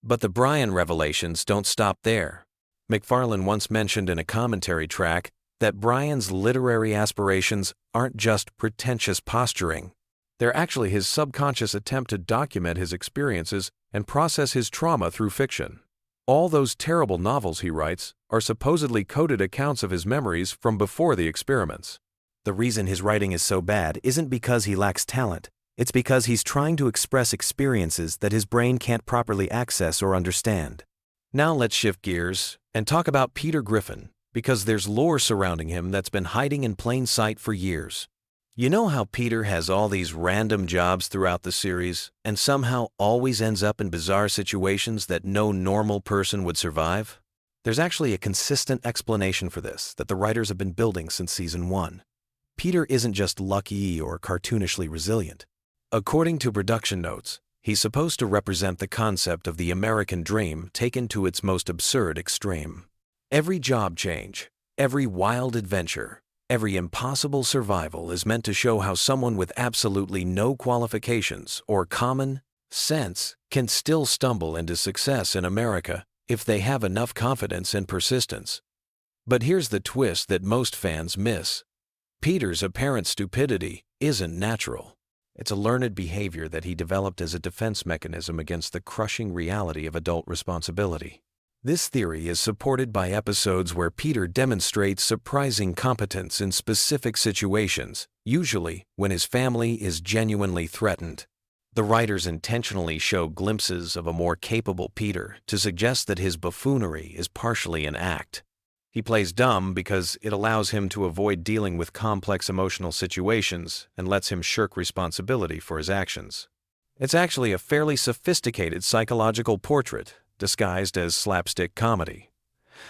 But the Brian revelations don't stop there. MacFarlane once mentioned in a commentary track that Brian's literary aspirations aren't just pretentious posturing. They're actually his subconscious attempt to document his experiences and process his trauma through fiction. All those terrible novels he writes are supposedly coded accounts of his memories from before the experiments. The reason his writing is so bad isn't because he lacks talent. It's because he's trying to express experiences that his brain can't properly access or understand. Now let's shift gears and talk about Peter Griffin, because there's lore surrounding him that's been hiding in plain sight for years. You know how Peter has all these random jobs throughout the series and somehow always ends up in bizarre situations that no normal person would survive? There's actually a consistent explanation for this that the writers have been building since Season 1. Peter isn't just lucky or cartoonishly resilient. According to production notes, he's supposed to represent the concept of the American dream taken to its most absurd extreme. Every job change, every wild adventure, every impossible survival is meant to show how someone with absolutely no qualifications or common sense can still stumble into success in America if they have enough confidence and persistence. But here's the twist that most fans miss. Peter's apparent stupidity isn't natural. It's a learned behavior that he developed as a defense mechanism against the crushing reality of adult responsibility. This theory is supported by episodes where Peter demonstrates surprising competence in specific situations, usually when his family is genuinely threatened. The writers intentionally show glimpses of a more capable Peter to suggest that his buffoonery is partially an act. He plays dumb because it allows him to avoid dealing with complex emotional situations and lets him shirk responsibility for his actions. It's actually a fairly sophisticated psychological portrait, disguised as slapstick comedy.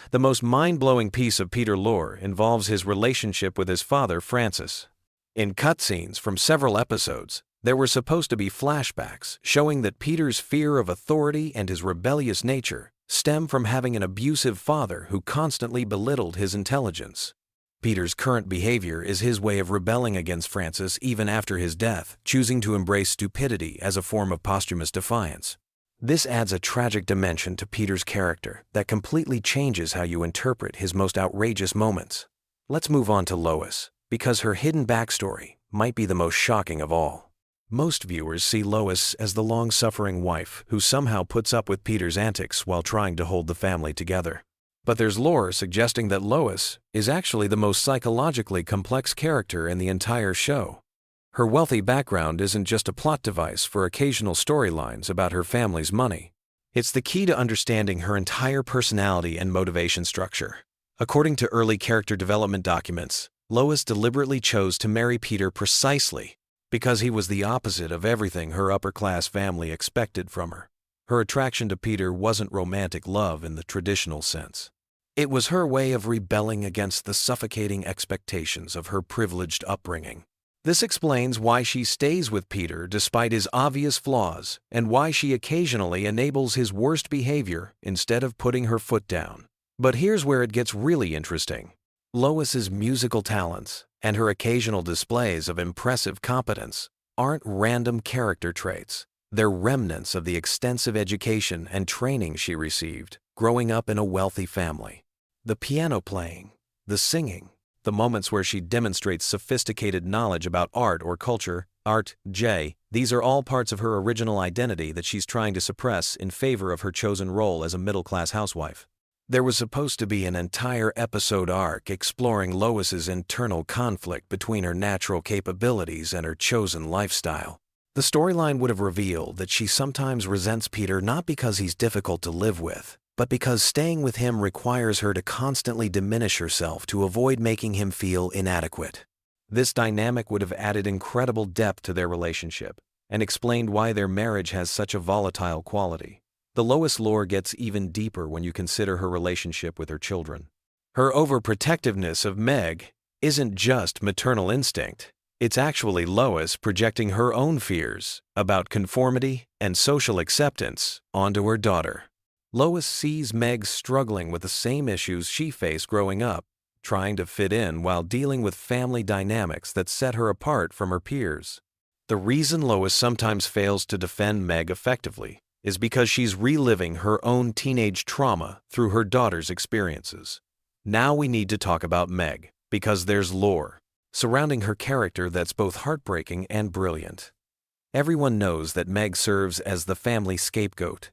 The most mind-blowing piece of Peter lore involves his relationship with his father, Francis. In cutscenes from several episodes, there were supposed to be flashbacks showing that Peter's fear of authority and his rebellious nature stem from having an abusive father who constantly belittled his intelligence. Peter's current behavior is his way of rebelling against Francis even after his death, choosing to embrace stupidity as a form of posthumous defiance. This adds a tragic dimension to Peter's character that completely changes how you interpret his most outrageous moments. Let's move on to Lois, because her hidden backstory might be the most shocking of all. Most viewers see Lois as the long-suffering wife who somehow puts up with Peter's antics while trying to hold the family together. But there's lore suggesting that Lois is actually the most psychologically complex character in the entire show. Her wealthy background isn't just a plot device for occasional storylines about her family's money. It's the key to understanding her entire personality and motivation structure. According to early character development documents, Lois deliberately chose to marry Peter precisely because he was the opposite of everything her upper-class family expected from her. Her attraction to Peter wasn't romantic love in the traditional sense. It was her way of rebelling against the suffocating expectations of her privileged upbringing. This explains why she stays with Peter despite his obvious flaws and why she occasionally enables his worst behavior instead of putting her foot down. But here's where it gets really interesting. Lois's musical talents and her occasional displays of impressive competence aren't random character traits. They're remnants of the extensive education and training she received growing up in a wealthy family. The piano playing, the singing, the moments where she demonstrates sophisticated knowledge about art or culture, these are all parts of her original identity that she's trying to suppress in favor of her chosen role as a middle-class housewife. There was supposed to be an entire episode arc exploring Lois's internal conflict between her natural capabilities and her chosen lifestyle. The storyline would have revealed that she sometimes resents Peter not because he's difficult to live with, but because staying with him requires her to constantly diminish herself to avoid making him feel inadequate. This dynamic would have added incredible depth to their relationship and explained why their marriage has such a volatile quality. The Lois lore gets even deeper when you consider her relationship with her children. Her overprotectiveness of Meg isn't just maternal instinct. It's actually Lois projecting her own fears about conformity and social acceptance onto her daughter. Lois sees Meg struggling with the same issues she faced growing up, trying to fit in while dealing with family dynamics that set her apart from her peers. The reason Lois sometimes fails to defend Meg effectively is because she's reliving her own teenage trauma through her daughter's experiences. Now we need to talk about Meg, because there's lore surrounding her character that's both heartbreaking and brilliant. Everyone knows that Meg serves as the family scapegoat,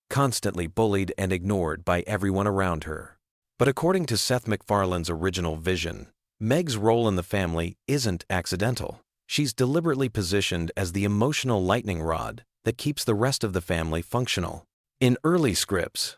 constantly bullied and ignored by everyone around her. But according to Seth MacFarlane's original vision, Meg's role in the family isn't accidental. She's deliberately positioned as the emotional lightning rod that keeps the rest of the family functional. In early scripts,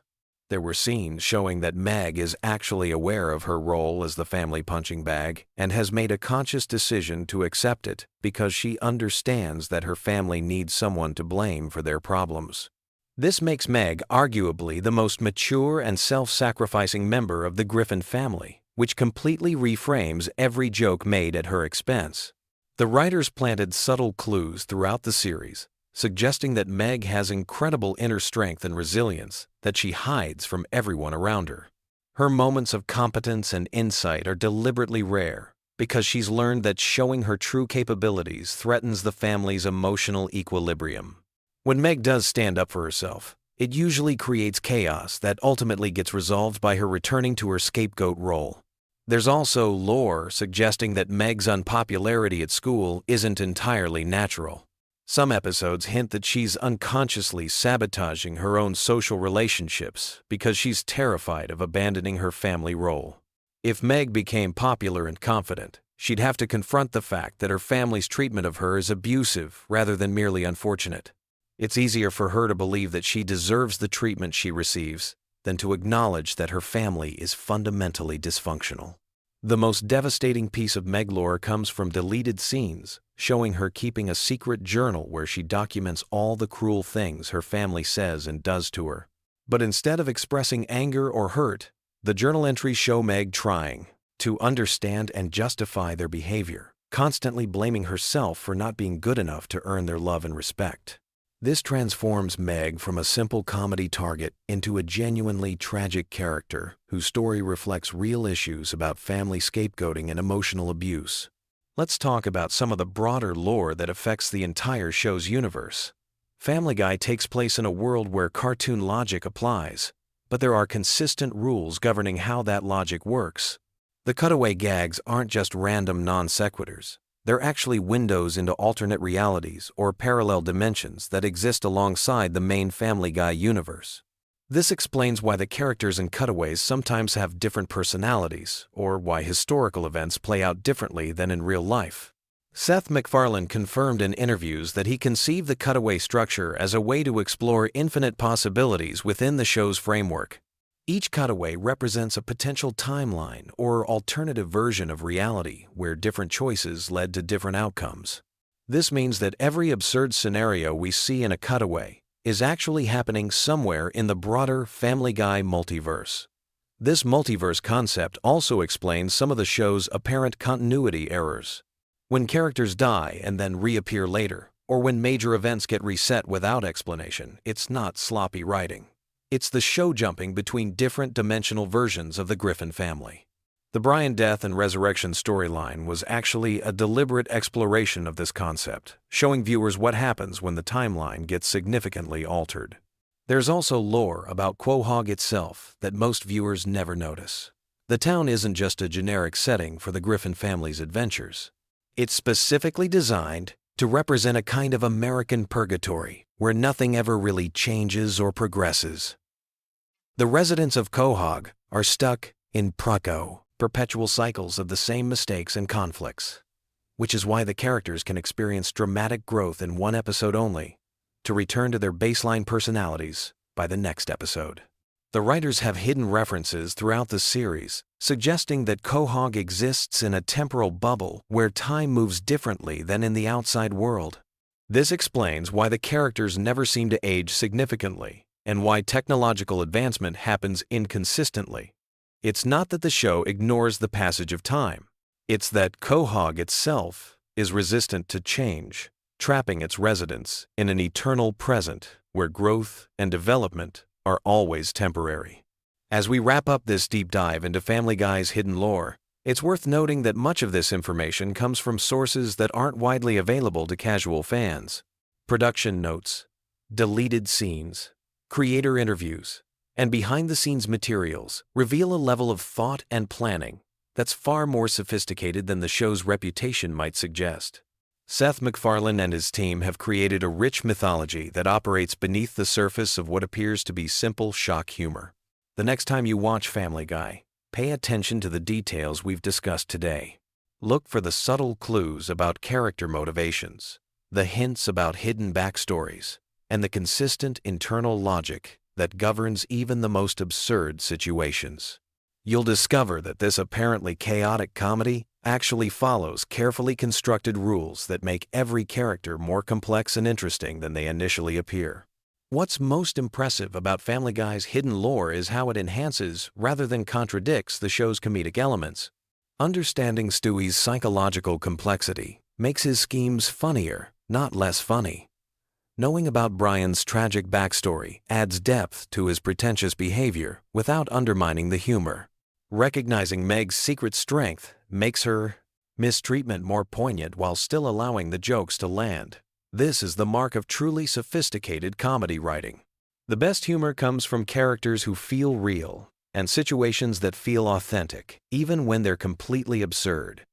there were scenes showing that Meg is actually aware of her role as the family punching bag and has made a conscious decision to accept it because she understands that her family needs someone to blame for their problems. This makes Meg arguably the most mature and self-sacrificing member of the Griffin family, which completely reframes every joke made at her expense. The writers planted subtle clues throughout the series, suggesting that Meg has incredible inner strength and resilience that she hides from everyone around her. Her moments of competence and insight are deliberately rare because she's learned that showing her true capabilities threatens the family's emotional equilibrium. When Meg does stand up for herself, it usually creates chaos that ultimately gets resolved by her returning to her scapegoat role. There's also lore suggesting that Meg's unpopularity at school isn't entirely natural. Some episodes hint that she's unconsciously sabotaging her own social relationships because she's terrified of abandoning her family role. If Meg became popular and confident, She'd have to confront the fact that her family's treatment of her is abusive rather than merely unfortunate. It's easier for her to believe that she deserves the treatment she receives than to acknowledge that her family is fundamentally dysfunctional. The most devastating piece of Meg lore comes from deleted scenes, showing her keeping a secret journal where she documents all the cruel things her family says and does to her. But instead of expressing anger or hurt, the journal entries show Meg trying to understand and justify their behavior, constantly blaming herself for not being good enough to earn their love and respect. This transforms Meg from a simple comedy target into a genuinely tragic character whose story reflects real issues about family scapegoating and emotional abuse. Let's talk about some of the broader lore that affects the entire show's universe. Family Guy takes place in a world where cartoon logic applies, but there are consistent rules governing how that logic works. The cutaway gags aren't just random non sequiturs. They're actually windows into alternate realities or parallel dimensions that exist alongside the main Family Guy universe. This explains why the characters in cutaways sometimes have different personalities, or why historical events play out differently than in real life. Seth MacFarlane confirmed in interviews that he conceived the cutaway structure as a way to explore infinite possibilities within the show's framework. Each cutaway represents a potential timeline or alternative version of reality where different choices led to different outcomes. This means that every absurd scenario we see in a cutaway is actually happening somewhere in the broader Family Guy multiverse. This multiverse concept also explains some of the show's apparent continuity errors. When characters die and then reappear later, or when major events get reset without explanation, it's not sloppy writing. It's the show jumping between different dimensional versions of the Griffin family. The Brian death and resurrection storyline was actually a deliberate exploration of this concept, showing viewers what happens when the timeline gets significantly altered. There's also lore about Quahog itself that most viewers never notice. The town isn't just a generic setting for the Griffin family's adventures. It's specifically designed to represent a kind of American purgatory where nothing ever really changes or progresses. The residents of Quahog are stuck in perpetual cycles of the same mistakes and conflicts, which is why the characters can experience dramatic growth in one episode only, to return to their baseline personalities by the next episode. The writers have hidden references throughout the series, suggesting that Quahog exists in a temporal bubble where time moves differently than in the outside world. This explains why the characters never seem to age significantly, and why technological advancement happens inconsistently. It's not that the show ignores the passage of time. It's that Quahog itself is resistant to change, trapping its residents in an eternal present where growth and development are always temporary. As we wrap up this deep dive into Family Guy's hidden lore, it's worth noting that much of this information comes from sources that aren't widely available to casual fans. Production notes, deleted scenes, creator interviews, and behind-the-scenes materials reveal a level of thought and planning that's far more sophisticated than the show's reputation might suggest. Seth MacFarlane and his team have created a rich mythology that operates beneath the surface of what appears to be simple shock humor. The next time you watch Family Guy, pay attention to the details we've discussed today. Look for the subtle clues about character motivations, the hints about hidden backstories, and the consistent internal logic that governs even the most absurd situations. You'll discover that this apparently chaotic comedy actually follows carefully constructed rules that make every character more complex and interesting than they initially appear. What's most impressive about Family Guy's hidden lore is how it enhances rather than contradicts the show's comedic elements. Understanding Stewie's psychological complexity makes his schemes funnier, not less funny. Knowing about Brian's tragic backstory adds depth to his pretentious behavior without undermining the humor. Recognizing Meg's secret strength makes her mistreatment more poignant while still allowing the jokes to land. This is the mark of truly sophisticated comedy writing. The best humor comes from characters who feel real and situations that feel authentic, even when they're completely absurd.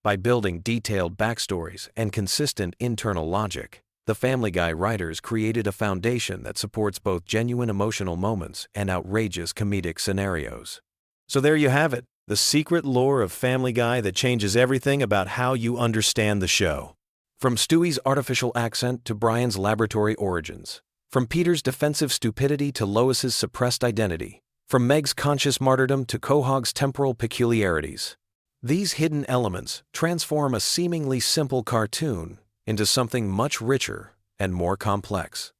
By building detailed backstories and consistent internal logic, the Family Guy writers created a foundation that supports both genuine emotional moments and outrageous comedic scenarios. So there you have it. The secret lore of Family Guy that changes everything about how you understand the show. From Stewie's artificial accent to Brian's laboratory origins. From Peter's defensive stupidity to Lois's suppressed identity. From Meg's conscious martyrdom to Quahog's temporal peculiarities. These hidden elements transform a seemingly simple cartoon into something much richer and more complex.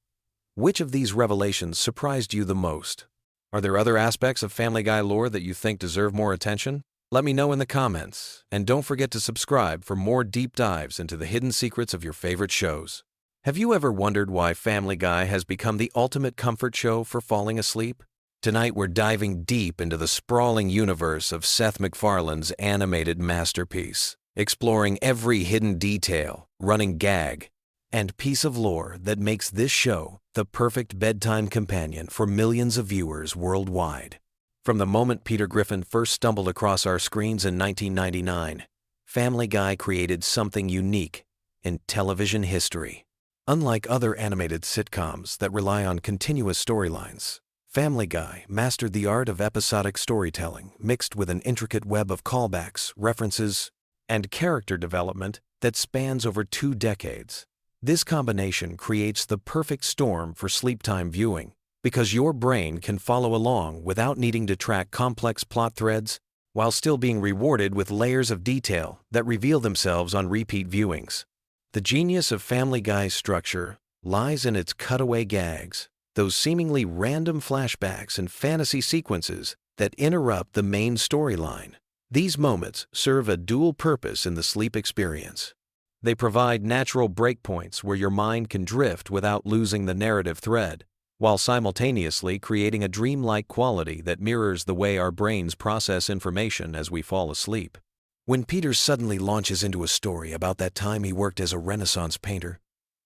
Which of these revelations surprised you the most? Are there other aspects of Family Guy lore that you think deserve more attention? Let me know in the comments, and don't forget to subscribe for more deep dives into the hidden secrets of your favorite shows. Have you ever wondered why Family Guy has become the ultimate comfort show for falling asleep? Tonight we're diving deep into the sprawling universe of Seth MacFarlane's animated masterpiece, exploring every hidden detail, running gag, and piece of lore that makes this show the perfect bedtime companion for millions of viewers worldwide. From the moment Peter Griffin first stumbled across our screens in 1999, Family Guy created something unique in television history. Unlike other animated sitcoms that rely on continuous storylines, Family Guy mastered the art of episodic storytelling mixed with an intricate web of callbacks, references, and character development that spans over 2 decades. This combination creates the perfect storm for sleep-time viewing because your brain can follow along without needing to track complex plot threads while still being rewarded with layers of detail that reveal themselves on repeat viewings. The genius of Family Guy's structure lies in its cutaway gags, those seemingly random flashbacks and fantasy sequences that interrupt the main storyline. These moments serve a dual purpose in the sleep experience. They provide natural breakpoints where your mind can drift without losing the narrative thread, while simultaneously creating a dreamlike quality that mirrors the way our brains process information as we fall asleep. When Peter suddenly launches into a story about that time he worked as a Renaissance painter,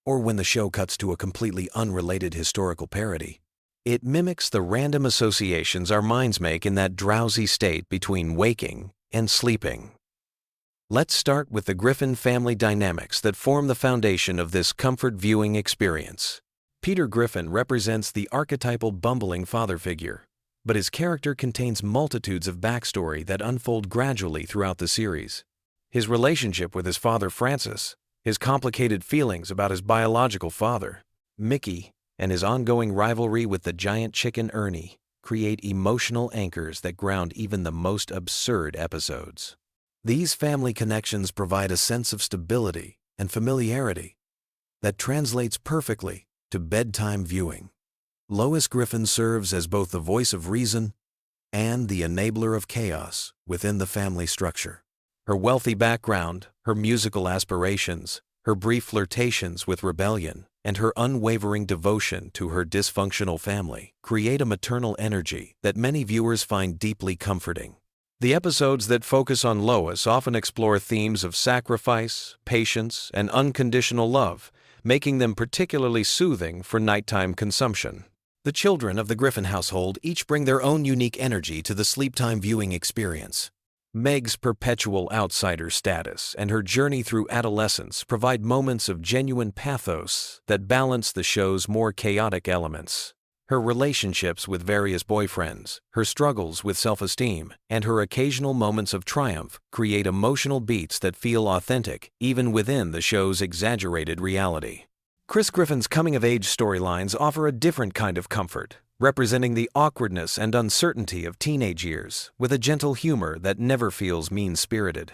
or when the show cuts to a completely unrelated historical parody, it mimics the random associations our minds make in that drowsy state between waking and sleeping. Let's start with the Griffin family dynamics that form the foundation of this comfort viewing experience. Peter Griffin represents the archetypal bumbling father figure, but his character contains multitudes of backstory that unfold gradually throughout the series. His relationship with his father Francis, his complicated feelings about his biological father, Mickey, and his ongoing rivalry with the giant chicken Ernie create emotional anchors that ground even the most absurd episodes. These family connections provide a sense of stability and familiarity that translates perfectly to bedtime viewing. Lois Griffin serves as both the voice of reason and the enabler of chaos within the family structure. Her wealthy background, her musical aspirations, her brief flirtations with rebellion, and her unwavering devotion to her dysfunctional family create a maternal energy that many viewers find deeply comforting. The episodes that focus on Lois often explore themes of sacrifice, patience, and unconditional love, making them particularly soothing for nighttime consumption. The children of the Griffin household each bring their own unique energy to the sleep-time viewing experience. Meg's perpetual outsider status and her journey through adolescence provide moments of genuine pathos that balance the show's more chaotic elements. Her relationships with various boyfriends, her struggles with self-esteem, and her occasional moments of triumph create emotional beats that feel authentic even within the show's exaggerated reality. Chris Griffin's coming-of-age storylines offer a different kind of comfort, representing the awkwardness and uncertainty of teenage years with a gentle humor that never feels mean-spirited.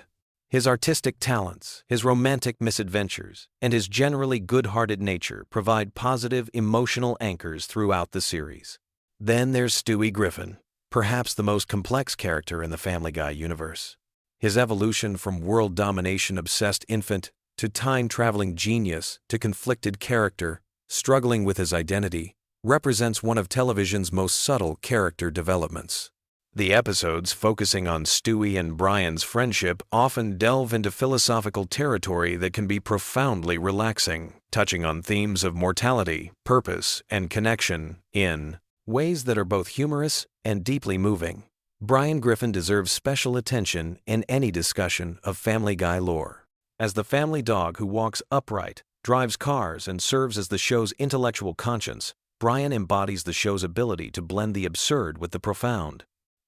His artistic talents, his romantic misadventures, and his generally good-hearted nature provide positive emotional anchors throughout the series. Then there's Stewie Griffin, perhaps the most complex character in the Family Guy universe. His evolution from world domination-obsessed infant to time-traveling genius to conflicted character, struggling with his identity, represents one of television's most subtle character developments. The episodes focusing on Stewie and Brian's friendship often delve into philosophical territory that can be profoundly relaxing, touching on themes of mortality, purpose, and connection in ways that are both humorous and deeply moving. Brian Griffin deserves special attention in any discussion of Family Guy lore. As the family dog who walks upright, drives cars, and serves as the show's intellectual conscience, Brian embodies the show's ability to blend the absurd with the profound.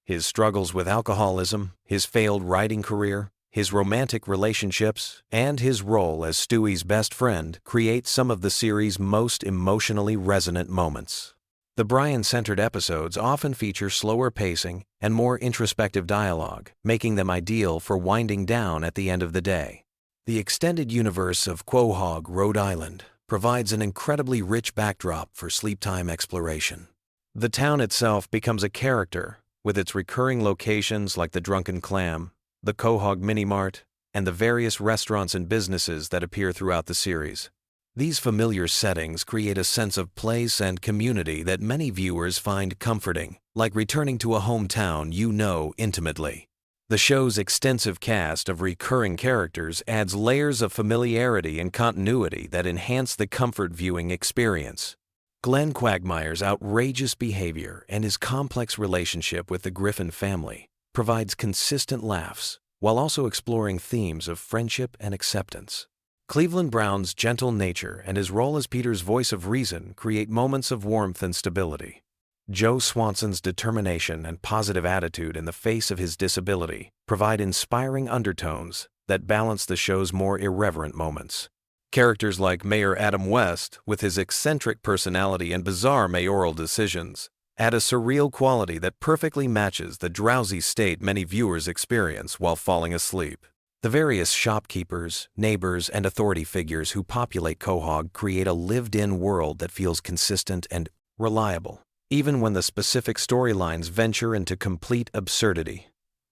His struggles with alcoholism, his failed writing career, his romantic relationships, and his role as Stewie's best friend create some of the series' most emotionally resonant moments. The Brian-centered episodes often feature slower pacing and more introspective dialogue, making them ideal for winding down at the end of the day. The extended universe of Quahog, Rhode Island, provides an incredibly rich backdrop for sleep-time exploration. The town itself becomes a character, with its recurring locations like the Drunken Clam, the Quahog Mini-Mart, and the various restaurants and businesses that appear throughout the series. These familiar settings create a sense of place and community that many viewers find comforting, like returning to a hometown you know intimately. The show's extensive cast of recurring characters adds layers of familiarity and continuity that enhance the comfort viewing experience. Glenn Quagmire's outrageous behavior and his complex relationship with the Griffin family provides consistent laughs, while also exploring themes of friendship and acceptance. Cleveland Brown's gentle nature and his role as Peter's voice of reason create moments of warmth and stability. Joe Swanson's determination and positive attitude in the face of his disability provide inspiring undertones that balance the show's more irreverent moments. Characters like Mayor Adam West, with his eccentric personality and bizarre mayoral decisions, add a surreal quality that perfectly matches the drowsy state many viewers experience while falling asleep. The various shopkeepers, neighbors, and authority figures who populate Quahog create a lived-in world that feels consistent and reliable, even when the specific storylines venture into complete absurdity.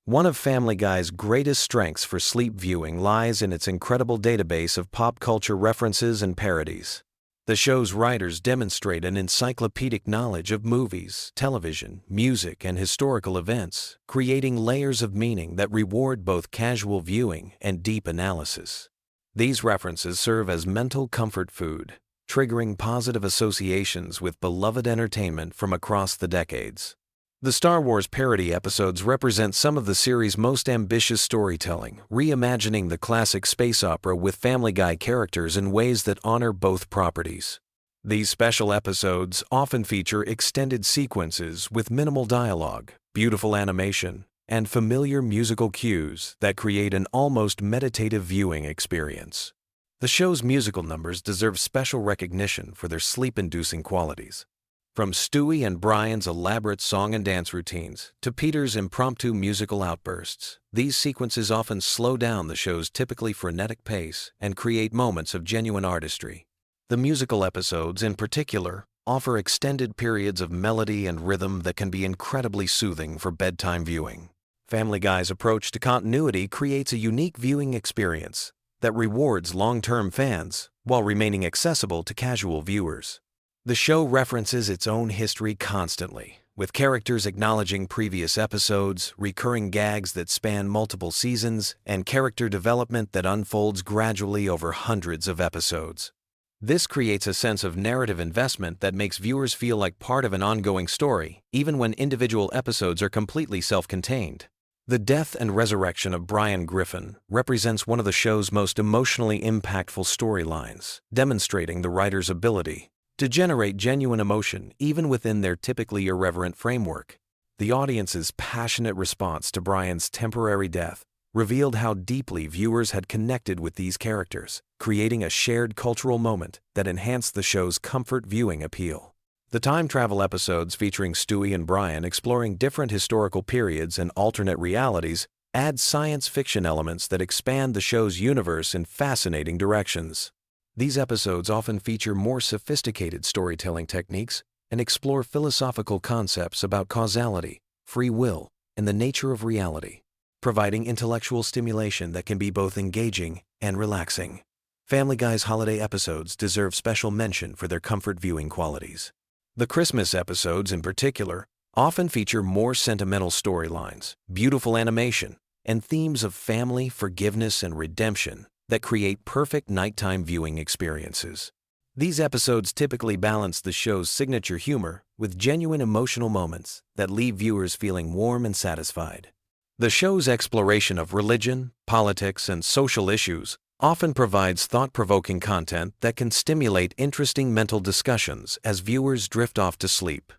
One of Family Guy's greatest strengths for sleep viewing lies in its incredible database of pop culture references and parodies. The show's writers demonstrate an encyclopedic knowledge of movies, television, music, and historical events, creating layers of meaning that reward both casual viewing and deep analysis. These references serve as mental comfort food, triggering positive associations with beloved entertainment from across the decades. The Star Wars parody episodes represent some of the series' most ambitious storytelling, reimagining the classic space opera with Family Guy characters in ways that honor both properties. These special episodes often feature extended sequences with minimal dialogue, beautiful animation, and familiar musical cues that create an almost meditative viewing experience. The show's musical numbers deserve special recognition for their sleep-inducing qualities. From Stewie and Brian's elaborate song and dance routines to Peter's impromptu musical outbursts, these sequences often slow down the show's typically frenetic pace and create moments of genuine artistry. The musical episodes, in particular, offer extended periods of melody and rhythm that can be incredibly soothing for bedtime viewing. Family Guy's approach to continuity creates a unique viewing experience that rewards long-term fans while remaining accessible to casual viewers. The show references its own history constantly, with characters acknowledging previous episodes, recurring gags that span multiple seasons, and character development that unfolds gradually over hundreds of episodes. This creates a sense of narrative investment that makes viewers feel like part of an ongoing story, even when individual episodes are completely self-contained. The death and resurrection of Brian Griffin represents one of the show's most emotionally impactful storylines, demonstrating the writer's ability to generate genuine emotion even within their typically irreverent framework. The audience's passionate response to Brian's temporary death revealed how deeply viewers had connected with these characters, creating a shared cultural moment that enhanced the show's comfort viewing appeal. The time travel episodes featuring Stewie and Brian exploring different historical periods and alternate realities add science fiction elements that expand the show's universe in fascinating directions. These episodes often feature more sophisticated storytelling techniques and explore philosophical concepts about causality, free will, and the nature of reality, providing intellectual stimulation that can be both engaging and relaxing. Family Guy's holiday episodes deserve special mention for their comfort viewing qualities. The Christmas episodes, in particular, often feature more sentimental storylines, beautiful animation, and themes of family, forgiveness, and redemption that create perfect nighttime viewing experiences. These episodes typically balance the show's signature humor with genuine emotional moments that leave viewers feeling warm and satisfied. The show's exploration of religion, politics, and social issues often provides thought-provoking content that can stimulate interesting mental discussions as viewers drift off to sleep.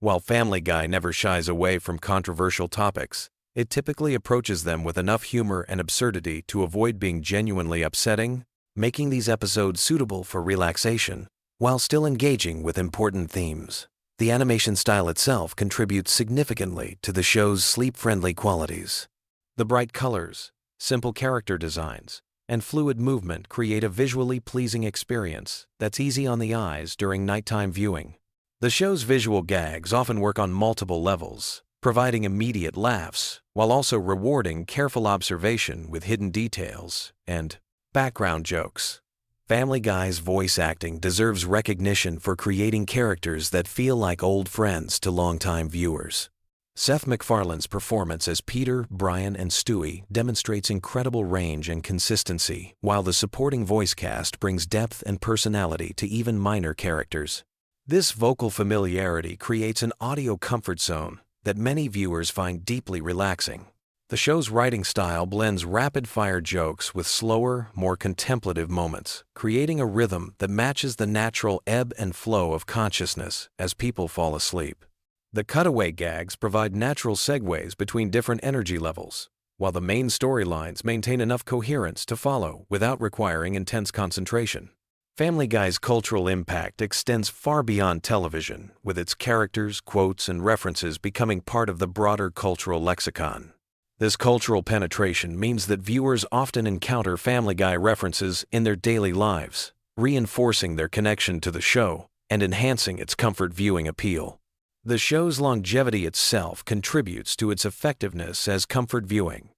While Family Guy never shies away from controversial topics, it typically approaches them with enough humor and absurdity to avoid being genuinely upsetting, making these episodes suitable for relaxation while still engaging with important themes. The animation style itself contributes significantly to the show's sleep-friendly qualities. The bright colors, simple character designs, and fluid movement create a visually pleasing experience that's easy on the eyes during nighttime viewing. The show's visual gags often work on multiple levels, providing immediate laughs while also rewarding careful observation with hidden details and background jokes. Family Guy's voice acting deserves recognition for creating characters that feel like old friends to longtime viewers. Seth MacFarlane's performance as Peter, Brian, and Stewie demonstrates incredible range and consistency, while the supporting voice cast brings depth and personality to even minor characters. This vocal familiarity creates an audio comfort zone that many viewers find deeply relaxing. The show's writing style blends rapid-fire jokes with slower, more contemplative moments, creating a rhythm that matches the natural ebb and flow of consciousness as people fall asleep. The cutaway gags provide natural segues between different energy levels, while the main storylines maintain enough coherence to follow without requiring intense concentration. Family Guy's cultural impact extends far beyond television, with its characters, quotes, and references becoming part of the broader cultural lexicon. This cultural penetration means that viewers often encounter Family Guy references in their daily lives, reinforcing their connection to the show and enhancing its comfort viewing appeal. The show's longevity itself contributes to its effectiveness as comfort viewing.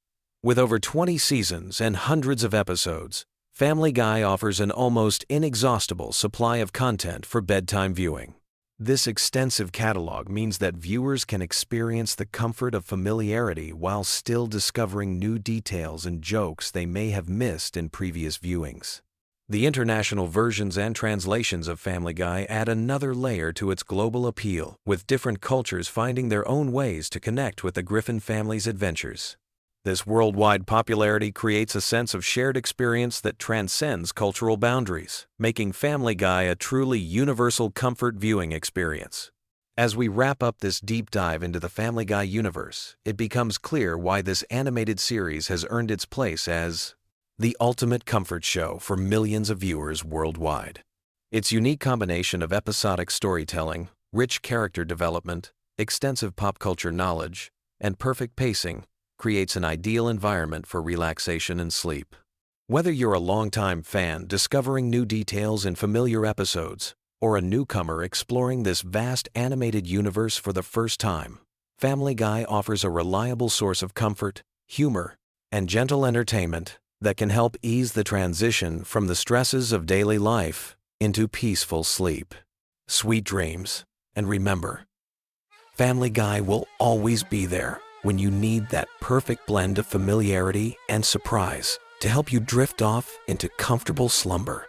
With over 20 seasons and hundreds of episodes, Family Guy offers an almost inexhaustible supply of content for bedtime viewing. This extensive catalog means that viewers can experience the comfort of familiarity while still discovering new details and jokes they may have missed in previous viewings. The international versions and translations of Family Guy add another layer to its global appeal, with different cultures finding their own ways to connect with the Griffin family's adventures. This worldwide popularity creates a sense of shared experience that transcends cultural boundaries, making Family Guy a truly universal comfort viewing experience. As we wrap up this deep dive into the Family Guy universe, it becomes clear why this animated series has earned its place as the ultimate comfort show for millions of viewers worldwide. Its unique combination of episodic storytelling, rich character development, extensive pop culture knowledge, and perfect pacing creates an ideal environment for relaxation and sleep. Whether you're a longtime fan discovering new details in familiar episodes, or a newcomer exploring this vast animated universe for the first time, Family Guy offers a reliable source of comfort, humor, and gentle entertainment that can help ease the transition from the stresses of daily life into peaceful sleep. Sweet dreams, and remember, Family Guy will always be there when you need that perfect blend of familiarity and surprise to help you drift off into comfortable slumber.